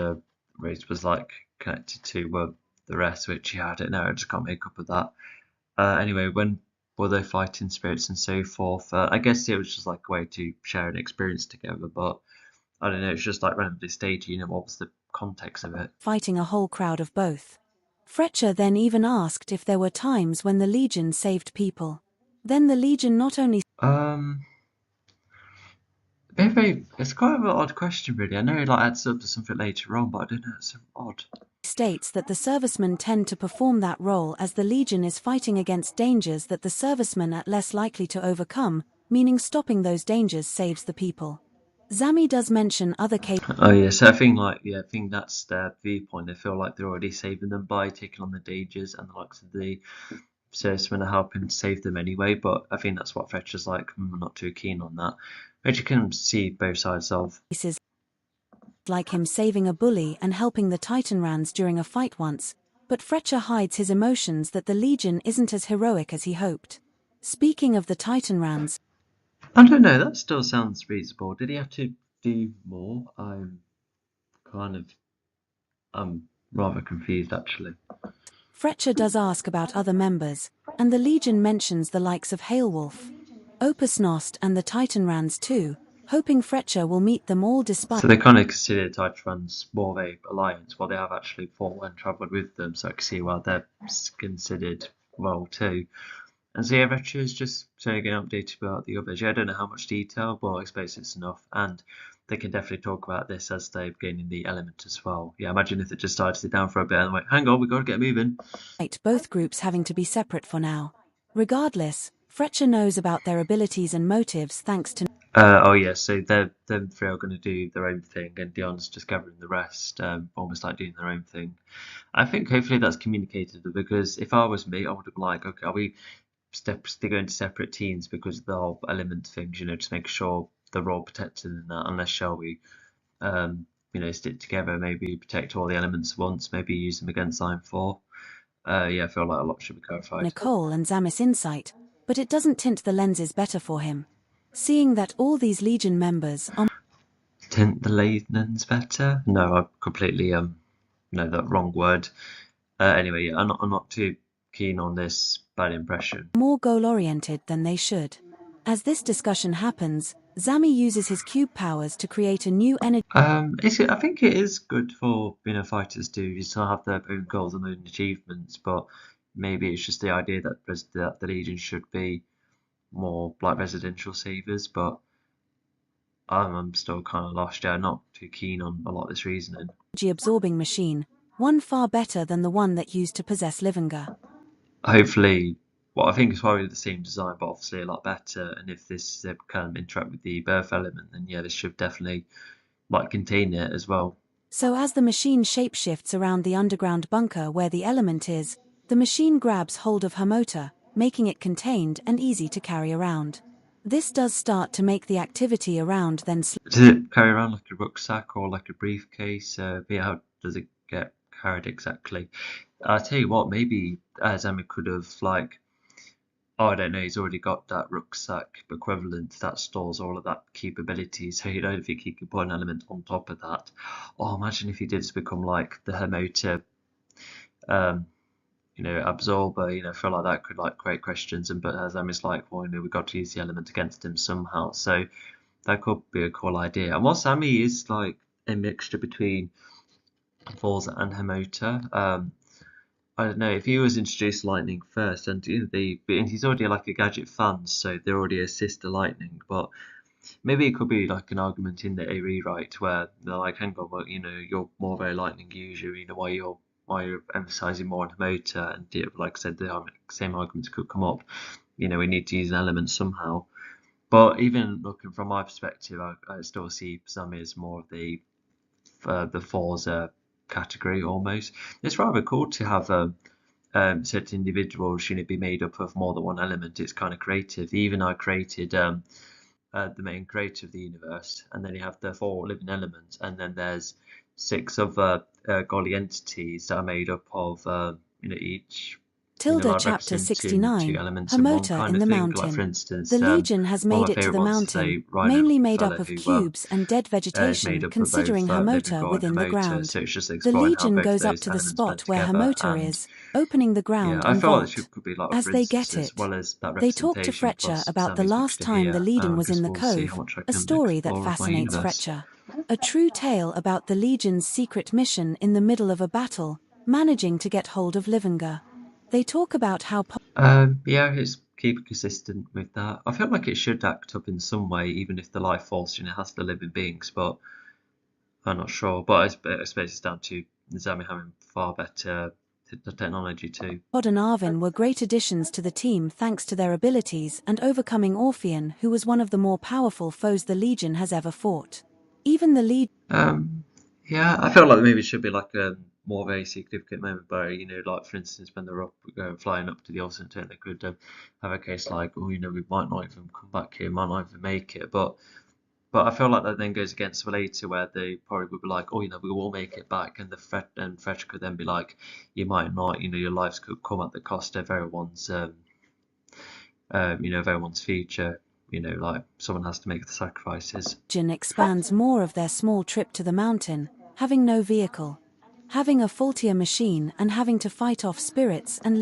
race was like connected to the rest, which yeah, I don't know. I just can't make up with that. Anyway, when were they fighting spirits and so forth? I guess it was just like a way to share an experience together, but I don't know, it's just like randomly staging, what was the context of it? Fighting a whole crowd of both. Fletcher then even asked if there were times when the Legion saved people. Then the Legion not only Um, very, it's kind of an odd question, really. I know it like adds up to something later on, but I don't know, it's so odd. states that the servicemen tend to perform that role as the Legion is fighting against dangers that the servicemen are less likely to overcome, meaning stopping those dangers saves the people. Zami does mention other cases. Oh yeah, so I think that's their viewpoint. They feel like they're already saving them by taking on the dangers, and the likes of the servicemen are helping to save them anyway. But I think that's what Fletcher's like. I'm not too keen on that. But you can see both sides of. Like him saving a bully and helping the Titanrans during a fight once, but Fletcher hides his emotions that the Legion isn't as heroic as he hoped. Speaking of the Titanrans, I don't know, that still sounds reasonable. Did he have to do more? Kind of, I'm rather confused actually. Fletcher does ask about other members, and the Legion mentions the likes of Hailwolf, Opusnost and the Titanrans too, hoping Fletcher will meet them all despite. So they kind of consider Titanrans more of a alliance, while they have actually fought and travelled with them, so I can see why they're considered well too. And so yeah, Retro is just saying an update about the others. Yeah, I don't know how much detail, but I suppose it's enough. And they can definitely talk about this as they're gaining the element as well. Yeah, imagine if they just started to sit down for a bit and went, hang on, we've got to get moving. Both groups having to be separate for now. Regardless, Fletcher knows about their abilities and motives thanks to. Oh yeah, so them three are going to do their own thing, and Dion's just gathering the rest, almost like doing their own thing. I think hopefully that's communicated, because if I was me, I would have been like, okay, are we they go into separate teams because of the whole element things, just make sure they're all protected in that, unless shall we stick together, maybe protect all the elements once, maybe use them against Line 4. Yeah, I feel like a lot should be clarified. Nicole and Zamis insight, but it doesn't tint the lenses better for him. Seeing that all these Legion members are. Tint the lenses better? No, I completely no, that wrong word. Anyway, yeah, I'm not too keen on this bad impression. More goal-oriented than they should. As this discussion happens, Zami uses his cube powers to create a new energy. I think it is good for fighters to still have their own goals and own achievements, but maybe it's just the idea that the Legion should be more like residential savers. But I'm still kind of lost. Yeah, not too keen on a lot of this reasoning. Absorbing machine, one far better than the one that used to possess Livinga. Hopefully, what I think is probably the same design, but obviously a lot better. And if this can interact with the birth element, then yeah, this should definitely contain it as well. So as the machine shapeshifts around the underground bunker where the element is, the machine grabs hold of her motor, making it contained and easy to carry around. This does start to make the activity around then. Does it carry around like a rucksack or like a briefcase? Yeah, how does it get carried exactly? I'll tell you what, maybe Zami could have I don't know, he's already got that rucksack equivalent that stores all of that capability, so you don't think he could put an element on top of that. Oh, imagine if he did become like the Hermota absorber, I feel like that could create questions, but Zami's well, we've got to use the element against him somehow, so that could be a cool idea. And what Zami is a mixture between Forza and Hermota. I don't know if he was introduced Lightning first, and he's already a gadget fan, so they're already a sister Lightning. But maybe it could be an argument in the a rewrite where they're like, hang on, well, you're more of a Lightning user, why you're emphasizing more on Hermota, and like I said, the same arguments could come up. We need to use an element somehow. But even looking from my perspective, I still see Zami as more of the Forza category almost. It's rather cool to have certain individuals be made up of more than one element. It's kind of creative. Even I created the main creator of the universe, and then you have the 4 living elements, and then there's 6 other godly entities that are made up of each Tilda like chapter representing 2 69, elements in one Hermota kind in of the thing. Like for mountain. instance, The Legion has one made of my it to favourite the ones is mountain, a rhino mainly looking made up fella of who cubes and dead is made vegetation up of both considering living Hermota gore and within the Hermota, ground. so it's just The exploring how Legion both goes up those to the elements blend spot where together. Hermota And is, opening the yeah, ground I and felt like there vault. could be like As they references get as it, well as that they talk to representation Fretcher plus about the Sammy's last mixture time the here. Legion I was guess in the we'll see how cove, much I a can story that explore of my fascinates universe. Fretcher. A true tale about the Legion's secret mission in the middle of a battle, managing to get hold of Livinga. They talk about how Yeah, it's keep consistent with that. I feel like it should act up in some way, even if the life force, has the living beings, but I'm not sure. But I suppose it's down to Zami having far better the technology too. Pod and Arvin were great additions to the team thanks to their abilities and overcoming Orpheon, who was one of the more powerful foes the Legion has ever fought. Even the Legion Um, yeah, I feel like maybe it should be like a more very significant moment where, like for instance, when they're up flying up to the Ultimate, they could have a case like, oh, we might not even come back here, might not even make it. But I feel like that then goes against later where they probably would be like, oh, we will make it back, and Fred could then be like, you might not, your lives could come at the cost of everyone's future. Like someone has to make the sacrifices. expands more of their small trip to the mountain, having no vehicle, having a faultier machine and having to fight off spirits and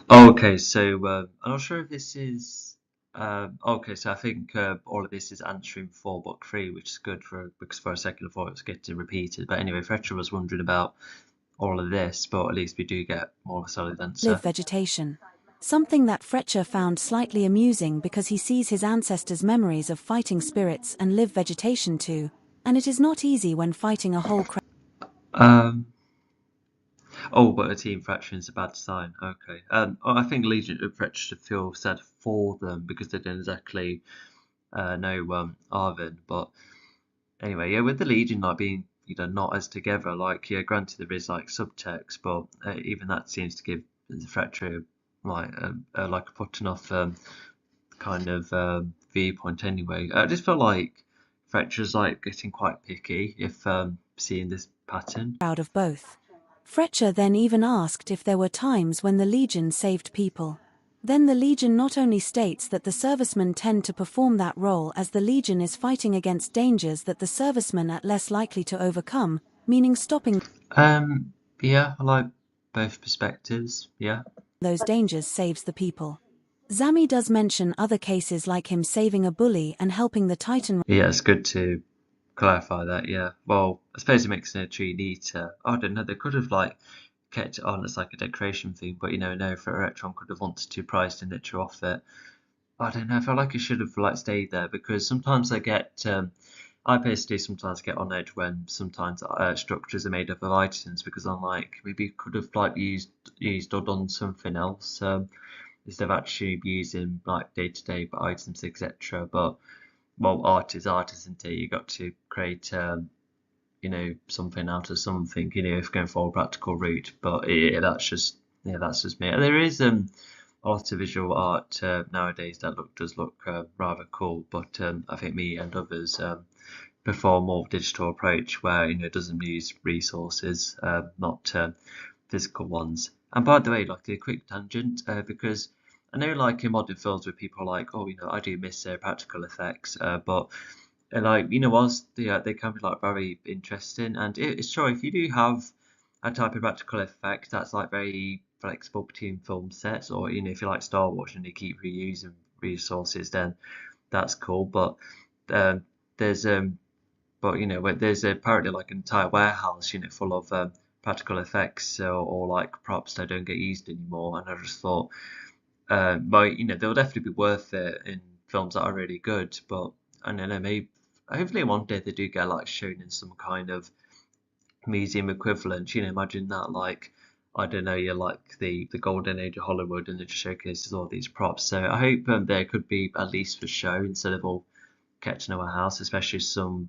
Oh, okay, so I'm not sure if this is. Okay, so I think all of this is answering for book 3, which is good because for a second I thought it was getting repeated. But anyway, Fletcher was wondering about all of this, but at least we do get more of a solid live answer. vegetation. Something that Fletcher found slightly amusing because he sees his ancestors' memories of fighting spirits and live vegetation too, and it is not easy when fighting a whole crowd. Um, oh, but a team fraction is a bad sign. Okay. I think Legion of Fletcher should feel sad for them because they didn't exactly know Arvin, but. Anyway, yeah, with the Legion like being not as together, like yeah, granted there is like subtext, but even that seems to give the Fletcher like like a putting off kind of viewpoint anyway. I just feel like Fletcher's like getting quite picky if seeing this pattern. Proud of both. Fletcher then even asked if there were times when the Legion saved people. Then the Legion not only states that the servicemen tend to perform that role as the Legion is fighting against dangers that the servicemen are less likely to overcome, meaning stopping Yeah, I like both perspectives. Yeah. those dangers saves the people. Zami does mention other cases like him saving a bully and helping the Titan. Yeah, it's good to clarify that. Yeah. Well, I suppose it makes a tree neater. I don't know. They could have like kept it on as like a decoration thing, but no, for Electron could have wanted to price the nature off it. I don't know. I felt like it should have like stayed there because sometimes I personally sometimes get on edge when sometimes structures are made up of items because I'm like maybe could have like used or done something else instead of actually using like day-to-day items, etc. But well, art is art, isn't it? You got to create something out of something, if going for a practical route. But yeah, that's just me. There is a lot of visual art nowadays that does look rather cool, but I think me and others prefer a more digital approach where it doesn't use resources, not physical ones. And by the way, like a quick tangent, because I know like in modern films where people are like, oh, I do miss practical effects, but like whilst they can be like very interesting, and it's true if you do have a type of practical effect that's like very flexible between film sets, or if you like Star Wars and they keep reusing resources, then that's cool. But um, there's where there's apparently like an entire warehouse full of practical effects or like props that don't get used anymore, and I just thought but they'll definitely be worth it in films that are really good. But I don't know, maybe hopefully one day they do get like shown in some kind of museum equivalent. Imagine that like I don't know, you're like the golden age of Hollywood, and it just showcases all these props. So I hope there could be at least for show instead of all kept in our house, especially some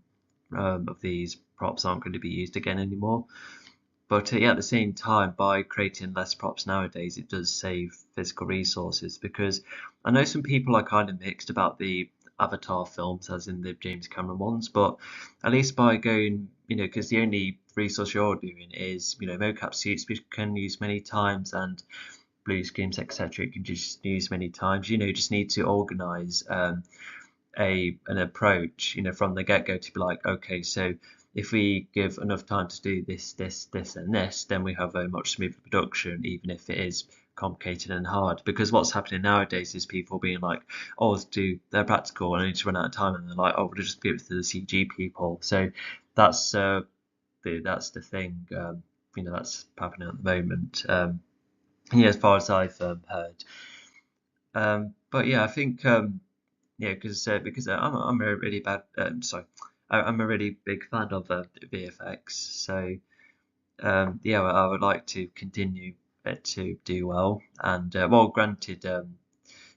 of these props aren't going to be used again anymore. But yeah, at the same time, by creating less props nowadays, it does save physical resources, because I know some people are kind of mixed about the Avatar films, as in the James Cameron ones, but at least by going, because the only resource you're doing is, mocap suits which can use many times, and blue screens, etc. You can just use many times. You just need to organize an approach, from the get-go, to be like, okay, so if we give enough time to do this, this, and this, then we have a much smoother production, even if it is complicated and hard. Because what's happening nowadays is people being like, oh, let's do their practical, and I need to run out of time, and they're like, oh, we'll just give it to the CG people. So that's that's the thing, that's happening at the moment. Yeah, as far as I've heard. But yeah, I think yeah, because I'm a really I'm a really big fan of VFX. So yeah, I would like to continue it to do well. And well, granted,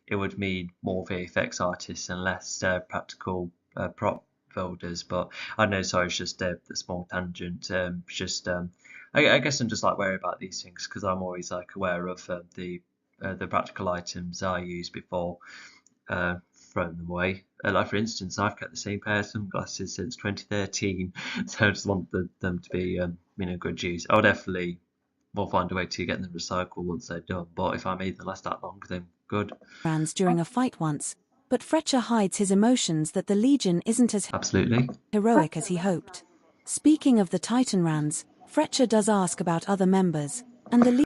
it would mean more VFX artists and less practical prop builders. But I don't know, sorry, it's just a small tangent. Just I guess I'm just like wary about these things, because I'm always like aware of the practical items I use before throwing them away. Like, for instance, I've kept the same pair of sunglasses since 2013, so I just want them to be good use. I'll definitely will find a way to get them recycled once they're done, but if I made them last that long, then good. During a fight once, but Fletcher hides his emotions that the Legion isn't as Absolutely. heroic as he hoped. Speaking of the Titan Rands, Fletcher does ask about other members, and the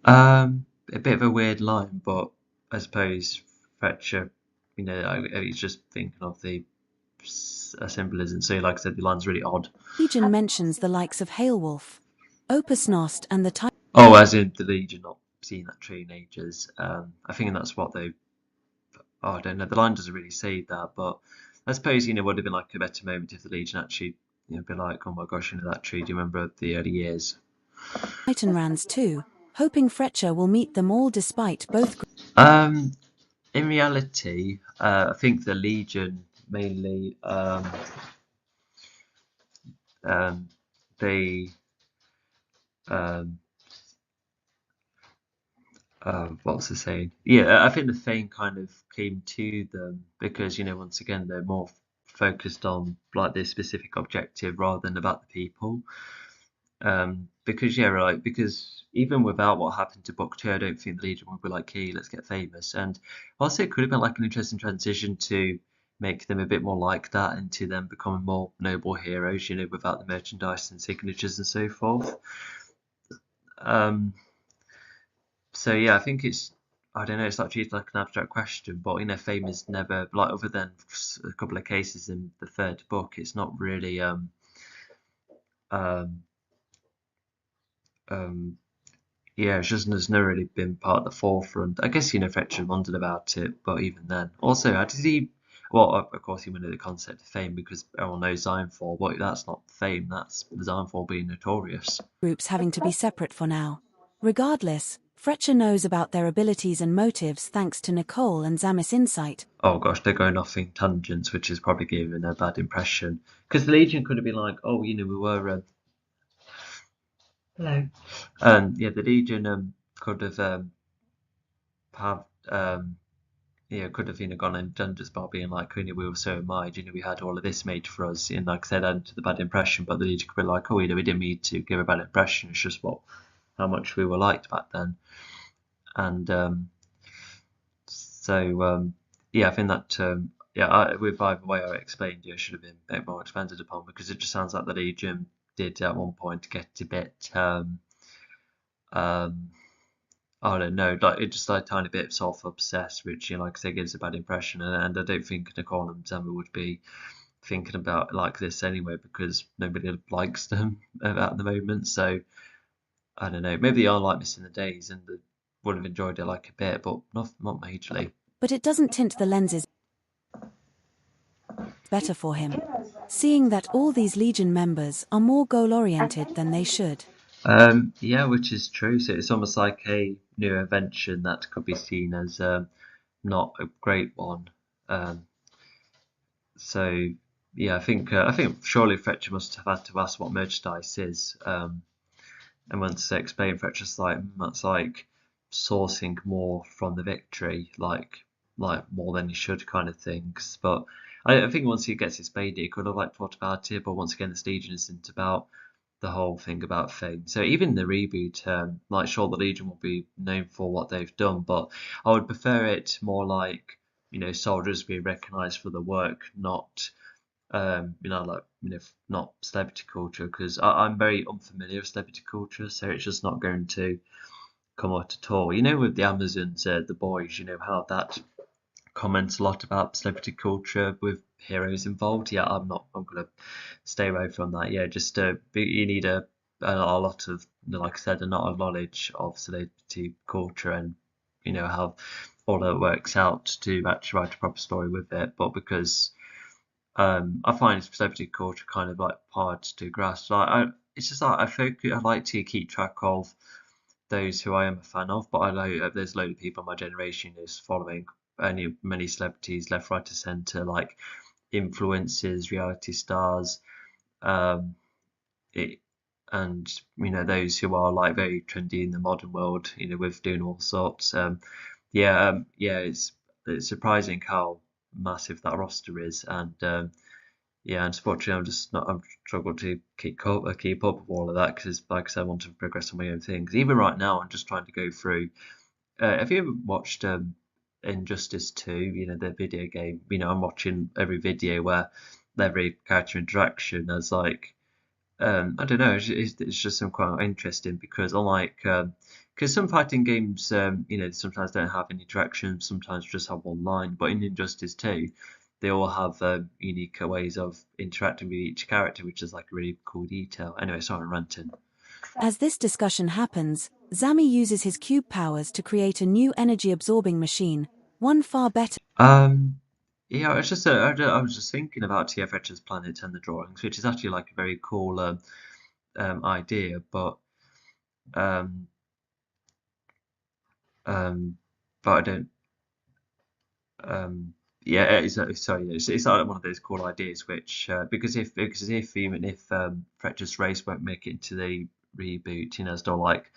A bit of a weird line, but I suppose Fletcher, he's just thinking of the symbolism. So, like I said, the line's really odd. Legion mentions the likes of Hailwolf, Opusnost, and the Titan. Oh, as in the Legion not seen that tree in ages. I think that's what they. Oh, I don't know. The line doesn't really say that, but I suppose it would have been like a better moment if the Legion actually, be like, oh my gosh, that tree. Do you remember the early years? Titan Rands too, hoping Fletcher will meet them all despite both. In reality, I think the Legion mainly they um, what was I saying? Yeah, I think the fame kind of came to them because once again they're more focused on like this specific objective rather than about the people. Because yeah, right. Because even without what happened to Book Two, I don't think the Legion would be like, "Hey, let's get famous." And also, it could have been like an interesting transition to make them a bit more like that, and to them becoming more noble heroes, without the merchandise and signatures and so forth. So yeah, I think I don't know, it's actually like an abstract question, but fame is never like, other than a couple of cases in the third book, it's not really um um yeah, it's just there's never really been part of the forefront. I guess Fletcher wondered about it, but even then, also how did he? Well, of course he wanted the concept of fame because everyone knows Zion-Fall, but that's not fame. That's Zion-Fall being notorious. Groups having to be separate for now. Regardless, Fletcher knows about their abilities and motives thanks to Nicole and Zamis' insight. Oh gosh, they're going off in tangents, which is probably giving a bad impression. Because the Legion could have been like, oh, we were hello. Yeah, the Legion could have could have gone and done just by being like, we were so admired, we had all of this made for us, and like I said, add to the bad impression. But the Legion could be like, oh, we didn't mean to give a bad impression. It's just how much we were liked back then, and yeah, I think that with either way I explained, should have been a bit more expanded upon, because it just sounds like the Legion did at one point get a bit I don't know, like it's just like a tiny bit self-obsessed, which like I say gives a bad impression, and I don't think Nicole and Emma would be thinking about it like this anyway, because nobody likes them at the moment. So I don't know, maybe they are like missing the days and they would have enjoyed it like a bit, but not majorly. But it doesn't tint the lenses better for him, seeing that all these Legion members are more goal-oriented than they should. Yeah, which is true. So it's almost like a new invention that could be seen as not a great one. So yeah, I think surely Fletcher must have had to ask what merchandise is, And once they explain for it, just like that's like sourcing more from the victory, like more than you should kind of things. But I think once he gets explained, he could have like thought about it. But once again, this Legion isn't about the whole thing about fame. So even the reboot, like sure the Legion will be known for what they've done, but I would prefer it more like soldiers being recognised for the work, not like not celebrity culture, because I'm very unfamiliar with celebrity culture, so it's just not going to come out at all. With the Amazons, the boys, how that comments a lot about celebrity culture with heroes involved. Yeah, I'm gonna stay away from that. Yeah, just you need a lot of, like I said, a lot of knowledge of celebrity culture, and how all that works out to actually write a proper story with it. But because I find celebrity culture kind of like hard to grasp. It's just like I like to keep track of those who I am a fan of, but I know there's a load of people in my generation who's following many celebrities left, right, and centre, like influencers, reality stars, um, it, and those who are like very trendy in the modern world, with doing all sorts. Yeah, it's surprising how massive that roster is, and yeah, unfortunately, I'm struggling to keep up with all of that because, like I said, I want to progress on my own things. Even right now, I'm just trying to go through. Have you ever watched Injustice 2? The video game. I'm watching every video where every character interaction has like I don't know. It's just some quite interesting because unlike because some fighting games sometimes don't have any interaction, sometimes just have one line. But in Injustice 2, they all have unique ways of interacting with each character, which is like a really cool detail. Anyway, sorry, I'm ranting. As this discussion happens, Zami uses his cube powers to create a new energy-absorbing machine, one far better. Um, yeah, it's just I was just thinking about TFH's planet and the drawings, which is actually like a very cool idea, but um, um, but I don't. Yeah, sorry, it's like one of those cool ideas which because if even if Fletcher's race won't make it into the reboot, still like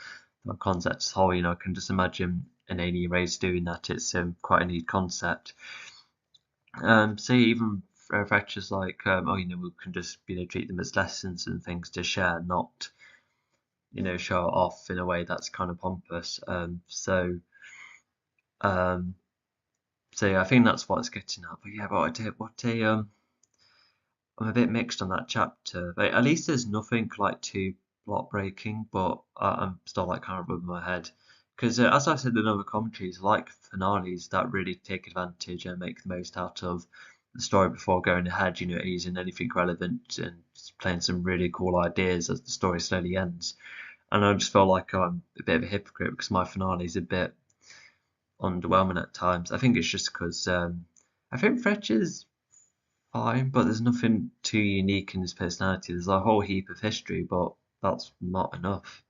the concept as a whole, I can just imagine an alien race doing that. It's quite a neat concept. So even Fletcher's like, oh, we can just treat them as lessons and things to share, not show it off in a way that's kind of pompous. Um, so yeah, I think that's what it's getting at. But yeah, I'm a bit mixed on that chapter. But at least there's nothing like too plot breaking, but I'm still like kind of rubbing my head. Because as I've said in other commentaries, I like finales that really take advantage and make the most out of the story before going ahead, using anything relevant and playing some really cool ideas as the story slowly ends. And I just feel like I'm a bit of a hypocrite because my finale is a bit underwhelming at times. I think it's just because I think Fletcher's fine, but there's nothing too unique in his personality. There's a whole heap of history, but that's not enough.